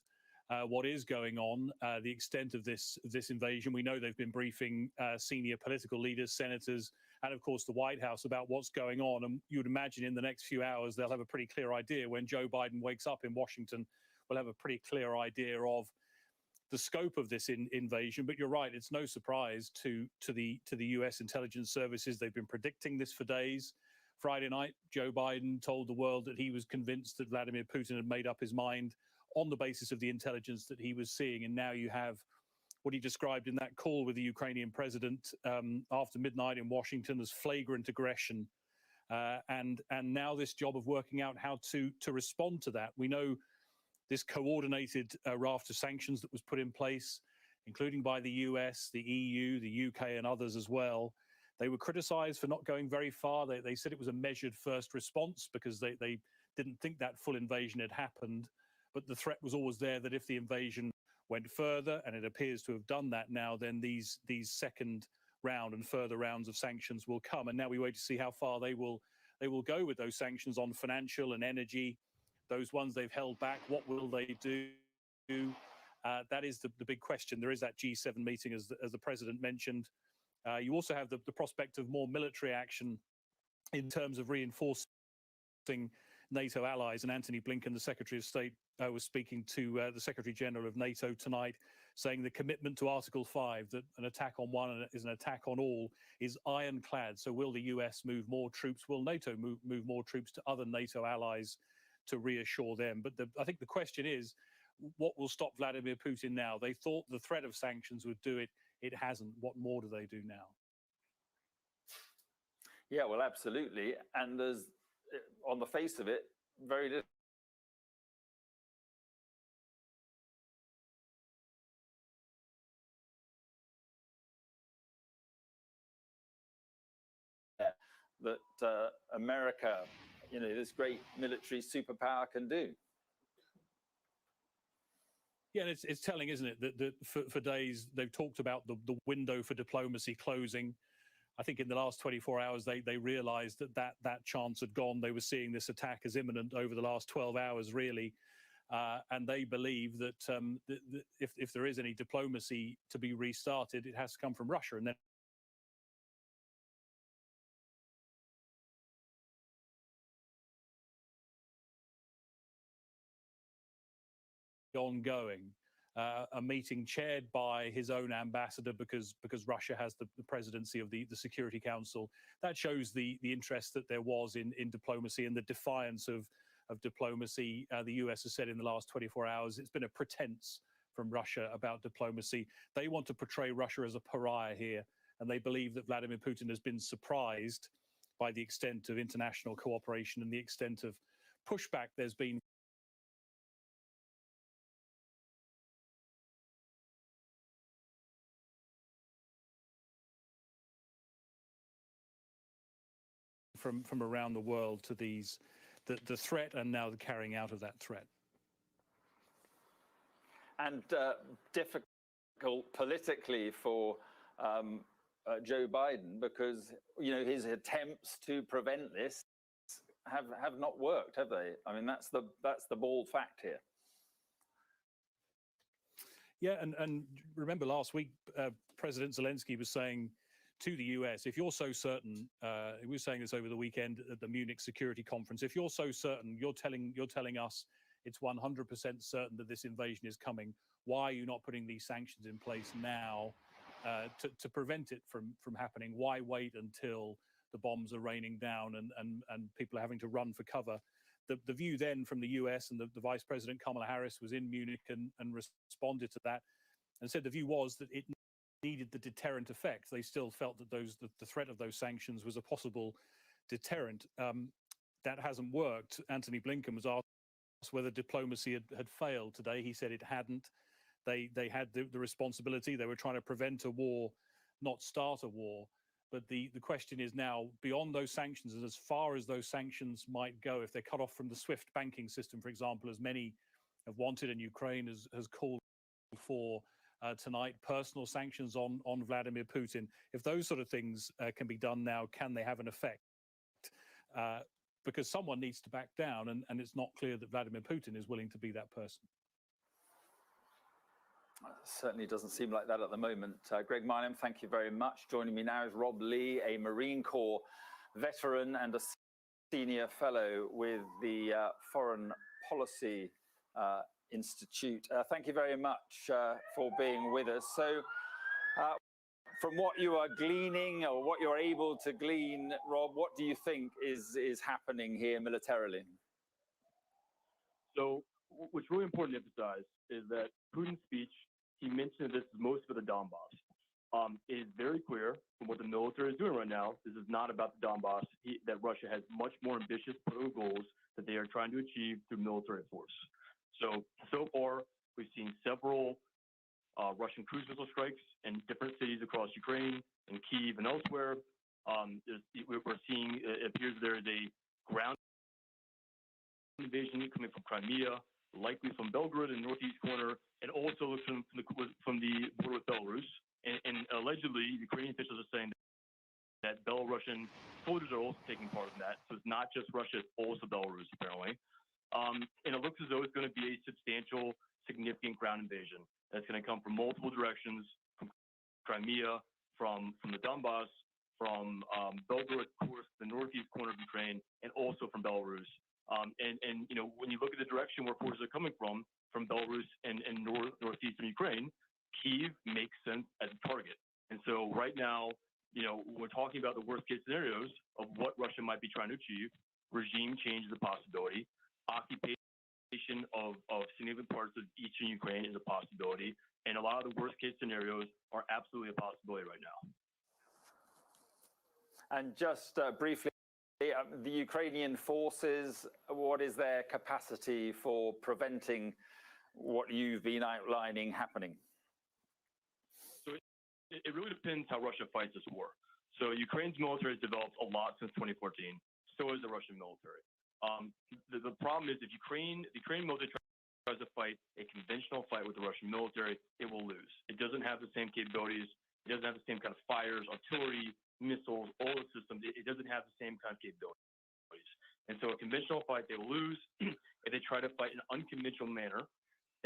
what is going on, the extent of this invasion. We know they've been briefing senior political leaders, senators, and of course the White House about what's going on. And you would imagine in the next few hours they'll have a pretty clear idea. When Joe Biden wakes up in Washington, we'll have a pretty clear idea of the scope of this invasion. But you're right, it's no surprise to the US intelligence services. They've been predicting this for days. Friday night, Joe Biden told the world that he was convinced that Vladimir Putin had made up his mind on the basis of the intelligence that he was seeing. And now you have what he described in that call with the Ukrainian president after midnight in Washington as flagrant aggression. And now this job of working out how to respond to that. We know this coordinated raft of sanctions that was put in place, including by the US, the EU, the UK, and others as well. They were criticized for not going very far. They said it was a measured first response because they didn't think that full invasion had happened. But the threat was always there that if the invasion went further, and it appears to have done that now, then these second round and further rounds of sanctions will come. And now we wait to see how far they will go with those sanctions on financial and energy. Those ones they've held back, what will they do? That is the big question. There is that G7 meeting, as the president mentioned. You also have the prospect of more military action in terms of reinforcing NATO allies. And Antony Blinken, the Secretary of State, was speaking to the Secretary General of NATO tonight, saying the commitment to Article 5, that an attack on one is an attack on all, is ironclad. So will the US move more troops? Will NATO move more troops to other NATO allies to reassure them? But I think the question is, what will stop Vladimir Putin now? They thought the threat of sanctions would do it. It hasn't. What more do they do now? Yeah, well, absolutely. And there's, on the face of it, very little that America, this great military superpower, can do. Yeah, and it's telling, isn't it, that for days they've talked about the window for diplomacy closing. I think in the last 24 hours they realized that chance had gone. They were seeing this attack as imminent over the last 12 hours, really. And they believe that if there is any diplomacy to be restarted, it has to come from Russia. And then ongoing, a meeting chaired by his own ambassador because Russia has the presidency of the Security Council. That shows the interest that there was in diplomacy and the defiance of diplomacy. The US has said in the last 24 hours it's been a pretense Russia about diplomacy. They want to portray Russia as a pariah here, and they believe that Vladimir Putin has been surprised by the extent of international cooperation and the extent of pushback there's been from around the world to the threat and now the carrying out of that threat. And difficult politically for Joe Biden, because his attempts to prevent this have not worked, have they? I mean, that's the bald fact here. Yeah, and remember last week, President Zelensky was saying to the US, if you're so certain, he was saying this over the weekend at the Munich Security Conference, if you're so certain, you're telling us it's 100% certain that this invasion is coming, why are you not putting these sanctions in place now to prevent it from happening? Why wait until the bombs are raining down and people are having to run for cover? The view then from the US, and the Vice President Kamala Harris was in Munich and responded to that and said the view was that it needed the deterrent effect. They still felt that the threat of those sanctions was a possible deterrent. That hasn't worked. Antony Blinken was asked whether diplomacy had failed today. He said it hadn't. They had the responsibility. They were trying to prevent a war, not start a war. But the question is now, beyond those sanctions, and as far as those sanctions might go, if they're cut off from the SWIFT banking system, for example, as many have wanted, and Ukraine has called for tonight, personal sanctions on Vladimir Putin. If those sort of things can be done now, can they have an effect? Because someone needs to back down, and it's not clear that Vladimir Putin is willing to be that person. Certainly doesn't seem like that at the moment. Greg Mineham, thank you very much. Joining me now is Rob Lee, a Marine Corps veteran and a senior fellow with the Foreign Policy Institute. Thank you very much for being with us. So from what you are gleaning, or what you're able to glean, Rob, what do you think is happening here militarily? So what's really important to emphasize is that Putin's speech, he mentioned this is most for the Donbass. It is very clear from what the military is doing right now, this is not about the Donbass, that Russia has much more ambitious political goals that they are trying to achieve through military force. So far, we've seen several Russian cruise missile strikes in different cities across Ukraine, in Kyiv and elsewhere. We're seeing, it appears there is a ground invasion coming from Crimea, likely from Belgrade in the northeast corner, and also from the border with Belarus. And allegedly, Ukrainian officials are saying that Belarusian soldiers are also taking part in that. So it's not just Russia, it's also Belarus, apparently. And it looks as though it's going to be a substantial, significant ground invasion that's going to come from multiple directions, from Crimea, from the Donbass, from Belgrade, of course, the northeast corner of Ukraine, and also from Belarus. And when you look at the direction where forces are coming from Belarus and northeastern Ukraine, Kyiv makes sense as a target. And so right now, we're talking about the worst case scenarios of what Russia might be trying to achieve. Regime change is a possibility. Occupation of significant parts of eastern Ukraine is a possibility. And a lot of the worst case scenarios are absolutely a possibility right now. And just briefly, the Ukrainian forces, what is their capacity for preventing what you've been outlining happening? So it really depends how Russia fights this war. So Ukraine's military has developed a lot since 2014. So has the Russian military. The problem is if the Ukrainian military tries to fight a conventional fight with the Russian military, it will lose. It doesn't have the same capabilities. It doesn't have the same kind of fires, artillery, missiles, all the systems. It doesn't have the same kind of capabilities. And so a conventional fight, they will lose. If they try to fight in an unconventional manner,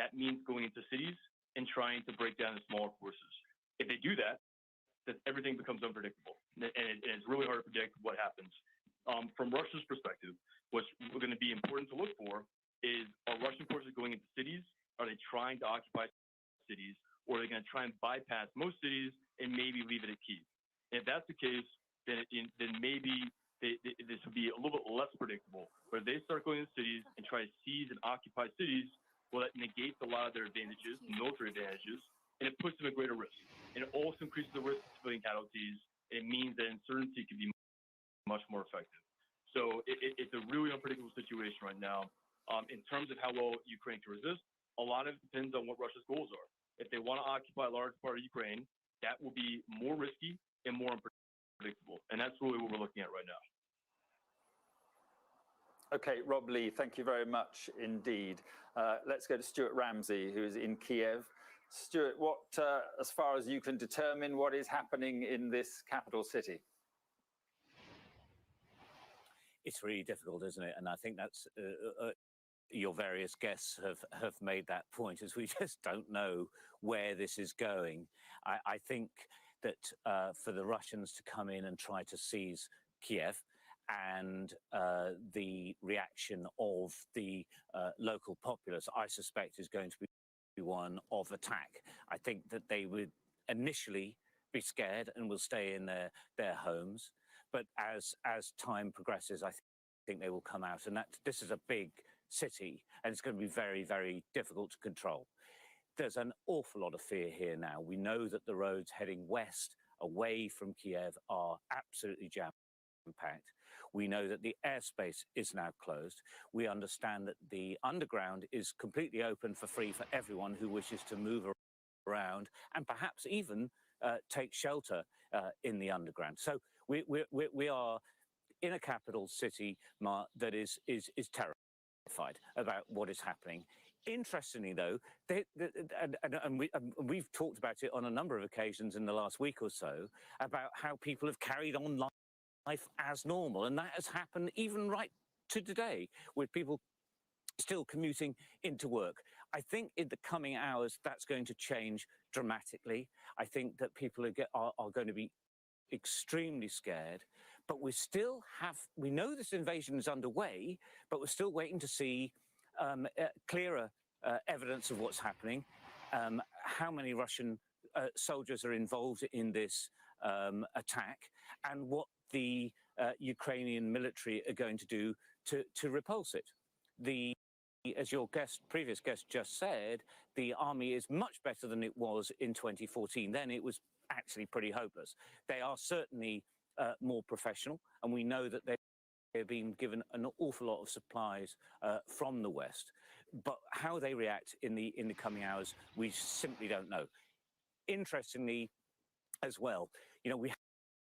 that means going into cities and trying to break down the smaller forces. If they do that, then everything becomes unpredictable. And it's really hard to predict what happens. From Russia's perspective, what's going to be important to look for is, are Russian forces going into cities? Are they trying to occupy cities? Or are they going to try and bypass most cities and maybe leave it at Kyiv? And if that's the case, then maybe this would be a little bit less predictable. But if they start going into cities and try to seize and occupy cities, well, that negates a lot of their advantages, military advantages, and it puts them at greater risk. And it also increases the risk of civilian casualties. And it means that insurgency can be much more effective. So it's a really unpredictable situation right now. In terms of how well Ukraine can resist, a lot of it depends on what Russia's goals are. If they want to occupy a large part of Ukraine, that will be more risky and more unpredictable. And that's really what we're looking at right now. Okay, Rob Lee, thank you very much indeed. Let's go to Stuart Ramsey, who is in Kiev. Stuart, what, as far as you can determine, what is happening in this capital city? It's really difficult, isn't it? And I think that's your various guests have made that point, as we just don't know where this is going. I think that for the Russians to come in and try to seize Kiev, and the reaction of the local populace, I suspect, is going to be one of attack. I think that they would initially be scared and will stay in their homes. But as time progresses, I think they will come out. And this is a big city, and it's going to be very, very difficult to control. There's an awful lot of fear here now. We know that the roads heading west away from Kiev are absolutely jam-packed. We know that the airspace is now closed. We understand that the underground is completely open for free for everyone who wishes to move around and perhaps even take shelter in the underground. So we are in a capital city, Mark, that is terrified about what is happening. Interestingly, though, we've talked about it on a number of occasions in the last week or so, about how people have carried on life as normal. And that has happened even right to today, with people still commuting into work. I think in the coming hours, that's going to change dramatically. I think that people are going to be extremely scared. But we know this invasion is underway, but we're still waiting to see clearer evidence of what's happening, how many Russian soldiers are involved in this attack, and what the Ukrainian military are going to do to repulse it. As your previous guest just said, the army is much better than it was in 2014. Then it was actually pretty hopeless. They are certainly more professional, and we know that they're being given an awful lot of supplies from the West. But how they react in the coming hours, we simply don't know. Interestingly, as well, we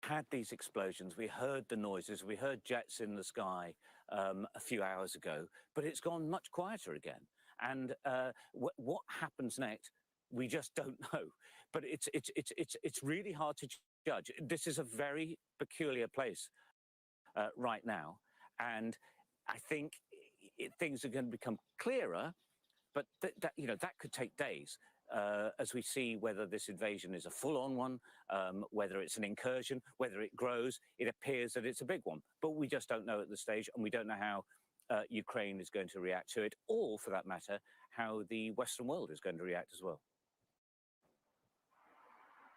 had these explosions, we heard the noises, we heard jets in the sky a few hours ago, but it's gone much quieter again. And what happens next, we just don't know. But it's really hard to judge. This is a very peculiar place right now, and I think things are going to become clearer. But that could take days. As we see whether this invasion is a full-on one, whether it's an incursion, whether it grows. It appears that it's a big one, but we just don't know at this stage, and we don't know how Ukraine is going to react to it, or for that matter, how the Western world is going to react as well.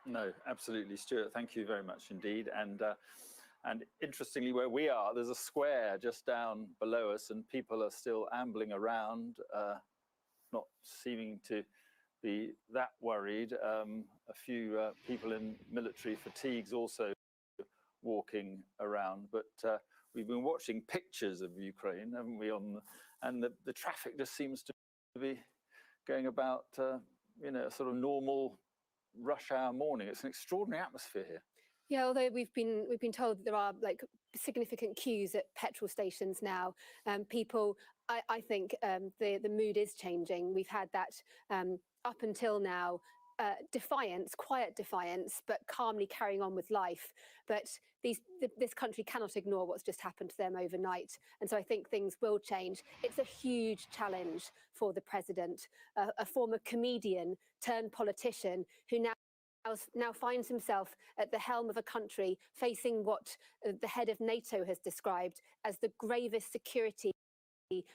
No, absolutely, Stuart. Thank you very much indeed. And interestingly, where we are, there's a square just down below us, and people are still ambling around, not seeming to be that worried. A few people in military fatigues also walking around, but we've been watching pictures of Ukraine, haven't we? And the traffic just seems to be going about, a sort of normal rush hour morning. It's an extraordinary atmosphere here. Yeah, although we've been told that there are like significant queues at petrol stations now. People, I think the mood is changing. We've had that up until now, quiet defiance, but calmly carrying on with life. But this country cannot ignore what's just happened to them overnight. And so I think things will change. It's a huge challenge for the president, a former comedian turned politician who now finds himself at the helm of a country facing what the head of NATO has described as the gravest security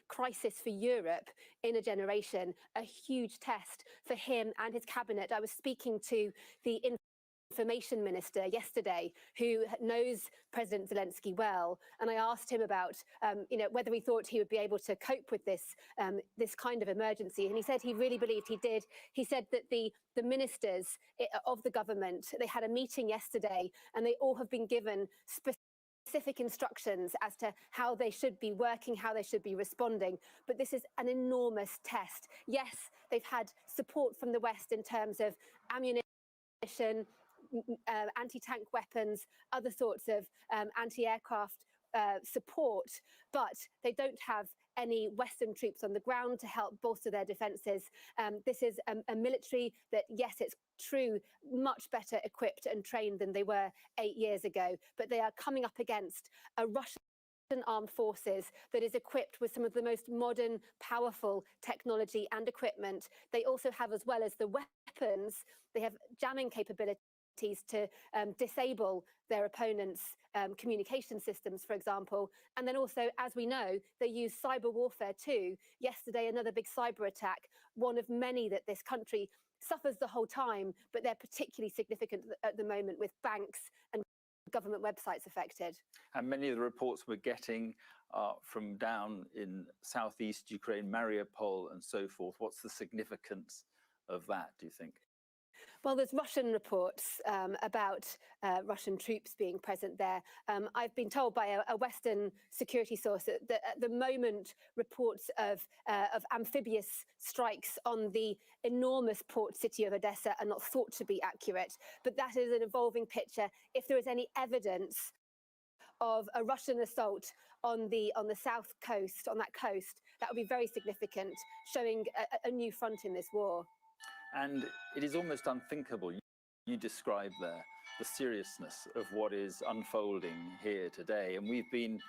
crisis for Europe in a generation, a huge test for him and his cabinet. I was speaking to the information minister yesterday who knows President Zelensky well, and I asked him about whether he thought he would be able to cope with this kind of emergency, and he said he really believed he did. He said that the ministers of the government, they had a meeting yesterday and they all have been given specific instructions as to how they should be working, how they should be responding. But this is an enormous test. Yes, they've had support from the West in terms of ammunition, anti-tank weapons, other sorts of anti-aircraft support, but they don't have any Western troops on the ground to help bolster their defences. This is a military that, yes, it's true, much better equipped and trained than they were 8 years ago, but they are coming up against a Russian armed forces that is equipped with some of the most modern, powerful technology and equipment. They also have, as well as the weapons, they have jamming capabilities to disable their opponents' communication systems, for example. And then also, as we know, they use cyber warfare too. Yesterday, another big cyber attack, one of many that this country suffers the whole time, but they're particularly significant at the moment, with banks and government websites affected. And many of the reports we're getting are from down in southeast Ukraine, Mariupol and so forth. What's the significance of that, do you think? Well, there's Russian reports about Russian troops being present there. I've been told by a Western security source that at the moment reports of amphibious strikes on the enormous port city of Odessa are not thought to be accurate. But that is an evolving picture. If there is any evidence of a Russian assault on the south coast, on that coast, that would be very significant, showing a new front in this war. And it is almost unthinkable. You described there the seriousness of what is unfolding here today. And we've been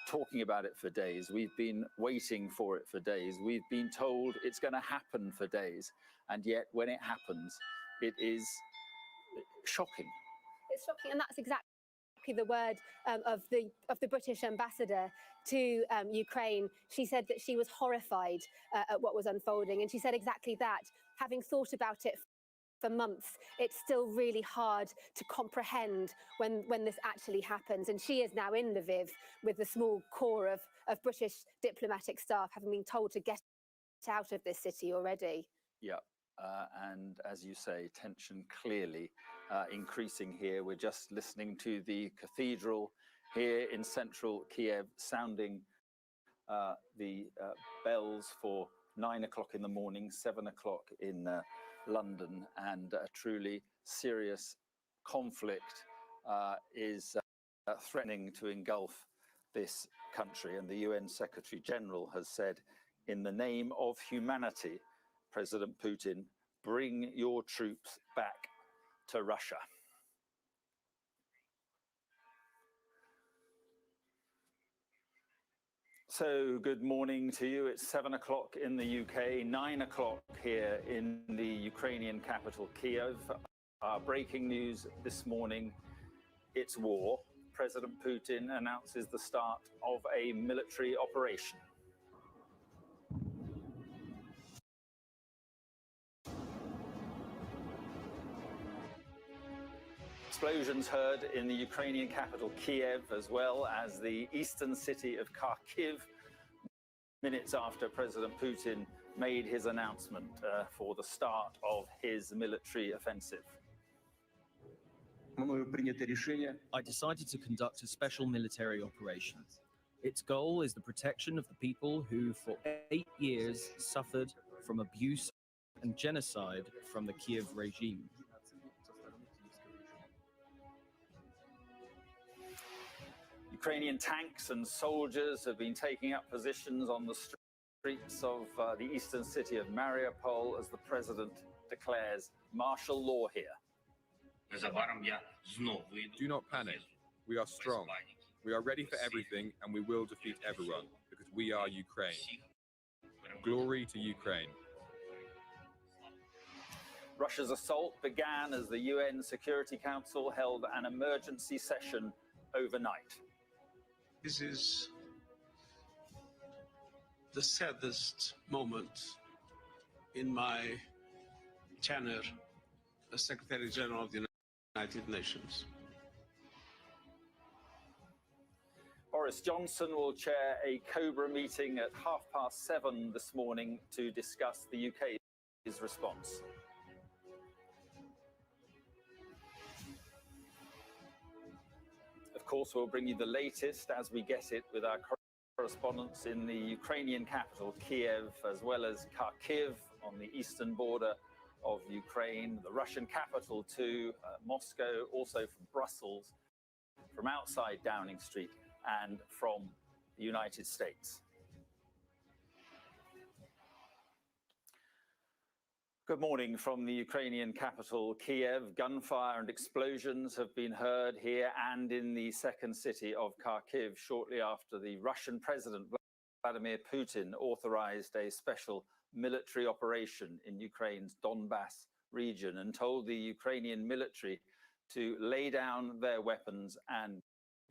talking about it for days. We've been waiting for it for days. We've been told it's going to happen for days. And yet when it happens, it is shocking. It's shocking, and that's exactly the word of the British ambassador to Ukraine. She said that she was horrified at what was unfolding, and she said exactly that. Having thought about it for months, it's still really hard to comprehend when this actually happens. And she is now in Lviv with a small core of British diplomatic staff, having been told to get out of this city already. Yeah. And as you say, tension clearly increasing here. We're just listening to the cathedral here in central Kiev sounding the bells for 9 o'clock in the morning, 7 o'clock in London, and a truly serious conflict is threatening to engulf this country. And the UN Secretary General has said, in the name of humanity, President Putin, bring your troops back to Russia. So good morning to you. It's 7 o'clock in the UK, 9 o'clock here in the Ukrainian capital, Kiev. Breaking news this morning, it's war. President Putin announces the start of a military operation. Explosions heard in the Ukrainian capital, Kiev, as well as the eastern city of Kharkiv, minutes after President Putin made his announcement for the start of his military offensive. I decided to conduct a special military operation. Its goal is the protection of the people who, for 8 years, suffered from abuse and genocide from the Kiev regime. Ukrainian tanks and soldiers have been taking up positions on the streets of the eastern city of Mariupol as the president declares martial law here. Do not panic. We are strong. We are ready for everything, and we will defeat everyone, because we are Ukraine. Glory to Ukraine. Russia's assault began as the UN Security Council held an emergency session overnight. This is the saddest moment in my tenure as Secretary General of the United States. United Nations. Boris Johnson will chair a Cobra meeting at 7:30 this morning to discuss the UK's response. Of course, we'll bring you the latest as we get it with our correspondents in the Ukrainian capital, Kiev, as well as Kharkiv on the eastern border of Ukraine, the Russian capital too, Moscow, also from Brussels, from outside Downing Street, and from the United States. Good morning from the Ukrainian capital, Kiev. Gunfire and explosions have been heard here and in the second city of Kharkiv shortly after the Russian President Vladimir Putin authorized a special military operation in Ukraine's Donbass region and told the Ukrainian military to lay down their weapons and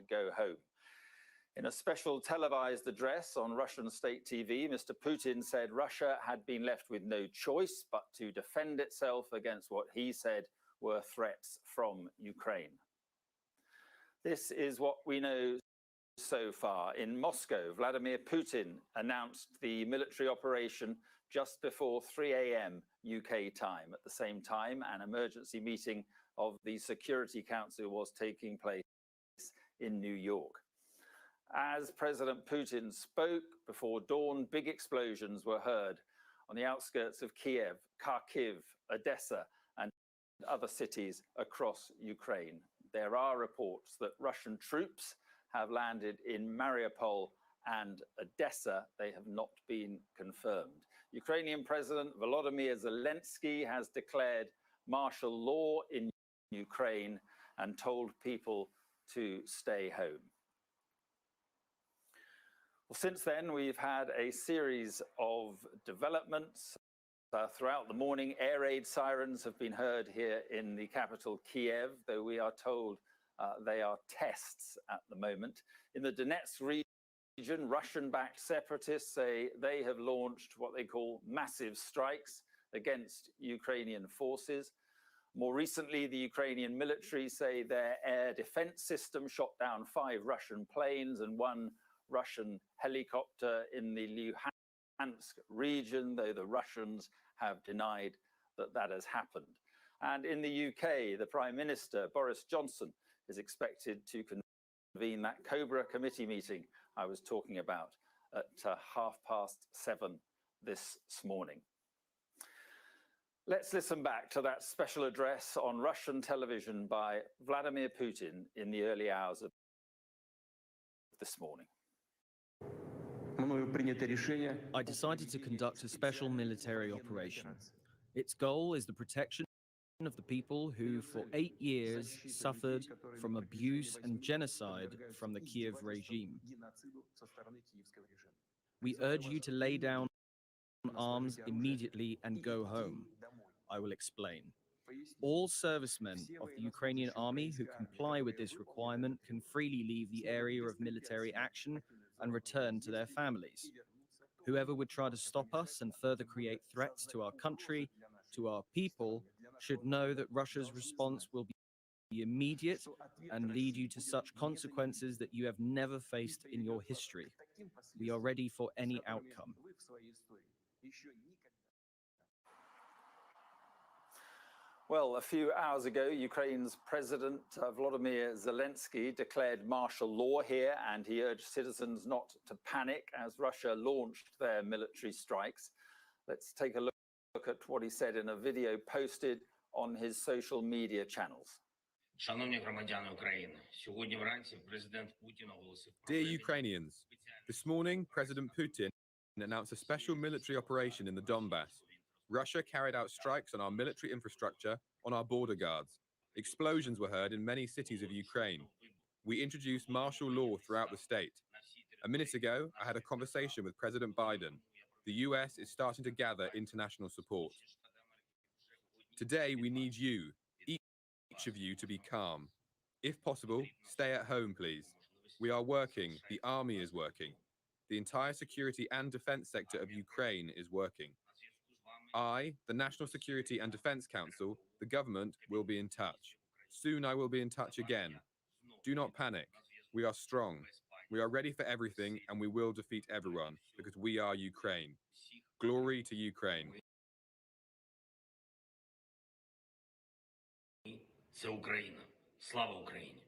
go home. In a special televised address on Russian state TV, Mr. Putin said Russia had been left with no choice but to defend itself against what he said were threats from Ukraine. This is what we know so far. In Moscow, Vladimir Putin announced the military operation just before 3 a.m. UK time. At the same time, an emergency meeting of the Security Council was taking place in New York. As President Putin spoke before dawn, big explosions were heard on the outskirts of Kiev, Kharkiv, Odessa, and other cities across Ukraine. There are reports that Russian troops have landed in Mariupol and Odessa. They have not been confirmed. Ukrainian President Volodymyr Zelensky has declared martial law in Ukraine and told people to stay home. Well, since then, we've had a series of developments throughout the morning. Air raid sirens have been heard here in the capital, Kiev, though we are told they are tests at the moment. In the Donetsk region, Russian-backed separatists say they have launched what they call massive strikes against Ukrainian forces. More recently, the Ukrainian military say their air defense system shot down 5 Russian planes and 1 Russian helicopter in the Luhansk region, though the Russians have denied that that has happened. And in the UK, the Prime Minister, Boris Johnson, is expected to convene that Cobra committee meeting I was talking about at 7:30 this morning. Let's listen back to that special address on Russian television by Vladimir Putin in the early hours of this morning. I decided to conduct a special military operation. Its goal is the protection of the people who for 8 years suffered from abuse and genocide from the Kiev regime. We urge you to lay down arms immediately and go home. I will explain. All servicemen of the Ukrainian army who comply with this requirement can freely leave the area of military action and return to their families. Whoever would try to stop us and further create threats to our country, to our people, should know that Russia's response will be immediate and lead you to such consequences that you have never faced in your history. We are ready for any outcome. Well, a few hours ago, Ukraine's President Volodymyr Zelensky declared martial law here, and he urged citizens not to panic as Russia launched their military strikes. Let's take a look at what he said in a video posted on his social media channels. Dear Ukrainians, this morning, President Putin announced a special military operation in the Donbass. Russia carried out strikes on our military infrastructure, on our border guards. Explosions were heard in many cities of Ukraine. We introduced martial law throughout the state. A minute ago, I had a conversation with President Biden. The US is starting to gather international support. Today, we need you, each of you, to be calm. If possible, stay at home, please. We are working. The army is working. The entire security and defense sector of Ukraine is working. I, the National Security and Defense Council, the government, will be in touch. Soon I will be in touch again. Do not panic. We are strong. We are ready for everything, and we will defeat everyone, because we are Ukraine. Glory to Ukraine. Це Україна. Слава Україні.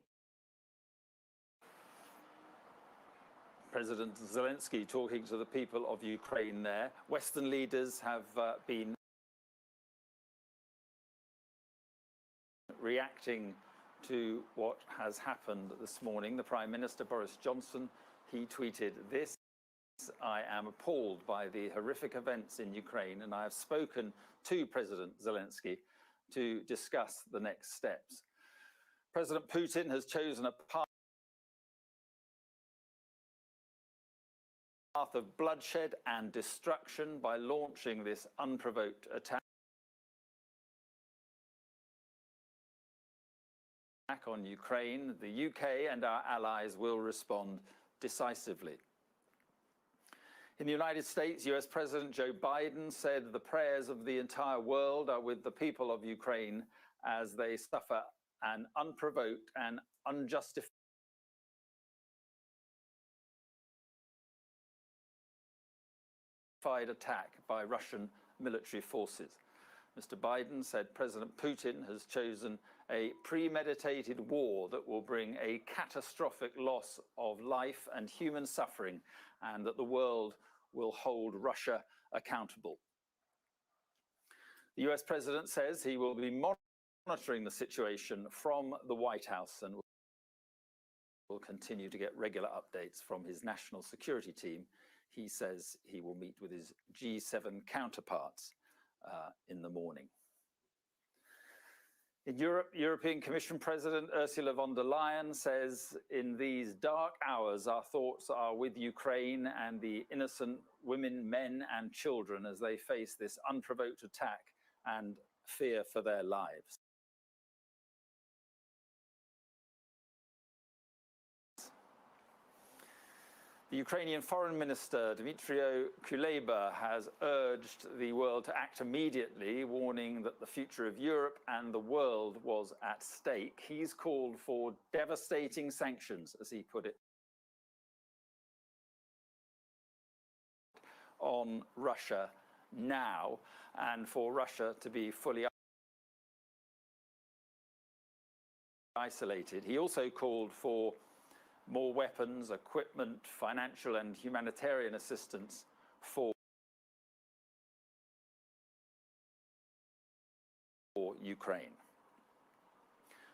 President Zelensky talking to the people of Ukraine there. Western leaders have been reacting to what has happened this morning. The Prime Minister, Boris Johnson, he tweeted this: I am appalled by the horrific events in Ukraine, and I have spoken to President Zelensky to discuss the next steps. President Putin has chosen a path of bloodshed and destruction by launching this unprovoked attack on Ukraine. The UK and our allies will respond decisively. In the United States, US President Joe Biden said the prayers of the entire world are with the people of Ukraine as they suffer an unprovoked and unjustified attack by Russian military forces. Mr. Biden said President Putin has chosen a premeditated war that will bring a catastrophic loss of life and human suffering, and that the world will hold Russia accountable. The US President says he will be monitoring the situation from the White House and will continue to get regular updates from his national security team. He says he will meet with his G7 counterparts in the morning. In Europe, European Commission President Ursula von der Leyen says, in these dark hours, our thoughts are with Ukraine and the innocent women, men, and children as they face this unprovoked attack and fear for their lives. The Ukrainian Foreign Minister, Dmytro Kuleba, has urged the world to act immediately, warning that the future of Europe and the world was at stake. He's called for devastating sanctions, as he put it, on Russia now, and for Russia to be fully isolated. He also called for more weapons, equipment, financial and humanitarian assistance for Ukraine.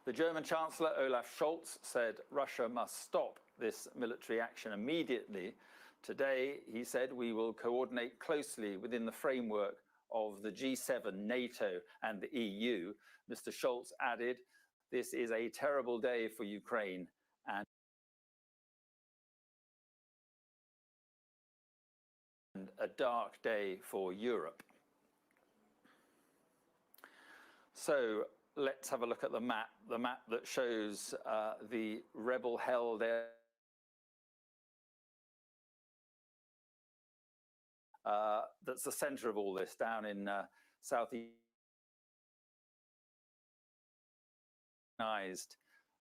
The German Chancellor Olaf Scholz said Russia must stop this military action immediately. Today, he said, we will coordinate closely within the framework of the G7, NATO and the EU. Mr. Scholz added, this is a terrible day for Ukraine and a dark day for Europe. So let's have a look at the map that shows the rebel-held area. That's the center of all this, down in southeast.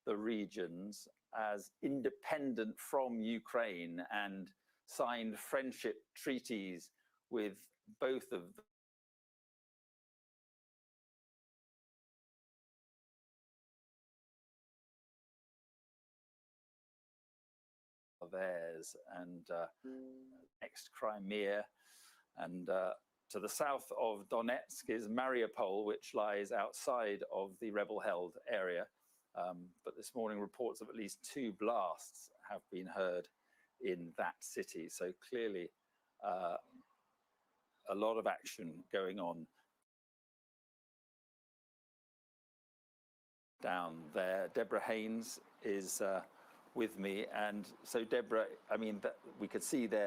The regions as independent from Ukraine and signed friendship treaties with both of theirs, and next Crimea, and to the south of Donetsk is Mariupol, which lies outside of the rebel-held area. But this morning, reports of at least 2 blasts have been heard in that city. So clearly, a lot of action going on down there. Deborah Haynes is with me, and so Deborah, I mean, we could see there